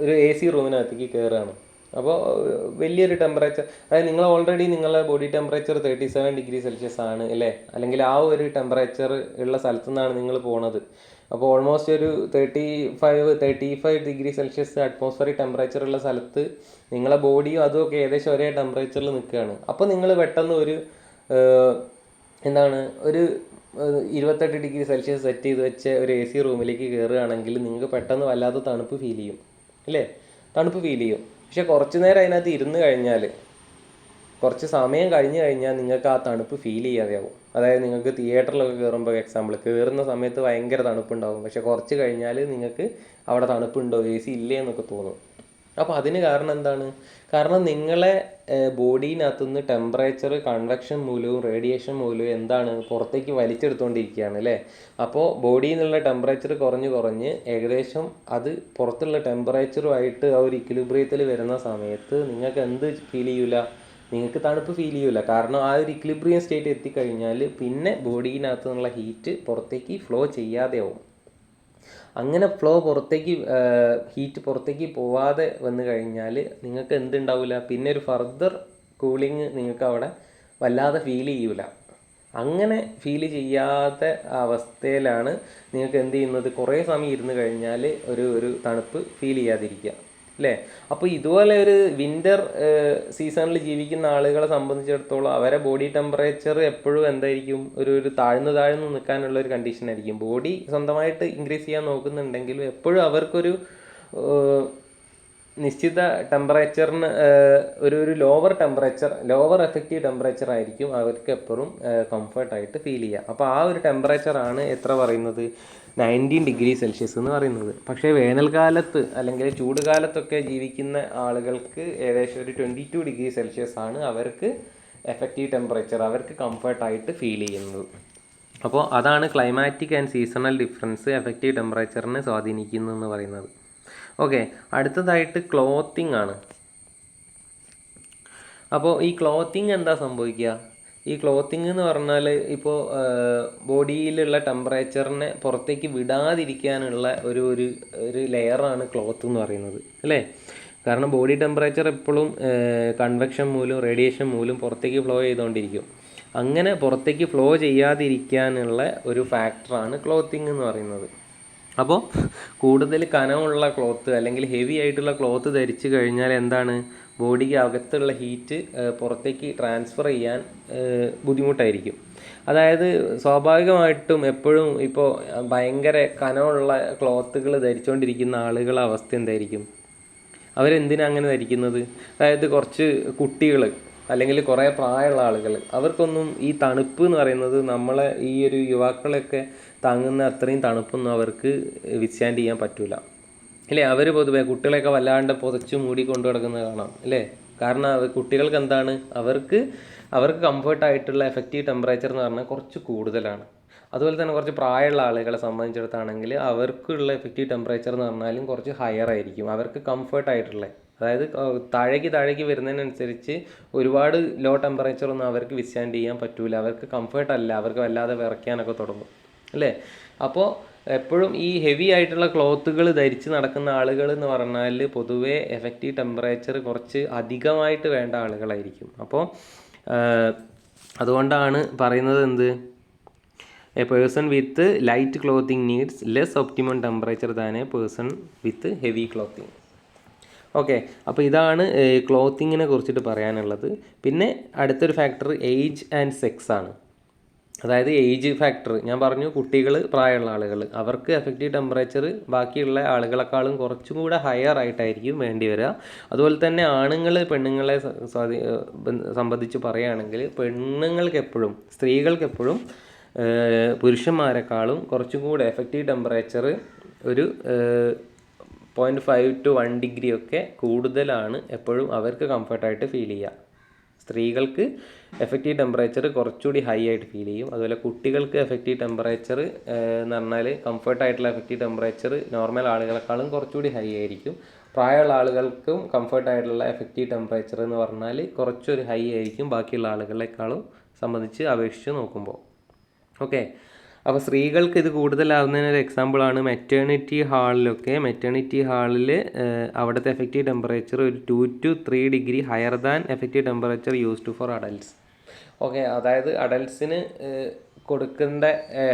ഒരു AC റൂമിനകത്തേക്ക് കയറുകയാണ്. അപ്പോൾ വലിയൊരു ടെമ്പറേച്ചർ, അതായത് നിങ്ങൾ ഓൾറെഡി നിങ്ങളുടെ ബോഡി ടെമ്പറേച്ചർ 37 ഡിഗ്രി സെൽഷ്യസ് ആണ് അല്ലേ, അല്ലെങ്കിൽ ആ ഒരു ടെമ്പറേച്ചർ ഉള്ള സ്ഥലത്തു നിന്നാണ് നിങ്ങൾ പോണത്. അപ്പോൾ ഓൾമോസ്റ്റ് ഒരു 35 ഡിഗ്രി സെൽഷ്യസ് അറ്റ്മോസ്ഫിയറിക് ടെമ്പറേച്ചർ ഉള്ള സ്ഥലത്ത് നിങ്ങളെ ബോഡിയും അതുമൊക്കെ ഏകദേശം ഒരേ ടെമ്പറേച്ചറിൽ നിൽക്കുകയാണ്. അപ്പോൾ നിങ്ങൾ പെട്ടെന്ന് ഒരു 28 ഡിഗ്രി സെൽഷ്യസ് സെറ്റ് ചെയ്ത് വെച്ച ഒരു AC റൂമിലേക്ക് കയറുകയാണെങ്കിൽ നിങ്ങൾക്ക് പെട്ടെന്ന് വല്ലാത്ത തണുപ്പ് ഫീൽ ചെയ്യും അല്ലേ, തണുപ്പ് ഫീൽ ചെയ്യും. പക്ഷെ കുറച്ച് നേരം അതിനകത്ത് ഇരുന്ന് കഴിഞ്ഞാൽ, കുറച്ച് സമയം കഴിഞ്ഞ് കഴിഞ്ഞാൽ നിങ്ങൾക്ക് ആ തണുപ്പ് ഫീൽ ചെയ്യാതെയാവും. അതായത് നിങ്ങൾക്ക് തിയേറ്ററിലൊക്കെ കയറുമ്പോൾ എക്സാമ്പിൾ, കയറുന്ന സമയത്ത് ഭയങ്കര തണുപ്പുണ്ടാവും, പക്ഷെ കുറച്ച് കഴിഞ്ഞാൽ നിങ്ങൾക്ക് അവിടെ തണുപ്പുണ്ടോ, AC ഇല്ലേ എന്നൊക്കെ തോന്നും. അപ്പോൾ അതിന് കാരണം എന്താണ്, കാരണം നിങ്ങളെ ബോഡീനകത്തുനിന്ന് ടെമ്പറേച്ചർ കൺവെക്ഷൻ മൂലവും റേഡിയേഷൻ മൂലവും എന്താണ് പുറത്തേക്ക് വലിച്ചെടുത്തുകൊണ്ടിരിക്കുകയാണ് അല്ലേ. അപ്പോൾ ബോഡിയിൽ നിന്നുള്ള ടെമ്പറേച്ചർ കുറഞ്ഞ് ഏകദേശം അത് പുറത്തുള്ള ടെമ്പറേച്ചറുമായിട്ട് ആ ഒരു ഇക്വിലിബ്രിയത്തിൽ വരുന്ന സമയത്ത് നിങ്ങൾക്ക് എന്ത് ഫീൽ ചെയ്യൂല, നിങ്ങൾക്ക് തണുപ്പ് ഫീൽ ചെയ്യൂല. കാരണം ആ ഒരു ഇക്വിലിബ്രിയം സ്റ്റേറ്റ് എത്തിക്കഴിഞ്ഞാൽ പിന്നെ ബോഡീനകത്ത് നിന്നുള്ള ഹീറ്റ് പുറത്തേക്ക് ഫ്ലോ ചെയ്യാതെ ആവും. അങ്ങനെ ഹീറ്റ് പുറത്തേക്ക് പോവാതെ വന്നു കഴിഞ്ഞാൽ നിങ്ങൾക്ക് എന്തുണ്ടാവില്ല, പിന്നെ ഒരു ഫർദർ കൂളിങ് നിങ്ങൾക്ക് അവിടെ വല്ലാതെ ഫീൽ ചെയ്യൂല. അങ്ങനെ ഫീൽ ചെയ്യാത്ത അവസ്ഥയിലാണ് നിങ്ങൾക്ക് എന്ത് ചെയ്യുന്നത്, കുറേ സമയം ഇരുന്ന് കഴിഞ്ഞാൽ ഒരു തണുപ്പ് ഫീൽ ചെയ്യാതിരിക്കുക അല്ലേ. അപ്പോൾ ഇതുപോലെ ഒരു വിൻ്റർ സീസണിൽ ജീവിക്കുന്ന ആളുകളെ സംബന്ധിച്ചിടത്തോളം അവരെ ബോഡി ടെമ്പറേച്ചർ എപ്പോഴും എന്തായിരിക്കും, ഒരു താഴ്ന്ന് നിൽക്കാനുള്ള ഒരു കണ്ടീഷൻ ആയിരിക്കും. ബോഡി സ്വന്തമായിട്ട് ഇൻക്രീസ് ചെയ്യാൻ നോക്കുന്നുണ്ടെങ്കിലും എപ്പോഴും അവർക്കൊരു നിശ്ചിത ടെമ്പറേച്ചറിന് ഒരു ലോവർ എഫക്റ്റീവ് ടെമ്പറേച്ചർ ആയിരിക്കും അവർക്ക് എപ്പോഴും കംഫർട്ടായിട്ട് ഫീൽ ചെയ്യുക. അപ്പോൾ ആ ഒരു ടെമ്പറേച്ചറാണ് എത്ര പറയുന്നത്, 19 ഡിഗ്രി സെൽഷ്യസ് എന്ന് പറയുന്നത്. പക്ഷേ വേനൽക്കാലത്ത് അല്ലെങ്കിൽ ചൂട് കാലത്തൊക്കെ ജീവിക്കുന്ന ആളുകൾക്ക് ഏകദേശം ഒരു 22 ഡിഗ്രി സെൽഷ്യസ് ആണ് അവർക്ക് എഫക്റ്റീവ് ടെമ്പറേച്ചർ, അവർക്ക് കംഫർട്ടായിട്ട് ഫീൽ ചെയ്യുന്നത്. അപ്പോൾ അതാണ് climatic and seasonal difference effective ടെമ്പറേച്ചറിനെ സ്വാധീനിക്കുന്നു എന്ന് പറയുന്നത്. ഓക്കെ, അടുത്തതായിട്ട് ക്ലോത്തിങ് ആണ്. അപ്പോൾ ഈ ക്ലോത്തിങ് എന്താ സംഭവിക്കുക, ഈ ക്ലോത്തിങ് എന്ന് പറഞ്ഞാൽ ഇപ്പോൾ ബോഡിയിലുള്ള ടെമ്പറേച്ചറിനെ പുറത്തേക്ക് വിടാതിരിക്കാനുള്ള ഒരു ലെയറാണ് ക്ലോത്ത് എന്ന് പറയുന്നത് അല്ലേ. കാരണം ബോഡി ടെമ്പറേച്ചർ എപ്പോഴും കൺവെക്ഷൻ മൂലം റേഡിയേഷൻ മൂലം പുറത്തേക്ക് ഫ്ലോ ചെയ്തുകൊണ്ടിരിക്കും. അങ്ങനെ പുറത്തേക്ക് ഫ്ലോ ചെയ്യാതിരിക്കാനുള്ള ഒരു ഫാക്ടറാണ് ക്ലോത്തിങ് എന്ന് പറയുന്നത്. അപ്പോൾ കൂടുതൽ കനമുള്ള ക്ലോത്ത് അല്ലെങ്കിൽ ഹെവി ആയിട്ടുള്ള ക്ലോത്ത് ധരിച്ചു കഴിഞ്ഞാൽ എന്താണ്, ബോഡിക്ക് അകത്തുള്ള ഹീറ്റ് പുറത്തേക്ക് ട്രാൻസ്ഫർ ചെയ്യാൻ ബുദ്ധിമുട്ടായിരിക്കും. അതായത് സ്വാഭാവികമായിട്ടും എപ്പോഴും ഇപ്പോൾ ഭയങ്കര കനമുള്ള ക്ലോത്തുകൾ ധരിച്ചുകൊണ്ടിരിക്കുന്ന ആളുകളുടെ അവസ്ഥ എന്തായിരിക്കും, അവരെന്തിനാണ് അങ്ങനെ ധരിക്കുന്നത്? അതായത് കുറച്ച് കുട്ടികൾ അല്ലെങ്കിൽ കുറേ പ്രായമുള്ള ആളുകൾ, അവർക്കൊന്നും ഈ തണുപ്പ് എന്ന് പറയുന്നത് നമ്മളെ ഈ ഒരു യുവാക്കളൊക്കെ താങ്ങുന്ന അത്രയും തണുപ്പൊന്നും അവർക്ക് വിത്ത്സ്റ്റാൻഡ് ചെയ്യാൻ പറ്റില്ല അല്ലേ? അവർ പൊതുവേ കുട്ടികളെയൊക്കെ വല്ലാണ്ട് പുതച്ച് മൂടി കൊണ്ടു കിടക്കുന്നത് കാണാം അല്ലേ? കാരണം കുട്ടികൾക്ക് എന്താണ്, അവർക്ക് കംഫർട്ടായിട്ടുള്ള എഫക്റ്റീവ് ടെമ്പറേച്ചർ എന്ന് പറഞ്ഞാൽ കുറച്ച് കൂടുതലാണ്. അതുപോലെ തന്നെ കുറച്ച് പ്രായമുള്ള ആളുകളെ സംബന്ധിച്ചിടത്താണെങ്കിൽ അവർക്കുള്ള എഫക്റ്റീവ് ടെമ്പറേച്ചർ എന്ന് പറഞ്ഞാലും കുറച്ച് ഹയർ ആയിരിക്കും. അവർക്ക് കംഫർട്ടായിട്ടുള്ള, അതായത് താഴേക്ക് വരുന്നതിനനുസരിച്ച് ഒരുപാട് ലോ ടെമ്പറേച്ചർ ഒന്നും അവർക്ക് വിത്ത്സ്റ്റാൻഡ് ചെയ്യാൻ പറ്റൂല. അവർക്ക് കംഫർട്ടല്ല, അവർക്ക് വല്ലാതെ വിറയ്ക്കാനൊക്കെ തുടങ്ങും അല്ലേ? അപ്പോൾ എപ്പോഴും ഈ ഹെവി ആയിട്ടുള്ള ക്ലോത്തുകൾ ധരിച്ച് നടക്കുന്ന ആളുകൾ എന്ന് പറഞ്ഞാൽ പൊതുവേ എഫക്റ്റീവ് ടെമ്പറേച്ചർ കുറച്ച് അധികമായിട്ട് വേണ്ട ആളുകളായിരിക്കും. അപ്പോൾ അതുകൊണ്ടാണ് പറയുന്നത് എന്ത്, A person with light clothing needs less optimum temperature than A person with heavy clothing. Okay, അപ്പോൾ ഇതാണ് ക്ലോത്തിങ്ങിനെ കുറിച്ചിട്ട് പറയാനുള്ളത്. പിന്നെ അടുത്തൊരു ഫാക്ടർ ഏജ് ആൻഡ് സെക്സ് ആണ്. അതായത് ഏജ് ഫാക്ടർ ഞാൻ പറഞ്ഞു, കുട്ടികൾ, പ്രായമുള്ള ആളുകൾ, അവർക്ക് എഫക്റ്റീവ് ടെമ്പറേച്ചർ ബാക്കിയുള്ള ആളുകളെക്കാളും കുറച്ചും കൂടെ ഹയർ ആയിട്ടായിരിക്കും വേണ്ടി വരിക. അതുപോലെ തന്നെ ആണുങ്ങൾ പെണ്ണുങ്ങളെ സംബന്ധിച്ച് പറയുകയാണെങ്കിൽ പെണ്ണുങ്ങൾക്കെപ്പോഴും, സ്ത്രീകൾക്കെപ്പോഴും പുരുഷന്മാരെക്കാളും കുറച്ചും കൂടെ എഫക്റ്റീവ് ടെമ്പറേച്ചർ ഒരു 0.5 to 1 ഡിഗ്രി ഒക്കെ കൂടുതലാണ് എപ്പോഴും അവർക്ക് കംഫർട്ടായിട്ട് ഫീൽ ചെയ്യുക. സ്ത്രീകൾക്ക് എഫക്റ്റീവ് ടെമ്പറേച്ചർ കുറച്ചുകൂടി ഹൈ ആയിട്ട് ഫീൽ ചെയ്യും. അതുപോലെ കുട്ടികൾക്ക് എഫക്റ്റീവ് ടെമ്പറേച്ചർ എന്ന് പറഞ്ഞാൽ കംഫർട്ടായിട്ടുള്ള എഫക്റ്റീവ് ടെമ്പറേച്ചർ നോർമൽ ആളുകളെക്കാളും കുറച്ചുകൂടി ഹൈ ആയിരിക്കും. പ്രായമുള്ള ആളുകൾക്കും കംഫർട്ടായിട്ടുള്ള എഫക്റ്റീവ് ടെമ്പറേച്ചർ എന്ന് പറഞ്ഞാൽ കുറച്ചൊരു ഹൈ ആയിരിക്കും ബാക്കിയുള്ള ആളുകളെക്കാളും സംബന്ധിച്ച് അപേക്ഷിച്ച് നോക്കുമ്പോൾ. ഓക്കെ, അപ്പോൾ സ്ത്രീകൾക്ക് ഇത് കൂടുതലാവുന്നതിനൊരു എക്സാമ്പിളാണ് മെറ്റേണിറ്റി ഹാളിൽ അവിടുത്തെ എഫക്റ്റീവ് ടെമ്പറേച്ചർ ഒരു 2 to 3 degree higher than effective temperature used for adults. Okay, അതായത് അഡൽട്ട്സിന് കൊടുക്കേണ്ട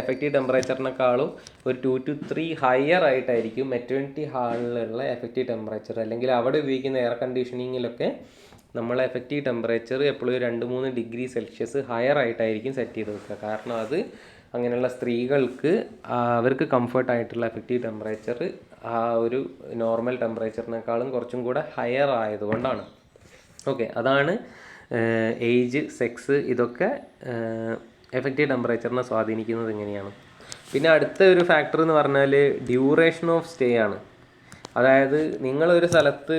എഫക്റ്റീവ് ടെമ്പറേച്ചറിനേക്കാളും ഒരു 2 to 3 ഹയർ ആയിട്ടായിരിക്കും മെറ്റേണിറ്റി ഹാളിലുള്ള എഫക്റ്റീവ് ടെമ്പറേച്ചർ. അല്ലെങ്കിൽ അവിടെ ഉപയോഗിക്കുന്ന എയർ കണ്ടീഷനിങ്ങിലൊക്കെ നമ്മളെ എഫക്റ്റീവ് ടെമ്പറേച്ചർ എപ്പോഴും 2-3 ഡിഗ്രി സെൽഷ്യസ് ഹയർ ആയിട്ടായിരിക്കും സെറ്റ് ചെയ്ത് വെക്കുക. കാരണം അത് അങ്ങനെയുള്ള സ്ത്രീകൾക്ക് അവർക്ക് കംഫർട്ടായിട്ടുള്ള എഫക്റ്റീവ് ടെമ്പറേച്ചർ ആ ഒരു നോർമൽ ടെമ്പറേച്ചറിനേക്കാളും കുറച്ചും കൂടെ ഹയർ ആയതുകൊണ്ടാണ്. ഓക്കെ, അതാണ് ഏജ്, സെക്സ്, ഇതൊക്കെ എഫക്റ്റീവ് ടെമ്പറേച്ചറിനെ സ്വാധീനിക്കുന്നത് എങ്ങനെയാണ്. പിന്നെ അടുത്ത ഒരു ഫാക്ടർ എന്ന് പറഞ്ഞാൽ ഡ്യൂറേഷൻ ഓഫ് സ്റ്റേ ആണ്. അതായത് നിങ്ങളൊരു സ്ഥലത്ത്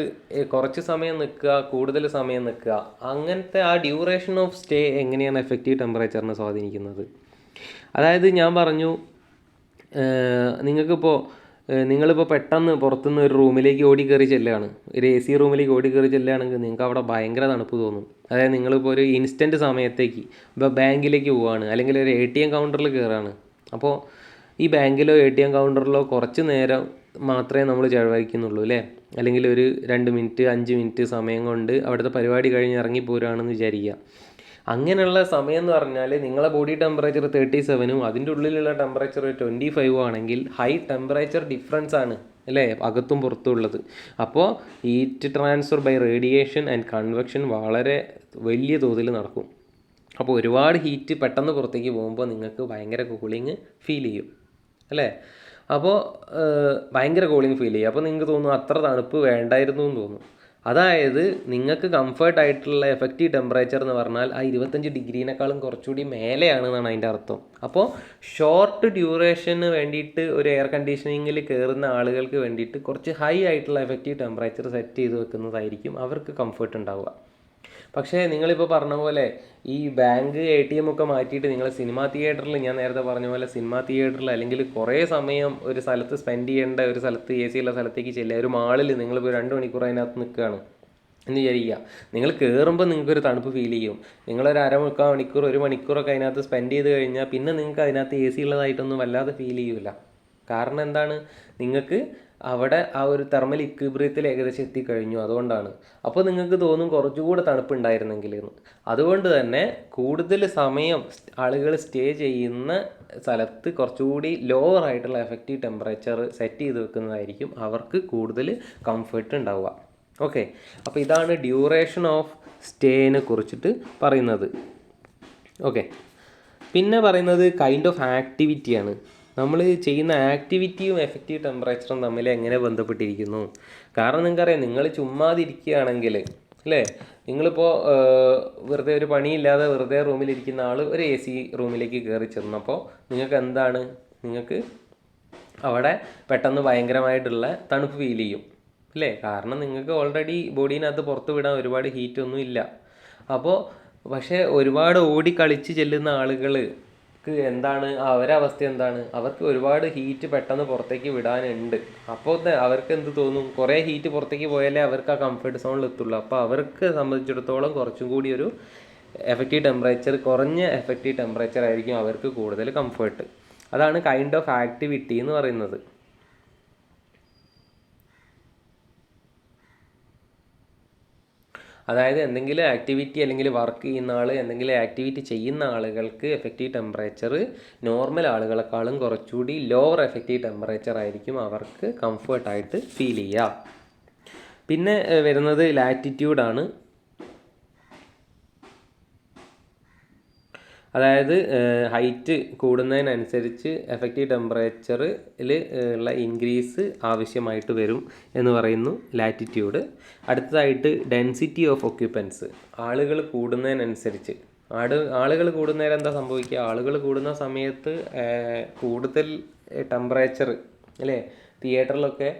കുറച്ച് സമയം നിൽക്കുക, കൂടുതൽ സമയം നിൽക്കുക, അങ്ങനത്തെ ആ ഡ്യൂറേഷൻ ഓഫ് സ്റ്റേ എങ്ങനെയാണ് എഫക്റ്റീവ് ടെമ്പറേച്ചറിനെ സ്വാധീനിക്കുന്നത്. അതായത് ഞാൻ പറഞ്ഞു, നിങ്ങളിപ്പോൾ പെട്ടെന്ന് പുറത്തുനിന്ന് ഒരു റൂമിലേക്ക് ഓടിക്കയറി ചെല്ലുകയാണ്, ഒരു AC റൂമിലേക്ക് ഓടിക്കയറി ചെല്ലുകയാണെങ്കിൽ നിങ്ങൾക്ക് അവിടെ ഭയങ്കര തണുപ്പ് തോന്നും. അതായത് നിങ്ങളിപ്പോൾ ഒരു ഇൻസ്റ്റൻറ്റ് സമയത്തേക്ക് ഇപ്പോൾ ബാങ്കിലേക്ക് പോവുകയാണ്, അല്ലെങ്കിൽ ഒരു ATM കൗണ്ടറിൽ കയറുകയാണ്. അപ്പോൾ ഈ ബാങ്കിലോ ATM കൗണ്ടറിലോ കുറച്ച് നേരം മാത്രമേ നമ്മൾ ചിലവഴിക്കുന്നുള്ളൂ അല്ലേ? അല്ലെങ്കിൽ ഒരു 2 മിനിറ്റ് 5 മിനിറ്റ് സമയം കൊണ്ട് അവിടുത്തെ പരിപാടി കഴിഞ്ഞ് ഇറങ്ങിപ്പോരുകയാണെന്ന് വിചാരിക്കുക. അങ്ങനെയുള്ള സമയം എന്ന് പറഞ്ഞാൽ നിങ്ങളെ ബോഡി ടെമ്പറേച്ചർ 37ഉം അതിൻ്റെ ഉള്ളിലുള്ള ടെമ്പറേച്ചർ 25 ആണെങ്കിൽ ഹൈ ടെമ്പറേച്ചർ ഡിഫറൻസ് ആണ് അല്ലേ അകത്തും പുറത്തും ഉള്ളത്. അപ്പോൾ heat transfer by radiation and convection വളരെ വലിയ തോതിൽ നടക്കും. അപ്പോൾ ഒരുപാട് ഹീറ്റ് പെട്ടെന്ന് പുറത്തേക്ക് പോകുമ്പോൾ നിങ്ങൾക്ക് ഭയങ്കര കൂളിങ് ഫീൽ ചെയ്യും അല്ലേ? അപ്പോൾ ഭയങ്കര കൂളിങ് ഫീൽ ചെയ്യും. അപ്പോൾ നിങ്ങൾക്ക് തോന്നും അത്ര തണുപ്പ് വേണ്ടായിരുന്നു എന്ന് തോന്നും. അതായത് നിങ്ങൾക്ക് കംഫർട്ടായിട്ടുള്ള എഫക്റ്റീവ് ടെമ്പറേച്ചർ എന്ന് പറഞ്ഞാൽ ആ 25 ഡിഗ്രീനേക്കാളും കുറച്ചുകൂടി മേലെയാണെന്നാണ് അതിൻ്റെ അർത്ഥം. അപ്പോൾ ഷോർട്ട് ഡ്യൂറേഷന് വേണ്ടിയിട്ട് ഒരു എയർ കണ്ടീഷനിങ്ങിൽ കയറുന്ന ആളുകൾക്ക് വേണ്ടിയിട്ട് കുറച്ച് ഹൈ ആയിട്ടുള്ള എഫക്റ്റീവ് ടെമ്പറേച്ചർ സെറ്റ് ചെയ്ത് വെക്കുന്നതായിരിക്കും അവർക്ക് കംഫർട്ട് ഉണ്ടാവുക. പക്ഷേ നിങ്ങളിപ്പോൾ പറഞ്ഞ പോലെ ഈ ബാങ്ക് ATM ഒക്കെ മാറ്റിയിട്ട് നിങ്ങൾ സിനിമാ തിയേറ്ററിൽ, ഞാൻ നേരത്തെ പറഞ്ഞ പോലെ സിനിമാ തിയേറ്ററിൽ അല്ലെങ്കിൽ കുറേ സമയം ഒരു സ്ഥലത്ത് സ്പെൻഡ് ചെയ്യേണ്ട ഒരു സ്ഥലത്ത് AC ഉള്ള സ്ഥലത്തേക്ക് ചെല്ലുക, ഒരു മാളിൽ നിങ്ങളിപ്പോൾ 2 മണിക്കൂർ അതിനകത്ത് നിൽക്കുകയാണ് എന്ന് വിചാരിക്കുക. നിങ്ങൾ കയറുമ്പോൾ നിങ്ങൾക്കൊരു തണുപ്പ് ഫീൽ ചെയ്യും. നിങ്ങളൊരു 1/4 മണിക്കൂർ 1 മണിക്കൂറൊക്കെ അതിനകത്ത് സ്പെൻഡ് ചെയ്ത് കഴിഞ്ഞാൽ പിന്നെ നിങ്ങൾക്ക് അതിനകത്ത് AC ഉള്ളതായിട്ടൊന്നും വല്ലാതെ ഫീൽ ചെയ്യില്ല. കാരണം എന്താണ്, നിങ്ങൾക്ക് അവിടെ ആ ഒരു തെർമൽ ഇക്വിബ്രിയത്തിൽ ഏകദേശം എത്തിക്കഴിഞ്ഞു. അതുകൊണ്ടാണ്. അപ്പോൾ നിങ്ങൾക്ക് തോന്നും കുറച്ചുകൂടെ തണുപ്പുണ്ടായിരുന്നെങ്കിൽ എന്ന്. അതുകൊണ്ട് തന്നെ കൂടുതൽ സമയം ആളുകൾ സ്റ്റേ ചെയ്യുന്ന സ്ഥലത്ത് കുറച്ചുകൂടി ലോവർ ആയിട്ടുള്ള എഫക്റ്റീവ് ടെമ്പറേച്ചർ സെറ്റ് ചെയ്ത് വെക്കുന്നതായിരിക്കും അവർക്ക് കൂടുതൽ കംഫർട്ട് ഉണ്ടാവുക. ഓക്കെ, അപ്പോൾ ഇതാണ് ഡ്യൂറേഷൻ ഓഫ് സ്റ്റേനെ കുറിച്ചിട്ട് പറയുന്നത്. ഓക്കെ, പിന്നെ പറയുന്നത് കൈൻഡ് ഓഫ് ആക്ടിവിറ്റിയാണ്. നമ്മൾ ചെയ്യുന്ന ആക്ടിവിറ്റിയും എഫക്റ്റീവ് ടെമ്പറേച്ചറും തമ്മിൽ എങ്ങനെ ബന്ധപ്പെട്ടിരിക്കുന്നു? കാരണം നിങ്ങൾക്കറിയാം, നിങ്ങൾ ചുമ്മാതിരിക്കുകയാണെങ്കിൽ അല്ലേ, നിങ്ങളിപ്പോൾ വെറുതെ ഒരു പണിയില്ലാതെ വെറുതെ റൂമിലിരിക്കുന്ന ആൾ ഒരു AC റൂമിലേക്ക് കയറി ചെന്നപ്പോൾ നിങ്ങൾക്ക് എന്താണ്, നിങ്ങൾക്ക് അവിടെ പെട്ടെന്ന് ഭയങ്കരമായിട്ടുള്ള തണുപ്പ് ഫീൽ ചെയ്യും അല്ലേ? കാരണം നിങ്ങൾക്ക് ഓൾറെഡി ബോഡീനകത്ത് പുറത്ത് വിടാൻ ഒരുപാട് ഹീറ്റൊന്നും ഇല്ല. അപ്പോൾ പക്ഷേ ഒരുപാട് ഓടിക്കളിച്ച് ചെല്ലുന്ന ആളുകൾക്ക് എന്താണ്, അവരുടെ അവസ്ഥ എന്താണ്, അവർക്ക് ഒരുപാട് ഹീറ്റ് പെട്ടെന്ന് പുറത്തേക്ക് വിടാനുണ്ട്. അപ്പോൾ അവർക്ക് എന്ത് തോന്നും, കുറേ ഹീറ്റ് പുറത്തേക്ക് പോയാലേ അവർക്ക് ആ കംഫർട്ട് സോണിൽ എത്തുള്ളൂ. അപ്പോൾ അവർക്ക് സംബന്ധിച്ചിടത്തോളം കുറച്ചും കൂടി ഒരു എഫക്റ്റീവ് ടെമ്പറേച്ചർ, കുറഞ്ഞ എഫക്റ്റീവ് ടെമ്പറേച്ചർ ആയിരിക്കും അവർക്ക് കൂടുതൽ കംഫർട്ട്. അതാണ് കൈൻഡ് ഓഫ് ആക്ടിവിറ്റി എന്ന് പറയുന്നത്. അതായത് എന്തെങ്കിലും ആക്ടിവിറ്റി അല്ലെങ്കിൽ വർക്ക് ചെയ്യുന്ന ആൾ, എന്തെങ്കിലും ആക്ടിവിറ്റി ചെയ്യുന്ന ആളുകൾക്ക് എഫക്റ്റീവ് ടെമ്പറേച്ചർ നോർമൽ ആളുകളെക്കാളും കുറച്ചുകൂടി ലോവർ എഫക്റ്റീവ് ടെമ്പറേച്ചർ ആയിരിക്കും അവർക്ക് കംഫർട്ടായിട്ട് ഫീൽ ചെയ്യുക. പിന്നെ വരുന്നത് ലാറ്റിറ്റ്യൂഡാണ്. അതായത് ഹൈറ്റ് കൂടുന്നതിനനുസരിച്ച് എഫക്റ്റീവ് ടെമ്പറേച്ചറിൽ ഉള്ള ഇൻക്രീസ് ആവശ്യമായിട്ട് വരും എന്ന് പറയുന്നു ലാറ്റിറ്റ്യൂഡ്. അടുത്തതായിട്ട് ഡെൻസിറ്റി ഓഫ് ഒക്യുപ്പൻസ്. ആളുകൾ കൂടുന്നതിനനുസരിച്ച് ആളുകൾ കൂടുന്നേരം എന്താ സംഭവിക്കുക, ആളുകൾ കൂടുന്ന സമയത്ത് കൂടുതൽ ടെമ്പറേച്ചർ അല്ലേ, തിയേറ്ററിലൊക്കെ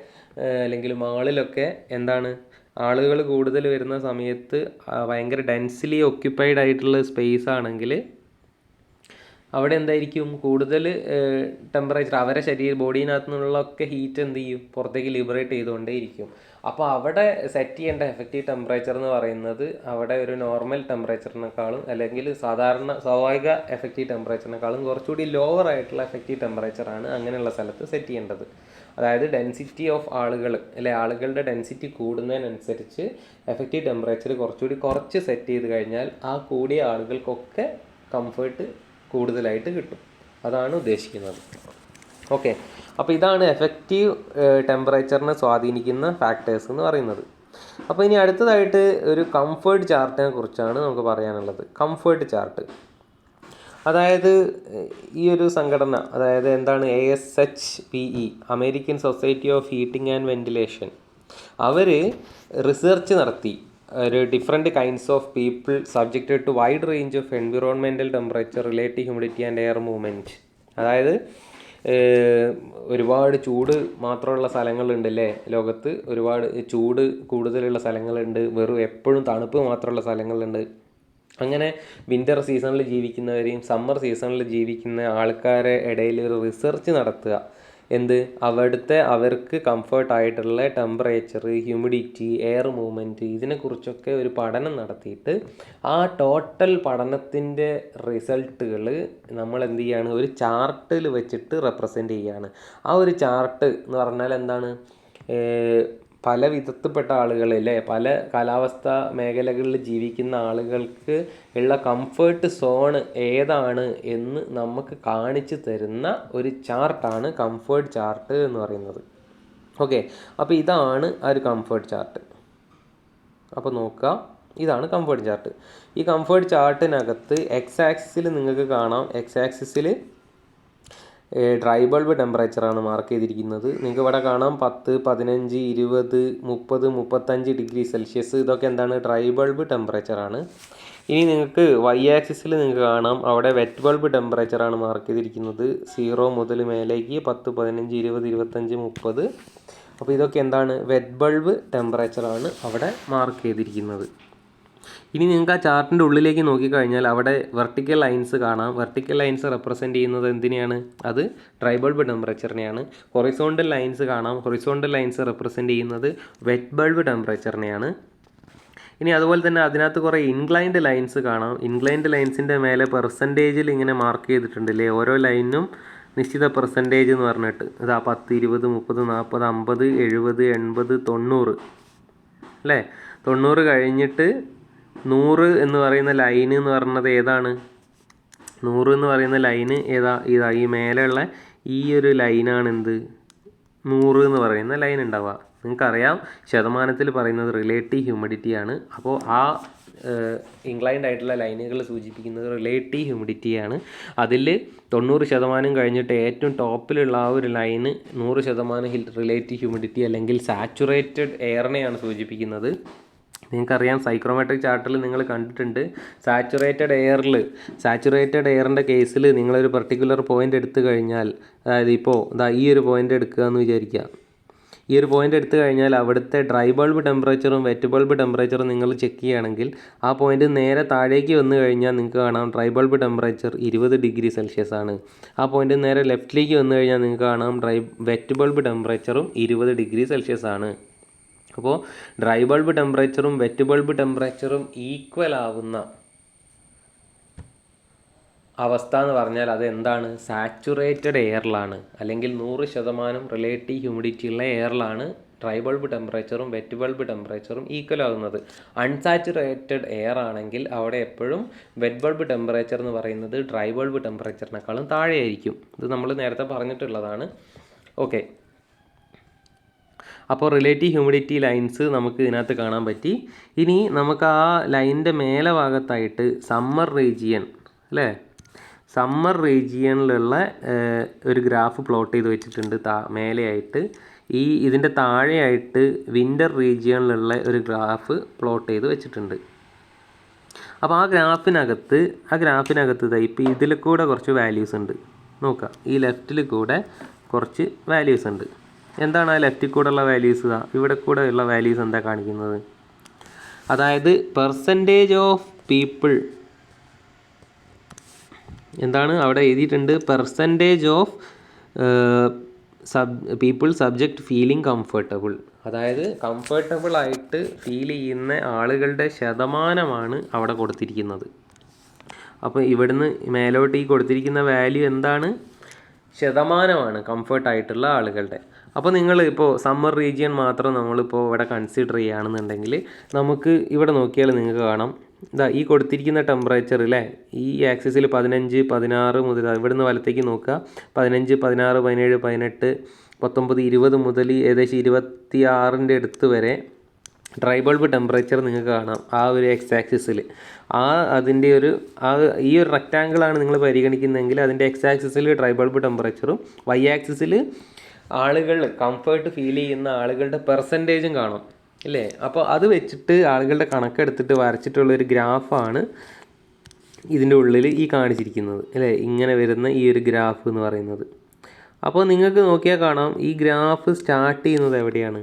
അല്ലെങ്കിൽ മാളിലൊക്കെ എന്താണ്, ആളുകൾ കൂടുതൽ വരുന്ന സമയത്ത് ഭയങ്കര ഡെൻസിലി ഒക്യുപ്പൈഡ് ആയിട്ടുള്ള സ്പേസ് ആണെങ്കിൽ അവിടെ എന്തായിരിക്കും, കൂടുതൽ ടെമ്പറേച്ചർ അവരെ ബോഡീനകത്തു നിന്നുള്ളൊക്കെ ഹീറ്റ് എന്ത് ചെയ്യും, പുറത്തേക്ക് ലിബറേറ്റ് ചെയ്തുകൊണ്ടേയിരിക്കും. അപ്പോൾ അവിടെ സെറ്റ് ചെയ്യേണ്ട എഫക്റ്റീവ് ടെമ്പറേച്ചർ എന്ന് പറയുന്നത് അവിടെ ഒരു നോർമൽ ടെമ്പറേച്ചറിനേക്കാളും അല്ലെങ്കിൽ സ്വാഭാവിക എഫക്റ്റീവ് ടെമ്പറേച്ചറിനേക്കാളും കുറച്ചുകൂടി ലോവർ ആയിട്ടുള്ള എഫക്റ്റീവ് ടെമ്പറേച്ചറാണ് അങ്ങനെയുള്ള സ്ഥലത്ത് സെറ്റ് ചെയ്യേണ്ടത്. അതായത് ഡെൻസിറ്റി ഓഫ് ആളുകൾ അല്ലെ, ആളുകളുടെ ഡെൻസിറ്റി കൂടുന്നതിനനുസരിച്ച് എഫക്റ്റീവ് ടെമ്പറേച്ചർ കുറച്ച് സെറ്റ് ചെയ്ത് കഴിഞ്ഞാൽ ആ കൂടിയ ആളുകൾക്കൊക്കെ കംഫർട്ട് കൂടുതലായിട്ട് കിട്ടും. അതാണ് ഉദ്ദേശിക്കുന്നത്. ഓക്കെ, അപ്പോൾ ഇതാണ് എഫക്റ്റീവ് ടെമ്പറേച്ചറിനെ സ്വാധീനിക്കുന്ന ഫാക്ടേഴ്സ് എന്ന് പറയുന്നത്. അപ്പോൾ ഇനി അടുത്തതായിട്ട് ഒരു കംഫർട്ട് ചാർട്ടിനെ കുറിച്ചാണ് നമുക്ക് പറയാനുള്ളത്. കംഫർട്ട് ചാർട്ട് അതായത് ഈ ഒരു സംഘടന, അതായത് എന്താണ്, ASHPE, American society of heating and ventilation, അവർ റിസർച്ച് നടത്തി ഒരു different kinds of people subjected to wide range of environmental temperature, relative humidity and air movement. അതായത് ഒരുപാട് ചൂട് മാത്രമുള്ള സ്ഥലങ്ങളുണ്ടല്ലേ ലോകത്ത്, ഒരുപാട് ചൂട് കൂടുതലുള്ള സ്ഥലങ്ങളുണ്ട്, വെറും എപ്പോഴും തണുപ്പ് മാത്രമുള്ള സ്ഥലങ്ങളുണ്ട്. അങ്ങനെ വിൻ്റർ സീസണിൽ ജീവിക്കുന്നവരെയും സമ്മർ സീസണിൽ ജീവിക്കുന്ന ആൾക്കാരെ ഇടയിൽ ഒരു റിസർച്ച് നടത്തുക. അവർക്ക് കംഫർട്ടായിട്ടുള്ള ടെമ്പറേച്ചർ, ഹ്യൂമിഡിറ്റി, എയർ മൂവ്മെൻറ്റ്, ഇതിനെക്കുറിച്ചൊക്കെ ഒരു പഠനം നടത്തിയിട്ട് ആ ടോട്ടൽ പഠനത്തിൻ്റെ റിസൾട്ടുകൾ നമ്മൾ എന്ത് ചെയ്യുകയാണ്, ഒരു ചാർട്ടിൽ വെച്ചിട്ട് റെപ്രസെൻ്റ് ചെയ്യുകയാണ്. ആ ഒരു ചാർട്ട് എന്ന് പറഞ്ഞാൽ എന്താണ്, പല വിധത്തിൽപ്പെട്ട ആളുകൾ അല്ലേ, പല കാലാവസ്ഥ മേഖലകളിൽ ജീവിക്കുന്ന ആളുകൾക്ക് ഉള്ള കംഫർട്ട് സോണ് ഏതാണ് എന്ന് നമുക്ക് കാണിച്ചു തരുന്ന ഒരു ചാർട്ടാണ് കംഫർട്ട് ചാർട്ട് എന്ന് പറയുന്നത്. ഓക്കെ, അപ്പോൾ ഇതാണ് ആ ഒരു കംഫർട്ട് ചാർട്ട്. അപ്പോൾ നോക്കുക, ഇതാണ് കംഫർട്ട് ചാർട്ട്. ഈ കംഫർട്ട് ചാർട്ടിനകത്ത് എക്സ് ആക്സിസിൽ നിങ്ങൾക്ക് കാണാം, എക്സ് ആക്സിസിൽ ഡ്രൈ ബൾബ് ടെമ്പറേച്ചറാണ് മാർക്ക് ചെയ്തിരിക്കുന്നത്. നിങ്ങൾക്ക് ഇവിടെ കാണാം 10, 15, 20, 30, 35 ഡിഗ്രി സെൽഷ്യസ്. ഇതൊക്കെ എന്താണ്, ഡ്രൈ ബൾബ് ടെമ്പറേച്ചറാണ്. ഇനി നിങ്ങൾക്ക് വൈ ആക്സിസിൽ നിങ്ങൾക്ക് കാണാം, അവിടെ വെറ്റ് ബൾബ് ടെമ്പറേച്ചറാണ് മാർക്ക് ചെയ്തിരിക്കുന്നത്. 0 മുതൽ മേലേക്ക് 10, 15, 20, 25, 30. അപ്പോൾ ഇതൊക്കെ എന്താണ്, വെറ്റ് ബൾബ് ടെമ്പറേച്ചറാണ് അവിടെ മാർക്ക് ചെയ്തിരിക്കുന്നത്. ഇനി നിങ്ങൾക്ക് ആ ചാർട്ടിൻ്റെ ഉള്ളിലേക്ക് നോക്കിക്കഴിഞ്ഞാൽ അവിടെ വെർട്ടിക്കൽ ലൈൻസ് കാണാം. വെർട്ടിക്കൽ ലൈൻസ് റെപ്രസെൻറ്റ് ചെയ്യുന്നത് എന്തിനെയാണ്, അത് ഡ്രൈ ബൾബ് ടെമ്പറേച്ചറിനെയാണ്. ഹൊറിസോണ്ടൽ ലൈൻസ് കാണാം. ഹൊറിസോണ്ടൽ ലൈൻസ് റെപ്രസെൻറ്റ് ചെയ്യുന്നത് വെറ്റ് ബൾബ് ടെമ്പറേച്ചറിനെയാണ്. ഇനി അതുപോലെ തന്നെ അതിനകത്ത് കുറേ ഇൻക്ലൈൻഡ് ലൈൻസ് കാണാം. ഇൻക്ലൈൻഡ് ലൈൻസിൻ്റെ മേലെ പെർസെൻറ്റേജിൽ ഇങ്ങനെ മാർക്ക് ചെയ്തിട്ടുണ്ടല്ലേ, ഓരോ ലൈനും നിശ്ചിത പെർസെൻറ്റേജ് എന്ന് പറഞ്ഞിട്ട്. ഇതാ 10, 20, 30, 40, 50, 70, 80, 90 അല്ലേ. 90 കഴിഞ്ഞിട്ട് 100 എന്ന് പറയുന്ന ലൈന് എന്ന് പറയുന്നത് ഏതാണ്, 100 എന്ന് പറയുന്ന ലൈന് ഇതാ ഈ മേലെയുള്ള ഈ ഒരു ലൈനാണ് 100 എന്ന് പറയുന്ന ലൈൻ ഉണ്ടാവുക. നിങ്ങൾക്കറിയാം, ശതമാനത്തിൽ പറയുന്നത് റിലേറ്റീവ് ഹ്യൂമിഡിറ്റിയാണ്. അപ്പോൾ ആ ഇൻക്ലൈൻഡ് ആയിട്ടുള്ള ലൈനുകൾ സൂചിപ്പിക്കുന്നത് റിലേറ്റീവ് ഹ്യൂമിഡിറ്റിയാണ്. അതിൽ 90% കഴിഞ്ഞിട്ട് ഏറ്റവും ടോപ്പിലുള്ള ആ ഒരു ലൈന് 100% റിലേറ്റീവ് ഹ്യൂമിഡിറ്റി അല്ലെങ്കിൽ സാച്ചുറേറ്റഡ് എയറിനെയാണ് സൂചിപ്പിക്കുന്നത്. നിങ്ങൾക്കറിയാം, സൈക്രോമെട്രിക് ചാർട്ടിൽ നിങ്ങൾ കണ്ടിട്ടുണ്ട്, സാച്ചുറേറ്റഡ് എയറിൻ്റെ കേസിൽ നിങ്ങളൊരു പർട്ടിക്കുലർ പോയിൻ്റ് എടുത്തു കഴിഞ്ഞാൽ, അതായത് ഇപ്പോൾ ഈ ഒരു പോയിൻ്റ് എടുക്കുക എന്ന് വിചാരിക്കുക. ഈ ഒരു പോയിൻ്റ് എടുത്തു കഴിഞ്ഞാൽ അവിടുത്തെ ഡ്രൈ ബൾബ് ടെമ്പറേച്ചറും വെറ്റ് ബൾബ് ടെമ്പറേച്ചറും നിങ്ങൾ ചെക്ക് ചെയ്യുകയാണെങ്കിൽ ആ പോയിൻ്റ് നേരെ താഴേക്ക് വന്നു കഴിഞ്ഞാൽ നിങ്ങൾക്ക് കാണാം dry bulb temperature 20 degree Celsius ആണ്. ആ പോയിൻ്റ് നേരെ ലെഫ്റ്റിലേക്ക് വന്നു കഴിഞ്ഞാൽ നിങ്ങൾക്ക് കാണാം വെറ്റ് ബൾബ് ടെമ്പറേച്ചറും 20 ഡിഗ്രി സെൽഷ്യസ് ആണ്. അപ്പോൾ ഡ്രൈ ബൾബ് ടെമ്പറേച്ചറും വെറ്റ് ബൾബ് ടെമ്പറേച്ചറും ഈക്വൽ ആവുന്ന അവസ്ഥ എന്ന് പറഞ്ഞാൽ അത് എന്താണ്? സാച്ചുറേറ്റഡ് എയറിലാണ്, അല്ലെങ്കിൽ 100% റിലേറ്റീവ് ഹ്യൂമിഡിറ്റി ഉള്ള എയറിലാണ് ഡ്രൈ ബൾബ് ടെമ്പറേച്ചറും വെറ്റ് ബൾബ് ടെമ്പറേച്ചറും ഈക്വൽ ആകുന്നത്. അൺസാച്ചുറേറ്റഡ് എയർ ആണെങ്കിൽ അവിടെ എപ്പോഴും വെറ്റ് ബൾബ് ടെമ്പറേച്ചർ എന്ന് പറയുന്നത് ഡ്രൈ ബൾബ് ടെമ്പറേച്ചറിനേക്കാളും താഴെയായിരിക്കും. ഇത് നമ്മൾ നേരത്തെ പറഞ്ഞിട്ടുള്ളതാണ്. ഓക്കെ, അപ്പോൾ റിലേറ്റീവ് ഹ്യൂമിഡിറ്റി ലൈൻസ് നമുക്ക് ഇതിനകത്ത് കാണാൻ പറ്റി. ഇനി നമുക്ക് ആ ലൈനിൻ്റെ മേലെ ഭാഗത്തായിട്ട് സമ്മർ റീജിയൻ അല്ലേ, സമ്മർ റീജിയനിലുള്ള ഒരു ഗ്രാഫ് പ്ലോട്ട് ചെയ്ത് വെച്ചിട്ടുണ്ട് മേലെയായിട്ട്. ഇതിൻ്റെ താഴെയായിട്ട് വിൻ്റർ റീജിയനിലുള്ള ഒരു ഗ്രാഫ് പ്ലോട്ട് ചെയ്ത് വെച്ചിട്ടുണ്ട്. അപ്പോൾ ആ ഗ്രാഫിനകത്ത് ഇപ്പോൾ ഇതിൽ കൂടെ കുറച്ച് വാല്യൂസ് ഉണ്ട്. നോക്കാം, ഈ ലെഫ്റ്റിൽ കൂടെ കുറച്ച് വാല്യൂസ് ഉണ്ട്. എന്താണ് ആ ലെഫ്റ്റിൽ കൂടെ ഉള്ള വാല്യൂസ്? ഇവിടെ കൂടെ ഉള്ള വാല്യൂസ് എന്താ കാണിക്കുന്നത്? അതായത് പെർസെൻറ്റേജ് ഓഫ് പീപ്പിൾ, എന്താണ് അവിടെ എഴുതിയിട്ടുണ്ട്? Percentage of people subject feeling comfortable. അതായത് കംഫർട്ടബിൾ ആയിട്ട് ഫീൽ ചെയ്യുന്ന ആളുകളുടെ ശതമാനമാണ് അവിടെ കൊടുത്തിരിക്കുന്നത്. അപ്പോൾ ഇവിടുന്ന് മേലോട്ട് ഈ കൊടുത്തിരിക്കുന്ന വാല്യൂ എന്താണ്? ശതമാനമാണ് കംഫർട്ടായിട്ടുള്ള ആളുകളുടെ. അപ്പോൾ നിങ്ങൾ ഇപ്പോൾ സമ്മർ റീജിയൻ മാത്രം നമ്മളിപ്പോൾ ഇവിടെ കൺസിഡർ ചെയ്യുകയാണെന്നുണ്ടെങ്കിൽ നമുക്ക് ഇവിടെ നോക്കിയാൽ നിങ്ങൾക്ക് കാണാം, ഈ കൊടുത്തിരിക്കുന്ന ടെമ്പറേച്ചർ അല്ലേ, ഈ ആക്സിസിൽ 15, 16 മുതൽ ഇവിടുന്ന് വലത്തേക്ക് നോക്കുക, 15, 16, 17, 18, 19, 20 മുതൽ ഏകദേശം 26 അടുത്ത് വരെ ഡ്രൈ ബൾബ് ടെമ്പറേച്ചർ നിങ്ങൾക്ക് കാണാം ആ ഒരു എക്സ് ആക്സിസിൽ. ഈ ഒരു റെക്റ്റാങ്കിളാണ് നിങ്ങൾ പരിഗണിക്കുന്നതെങ്കിൽ അതിൻ്റെ എക്സ് ആക്സിസിൽ ഡ്രൈ ബൾബ് ടെമ്പറേച്ചറും വൈ ആക്സിസിൽ ആളുകൾ കംഫർട്ട് ഫീൽ ചെയ്യുന്ന ആളുകളുടെ പെർസെൻറ്റേജും കാണും അല്ലേ. അപ്പോൾ അത് വെച്ചിട്ട് ആളുകളുടെ കണക്കെടുത്തിട്ട് വരച്ചിട്ടുള്ളൊരു ഗ്രാഫാണ് ഇതിൻ്റെ ഉള്ളിൽ ഈ കാണിച്ചിരിക്കുന്നത് അല്ലേ, ഇങ്ങനെ വരുന്ന ഈ ഒരു ഗ്രാഫ് എന്ന് പറയുന്നത്. അപ്പോൾ നിങ്ങൾക്ക് നോക്കിയാൽ കാണാം ഈ ഗ്രാഫ് സ്റ്റാർട്ട് ചെയ്യുന്നത് എവിടെയാണ്?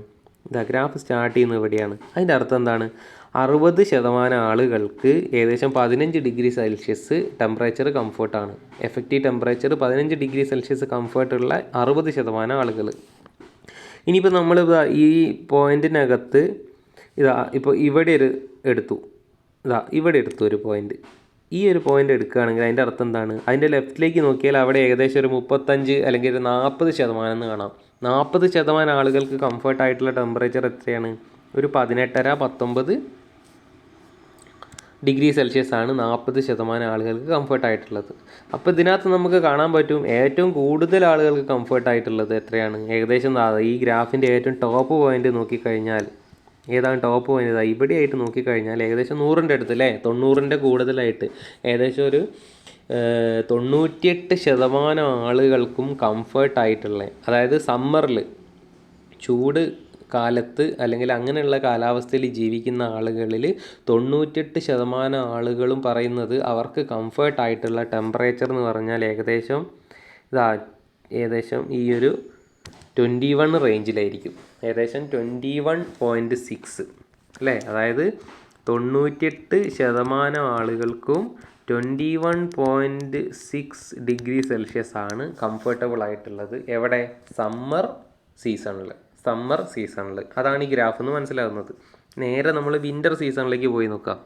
ഗ്രാഫ് സ്റ്റാർട്ട് ചെയ്യുന്നത് എവിടെയാണ്? അതിൻ്റെ അർത്ഥം എന്താണ്? 60% ആളുകൾക്ക് ഏകദേശം 15 ഡിഗ്രി സെൽഷ്യസ് ടെമ്പറേച്ചർ കംഫർട്ടാണ്. എഫക്റ്റീവ് ടെമ്പറേച്ചർ 15 ഡിഗ്രി സെൽഷ്യസ് കംഫർട്ടുള്ള 60% ആളുകൾ. ഇനിയിപ്പോൾ നമ്മൾ ഈ പോയിൻറ്റിനകത്ത് ഇപ്പോൾ ഇവിടെ എടുത്തു ഒരു പോയിൻ്റ്. ഈ ഒരു പോയിൻ്റ് എടുക്കുകയാണെങ്കിൽ അതിൻ്റെ അർത്ഥം എന്താണ്? അതിൻ്റെ ലെഫ്റ്റിലേക്ക് നോക്കിയാൽ അവിടെ ഏകദേശം ഒരു 35 അല്ലെങ്കിൽ ഒരു 40% എന്ന് കാണാം. 40% ആളുകൾക്ക് കംഫർട്ടായിട്ടുള്ള ടെമ്പറേച്ചർ എത്രയാണ്? ഒരു 18.5 19 ഡിഗ്രി സെൽഷ്യസ് ആണ് 40% ആളുകൾക്ക് കംഫർട്ടായിട്ടുള്ളത്. അപ്പോൾ ഇതിനകത്ത് നമുക്ക് കാണാൻ പറ്റും ഏറ്റവും കൂടുതൽ ആളുകൾക്ക് കംഫർട്ടായിട്ടുള്ളത് എത്രയാണ്? ഏകദേശം ഈ ഗ്രാഫിൻ്റെ ഏറ്റവും ടോപ്പ് പോയിൻ്റ് നോക്കിക്കഴിഞ്ഞാൽ, ഏതാണ് ടോപ്പ് പോയിൻ്റ്? ഇവിടെ ആയിട്ട് നോക്കിക്കഴിഞ്ഞാൽ ഏകദേശം 100ൻ്റെ അടുത്ത് അല്ലേ, 90ൻ്റെ കൂടുതലായിട്ട് ഏകദേശം ഒരു 98% ആളുകൾക്കും കംഫർട്ടായിട്ടുള്ള, അതായത് സമ്മറിൽ ചൂട് കാലത്ത് അല്ലെങ്കിൽ അങ്ങനെയുള്ള കാലാവസ്ഥയിൽ ജീവിക്കുന്ന ആളുകളിൽ 98% ആളുകളും പറയുന്നത് അവർക്ക് കംഫർട്ടായിട്ടുള്ള ടെമ്പറേച്ചർ എന്ന് പറഞ്ഞാൽ ഏകദേശം ഈ ഒരു 21 റേഞ്ചിലായിരിക്കും. ഏകദേശം 21.6 അല്ലേ. അതായത് 98% ആളുകൾക്കും 21.6 ഡിഗ്രി സെൽഷ്യസ് ആണ് കംഫർട്ടബിൾ ആയിട്ടുള്ളത്. എവിടെ? സമ്മർ സീസണിൽ. അതാണ് ഈ ഗ്രാഫ് എന്ന് മനസ്സിലാകുന്നത്. നേരെ നമ്മൾ വിൻ്റർ സീസണിലേക്ക് പോയി നോക്കാം.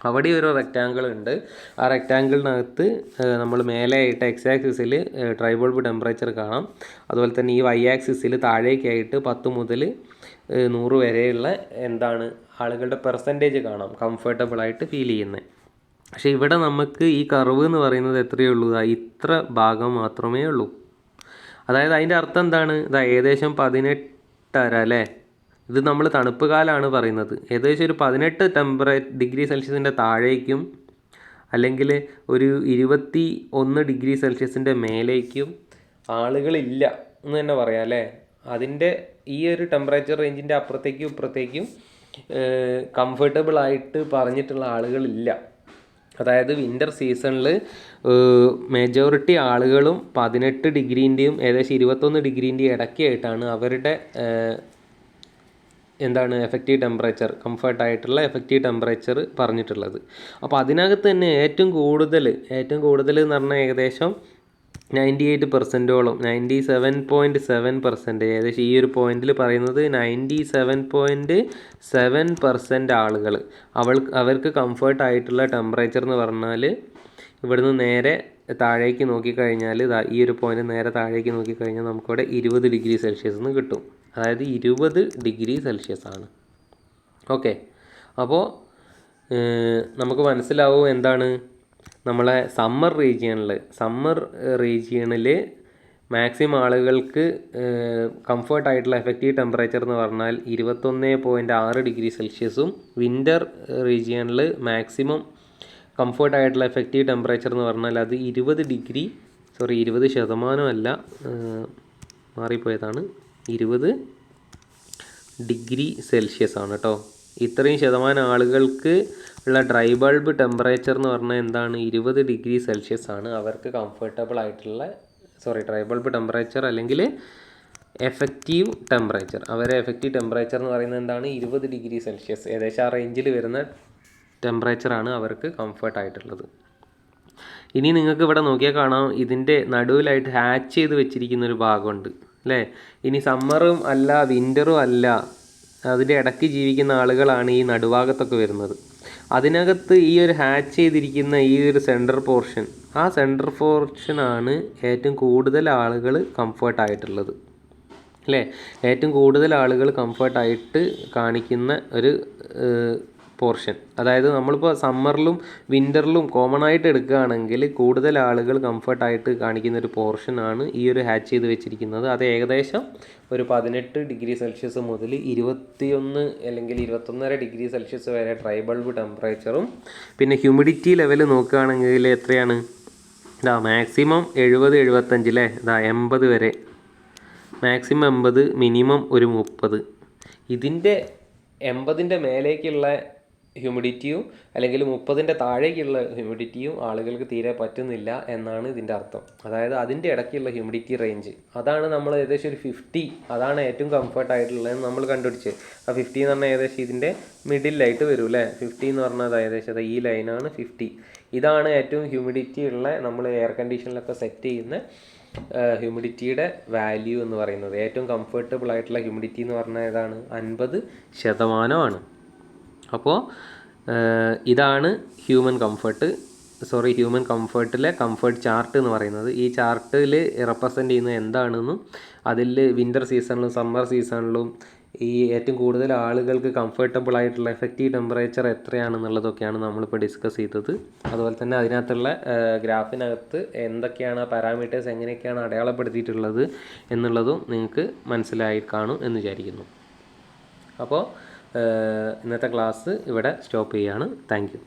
അവിടെ ഒരു റെക്റ്റാങ്കിൾ ഉണ്ട്. ആ റെക്റ്റാങ്കിളിനകത്ത് നമ്മൾ മേലെയായിട്ട് എക്സ് ആക്സിസിൽ ഡ്രൈ ബൾബ് ടെമ്പറേച്ചർ കാണാം. അതുപോലെ തന്നെ ഈ വൈ ആക്സിസിൽ താഴേക്കായിട്ട് 10 മുതൽ 100 വരെയുള്ള ആളുകളുടെ പെർസെൻറ്റേജ് കാണാം കംഫർട്ടബിളായിട്ട് ഫീൽ ചെയ്യുന്നത്. പക്ഷേ ഇവിടെ നമുക്ക് ഈ കർവ് എന്ന് പറയുന്നത് എത്രയേ ഉള്ളൂ? ഇത്ര ഭാഗം മാത്രമേ ഉള്ളൂ. അതായത് അതിൻ്റെ അർത്ഥം എന്താണ്? ഏകദേശം 18.5 അല്ലേ, ഇത് നമ്മൾ തണുപ്പ് കാലമാണ് പറയുന്നത്. ഏകദേശം ഒരു 18 ഡിഗ്രി സെൽഷ്യസിൻ്റെ താഴേക്കും അല്ലെങ്കിൽ ഒരു 21 ഡിഗ്രി സെൽഷ്യസിൻ്റെ മേലേക്കും ആളുകളില്ല എന്ന് തന്നെ പറയാം അല്ലേ. അതിൻ്റെ ഈ ഒരു ടെമ്പറേച്ചർ റേഞ്ചിൻ്റെ അപ്പുറത്തേക്കും ഇപ്പുറത്തേക്കും കംഫർട്ടബിളായിട്ട് പറഞ്ഞിട്ടുള്ള ആളുകളില്ല. അതായത് വിൻ്റർ സീസണിൽ മെജോറിറ്റി ആളുകളും 18 ഡിഗ്രീൻ്റെയും ഏകദേശം 21 ഡിഗ്രീൻ്റെയും ഇടയ്ക്കായിട്ടാണ് അവരുടെ എഫക്റ്റീവ് ടെമ്പറേച്ചർ, കംഫർട്ടായിട്ടുള്ള എഫക്റ്റീവ് ടെമ്പറേച്ചർ പറഞ്ഞിട്ടുള്ളത്. അപ്പോൾ അതിനകത്ത് തന്നെ ഏറ്റവും കൂടുതൽ എന്ന് പറഞ്ഞാൽ ഏകദേശം 98%ഓളം 97.7% ഏകദേശം ഈ ഒരു പോയിന്റിൽ പറയുന്നത് 97.7% ആളുകൾ അവർക്ക് കംഫർട്ടായിട്ടുള്ള ടെമ്പറേച്ചർ എന്ന് പറഞ്ഞാൽ ഇവിടുന്ന് നേരെ താഴേക്ക് നോക്കിക്കഴിഞ്ഞാൽ ഈ ഒരു പോയിന്റ് നേരെ താഴേക്ക് നോക്കിക്കഴിഞ്ഞാൽ നമുക്കിവിടെ 20 ഡിഗ്രി സെൽഷ്യസ് എന്ന് കിട്ടും. അതായത് 20 ഡിഗ്രി സെൽഷ്യസ് ആണ്. ഓക്കെ, അപ്പോൾ നമുക്ക് മനസ്സിലാവും എന്താണ് നമ്മളെ സമ്മർ റീജിയണിൽ മാക്സിമം ആളുകൾക്ക് കംഫർട്ടായിട്ടുള്ള എഫക്റ്റീവ് ടെമ്പറേച്ചർ എന്ന് പറഞ്ഞാൽ 21.6 ഡിഗ്രി സെൽഷ്യസും വിൻ്റർ റീജിയണിൽ മാക്സിമം കംഫർട്ടായിട്ടുള്ള എഫക്റ്റീവ് ടെമ്പറേച്ചർ എന്ന് പറഞ്ഞാൽ അത് 20% മാറിപ്പോയതാണ്, 20 ഡിഗ്രി സെൽഷ്യസ് ആണ് കേട്ടോ. ഇത്രയും ശതമാനം ആളുകൾക്ക് ഉള്ള ഡ്രൈ ബൾബ് ടെമ്പറേച്ചർ എന്ന് പറഞ്ഞാൽ എന്താണ്, 20 ഡിഗ്രി സെൽഷ്യസ് ആണ് അവർക്ക് കംഫർട്ടബിൾ ആയിട്ടുള്ള ഡ്രൈ ബൾബ് ടെമ്പറേച്ചർ അല്ലെങ്കിൽ എഫക്റ്റീവ് ടെമ്പറേച്ചർ. അവരെ എഫക്റ്റീവ് ടെമ്പറേച്ചർ എന്ന് പറയുന്നത് എന്താണ്, 20 ഡിഗ്രി സെൽഷ്യസ്. ഏകദേശം ആ റേഞ്ചിൽ വരുന്ന ടെമ്പറേച്ചറാണ് അവർക്ക് കംഫർട്ടായിട്ടുള്ളത്. ഇനി നിങ്ങൾക്ക് ഇവിടെ നോക്കിയാൽ കാണാം, ഇതിൻ്റെ നടുവിലായിട്ട് ഹാച്ച് ചെയ്ത് വെച്ചിരിക്കുന്നൊരു ഭാഗമുണ്ട് അല്ലേ. ഇനി സമ്മറും അല്ല വിൻ്ററും അല്ല, അതിൻ്റെ ഇടയ്ക്ക് ജീവിക്കുന്ന ആളുകളാണ് ഈ നടുഭാഗത്തൊക്കെ വരുന്നത്. അതിനകത്ത് ഈ ഒരു ഹാച്ച് ചെയ്തിരിക്കുന്ന ഈ ഒരു സെൻറ്റർ പോർഷനാണ് ഏറ്റവും കൂടുതൽ ആളുകൾ കംഫർട്ടായിട്ടുള്ളത് അല്ലേ. ഏറ്റവും കൂടുതൽ ആളുകൾ കംഫർട്ടായിട്ട് കാണിക്കുന്ന ഒരു പോർഷൻ. അതായത് നമ്മളിപ്പോൾ സമ്മറിലും വിൻ്ററിലും കോമൺ ആയിട്ട് എടുക്കുകയാണെങ്കിൽ കൂടുതൽ ആളുകൾ കംഫർട്ടായിട്ട് കാണിക്കുന്ന ഒരു പോർഷനാണ് ഈ ഒരു ഹാച്ച് ചെയ്ത് വെച്ചിരിക്കുന്നത്. അത് ഏകദേശം ഒരു 18 ഡിഗ്രി സെൽഷ്യസ് മുതൽ 21 അല്ലെങ്കിൽ 21.5 ഡിഗ്രി സെൽഷ്യസ് വരെ ഡ്രൈ ബൾബ് ടെമ്പറേച്ചറും. പിന്നെ ഹ്യൂമിഡിറ്റി ലെവൽ നോക്കുകയാണെങ്കിൽ എത്രയാണ്, മാക്സിമം 70-75 അല്ലേ, 80 വരെ, മാക്സിമം 80, മിനിമം ഒരു 30. ഇതിൻ്റെ 80ൻ്റെ മേലേക്കുള്ള ഹ്യൂമിഡിറ്റിയും അല്ലെങ്കിൽ 30ൻ്റെ താഴേക്കുള്ള ഹ്യൂമിഡിറ്റിയും ആളുകൾക്ക് തീരെ പറ്റുന്നില്ല എന്നാണ് ഇതിൻ്റെ അർത്ഥം. അതായത് അതിൻ്റെ ഇടയ്ക്കുള്ള ഹ്യൂമിഡിറ്റി റേഞ്ച്, അതാണ് നമ്മൾ ഏകദേശം ഒരു 50, അതാണ് ഏറ്റവും കംഫർട്ടായിട്ടുള്ളതെന്ന് നമ്മൾ കണ്ടുപിടിച്ച്. ആ 50 എന്ന് പറഞ്ഞാൽ ഏകദേശം ഇതിൻ്റെ മിഡിലായിട്ട് വരും അല്ലേ. 50 എന്ന് പറഞ്ഞാൽ ഏകദേശം ഈ ലൈനാണ് 50. ഇതാണ് ഏറ്റവും ഹ്യൂമിഡിറ്റി ഉള്ള നമ്മൾ എയർ കണ്ടീഷനിലൊക്കെ സെറ്റ് ചെയ്യുന്ന ഹ്യൂമിഡിറ്റിയുടെ വാല്യൂ എന്ന് പറയുന്നത്. ഏറ്റവും കംഫർട്ടബിൾ ആയിട്ടുള്ള ഹ്യൂമിഡിറ്റി എന്ന് പറഞ്ഞാൽ ഏതാണ്, 50%. അപ്പോൾ ഇതാണ് ഹ്യൂമൻ കംഫർട്ടിലെ കംഫർട്ട് ചാർട്ട് എന്ന് പറയുന്നത്. ഈ ചാർട്ടിൽ റെപ്രസെൻ്റ് ചെയ്യുന്നത് എന്താണെന്നും അതിൽ വിൻ്റർ സീസണിലും സമ്മർ സീസണിലും ഈ ഏറ്റവും കൂടുതൽ ആളുകൾക്ക് കംഫർട്ടബിൾ ആയിട്ടുള്ള എഫക്റ്റീവ് ടെമ്പറേച്ചർ എത്രയാണെന്നുള്ളതൊക്കെയാണ് നമ്മളിപ്പോൾ ഡിസ്കസ് ചെയ്തത്. അതുപോലെ തന്നെ അതിനകത്തുള്ള ഗ്രാഫിനകത്ത് എന്തൊക്കെയാണ് പാരാമീറ്റേഴ്സ് എങ്ങനെയൊക്കെയാണ് അടയാളപ്പെടുത്തിയിട്ടുള്ളത് എന്നുള്ളതും നിങ്ങൾക്ക് മനസ്സിലായി കാണും എന്ന് വിചാരിക്കുന്നു. അപ്പോൾ ഇന്നത്തെ ക്ലാസ് ഇവിടെ സ്റ്റോപ്പ് ചെയ്യുകയാണ്. Thank you.